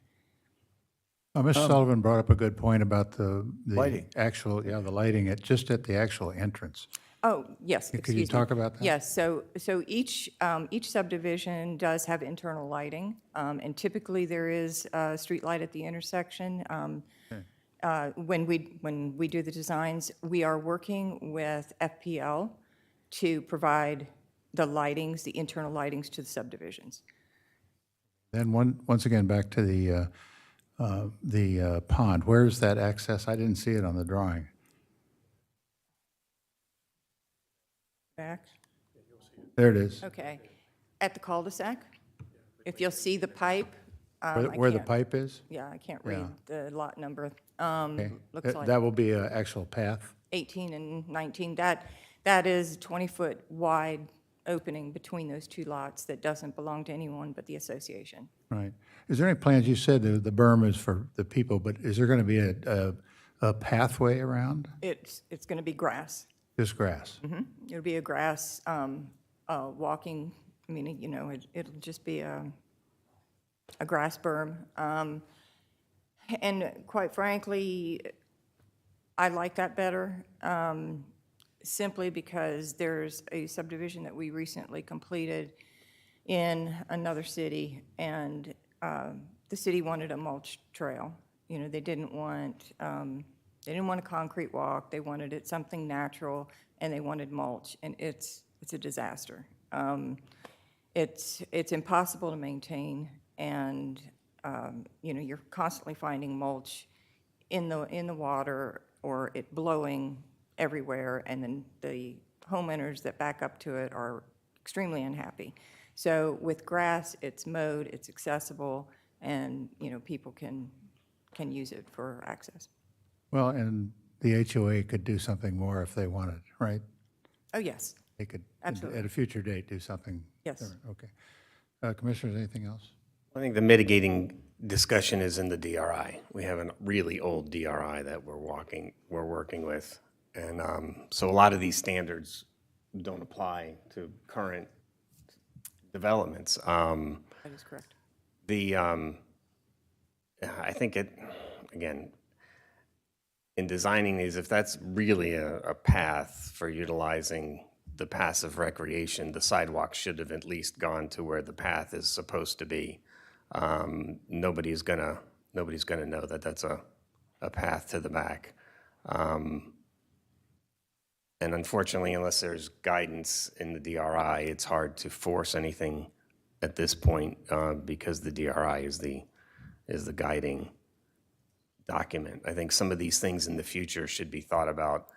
Mr. Sullivan brought up a good point about the Lighting. actual, the lighting just at the actual entrance. Oh, yes, Could you excuse me. talk about that? Yes, so each subdivision does have internal lighting, and typically there is a street light at the intersection. When we do the designs, we are working with FPL to provide the lightings, the internal lightings to the subdivisions. Then once again, back to the pond. Where's that access? I didn't see it on the drawing. Back, There it is. okay. At the cul-de-sac, if you'll see the pipe. Where the pipe is? Yeah, I can't read Yeah. the lot number. Okay. Looks like That will be an actual path? 18 and 19. That is 20-foot wide opening between those 2 lots that doesn't belong to anyone but the association. Right. Is there any plans, you said the berm is for the people, but is there going to be a pathway around? It's going to be grass. Just grass? It'll be a grass walking, I mean, you know, it'll just be a grass berm. And quite frankly, I like that better, simply because there's a subdivision that we recently completed in another city, and the city wanted a mulch trail. You know, they didn't want a concrete walk. They wanted it something natural, and they wanted mulch, and it's a disaster. It's impossible to maintain, and you know, you're constantly finding mulch in the water or it blowing everywhere, and then the homeowners that back up to it are extremely unhappy. So with grass, it's mowed, it's accessible, and you know, people can use it for access. Well, and the HOA could do something more if they wanted, right? Oh, yes. They could, Absolutely. at a future date, do something. Yes. different. Okay. Commissioners, anything else? I think the mitigating discussion is in the DRI. We have a really old DRI that we're working with. And so a lot of these standards don't apply to current developments. That is correct. I think again, in designing these, if that's really a path for utilizing the passive recreation, the sidewalk should have at least gone to where the path is supposed to be. Nobody's gonna know that that's a path to the back. And unfortunately, unless there's guidance in the DRI, it's hard to force anything at this point because the DRI is the guiding document. I think some of these things in the future should be thought about,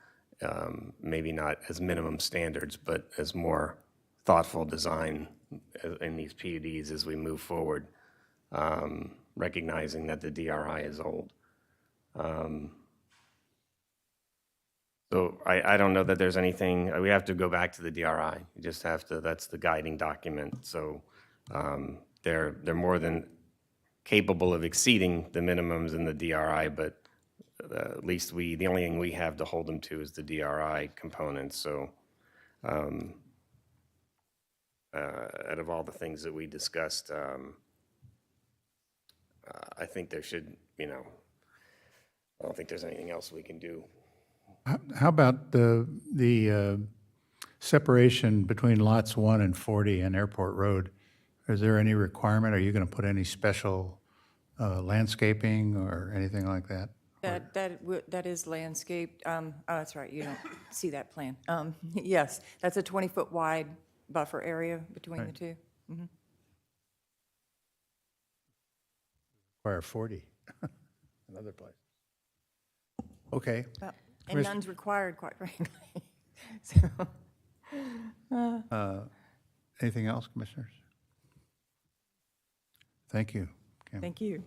maybe not as minimum standards, but as more thoughtful design in these PUDs as we move forward, recognizing that the DRI is old. So I don't know that there's anything, we have to go back to the DRI. You just have to, that's the guiding document. So they're more than capable of exceeding the minimums in the DRI, but at least the only thing we have to hold them to is the DRI component. So out of all the things that we discussed, I think there should, I don't think there's anything else we can do. How about the separation between lots 1 and 40 and Airport Road? Is there any requirement? Are you going to put any special landscaping or anything like that? That is landscaped. Oh, that's right, you don't see that plan. Yes, that's a 20-foot wide buffer area between the two. Require 40, another place. Okay. And none's required, quite frankly. So, Anything else, commissioners? Thank you, Kim. thank you.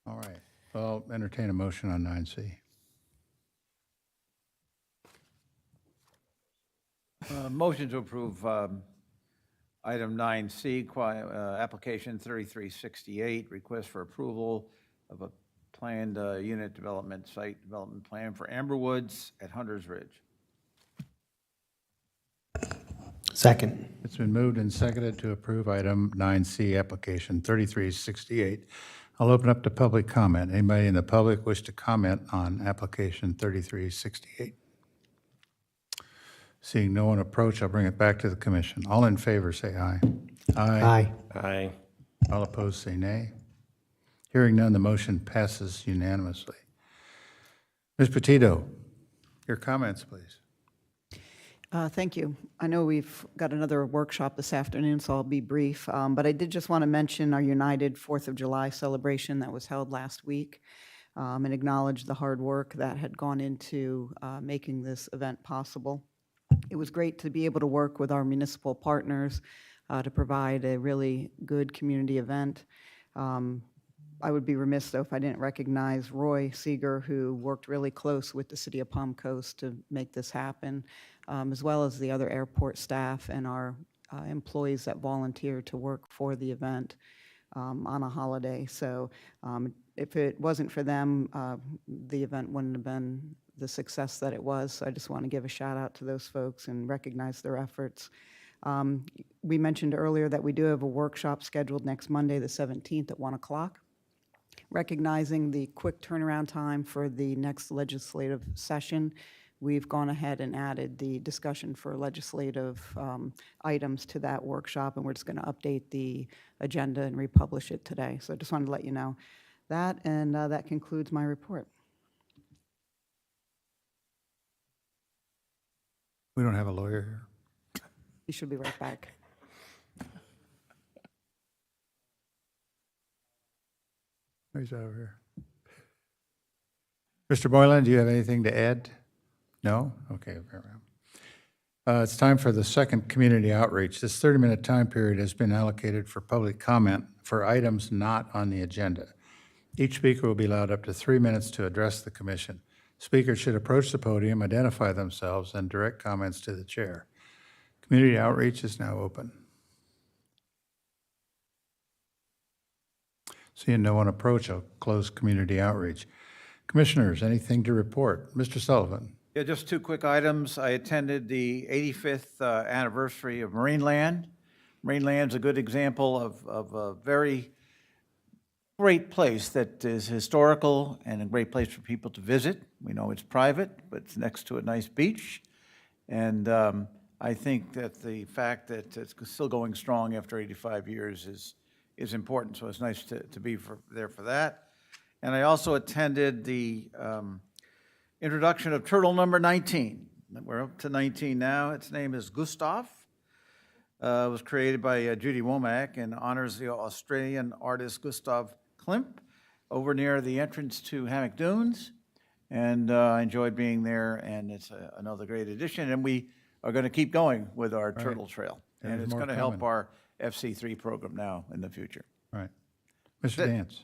All right. Well, entertain a motion on 9C. Motion to approve item 9C, application 3368, request for approval of a planned unit development, site development plan for Amber Woods at Hunter's Ridge. Second. It's been moved and seconded to approve item 9C, application 3368. I'll open up to public comment. Anybody in the public wish to comment on application 3368? Seeing no one approach, I'll bring it back to the commission. All in favor, say aye. Aye. Aye. All opposed, say nay. Hearing none, the motion passes unanimously. Ms. Petito, your comments, please. Thank you. I know we've got another workshop this afternoon, so I'll be brief. But I did just want to mention our United 4th of July celebration that was held last week and acknowledge the hard work that had gone into making this event possible. It was great to be able to work with our municipal partners to provide a really good community event. I would be remiss, though, if I didn't recognize Roy Seeger, who worked really close with the city of Palm Coast to make this happen, as well as the other airport staff and our employees that volunteered to work for the event on a holiday. So if it wasn't for them, the event wouldn't have been the success that it was. So I just want to give a shout out to those folks and recognize their efforts. We mentioned earlier that we do have a workshop scheduled next Monday, the 17th at 1 o'clock. Recognizing the quick turnaround time for the next legislative session, we've gone ahead and added the discussion for legislative items to that workshop, and we're just going to update the agenda and republish it today. So I just wanted to let you know that, and that concludes my report. We don't have a lawyer here. You should be right back. He's over here. Mr. Boylan, do you have anything to add? No? Okay, very well. It's time for the second community outreach. This 30-minute time period has been allocated for public comment for items not on the agenda. Each speaker will be allowed up to 3 minutes to address the commission. Speakers should approach the podium, identify themselves, and direct comments to the chair. Community outreach is now open. Seeing no one approach, I'll close community outreach. Commissioners, anything to report? Mr. Sullivan. Yeah, just two quick items. I attended the 85th anniversary of Marineland. Marineland's a good example of a very great place that is historical and a great place for people to visit. We know it's private, but it's next to a nice beach. And I think that the fact that it's still going strong after 85 years is important, so it's nice to be there for that. And I also attended the introduction of turtle number 19. We're up to 19 now. Its name is Gustav. It was created by Judy Womack and honors the Australian artist Gustav Klimt over near the entrance to Hammock Dunes. And I enjoyed being there, and it's another great addition. And we are going to keep going with our turtle trail. And There's it's more going to help coming. our FC3 program now in the future. Right. Mr. Dance.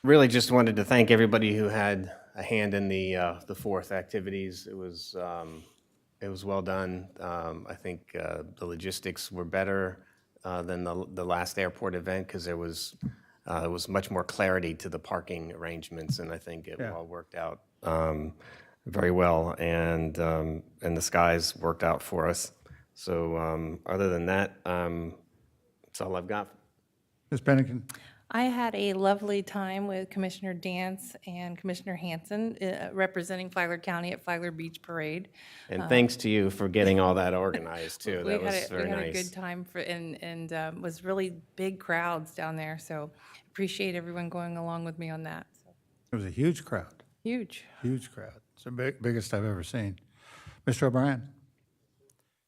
Really just wanted to thank everybody who had a hand in the 4th activities. It was well done. I think the logistics were better than the last airport event because there was much more clarity to the parking arrangements, and I think it all worked out very well, and the skies worked out for us. So other than that, that's all I've got. Ms. Bennington? I had a lovely time with Commissioner Dance and Commissioner Hanson representing Flagler County at Flagler Beach Parade. And thanks to you for getting all that organized, too. We That was had very a nice. good time and was really big crowds down there. So appreciate everyone going along with me on that. So, It was a huge crowd, huge. huge crowd. It's the biggest I've ever seen. Mr. O'Brien?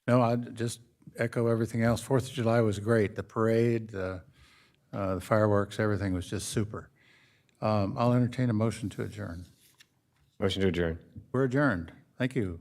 No, I'd just echo everything else. 4th of July was great. The parade, the fireworks, everything was just super. I'll entertain a motion to adjourn. Motion to adjourn. We're adjourned. Thank you.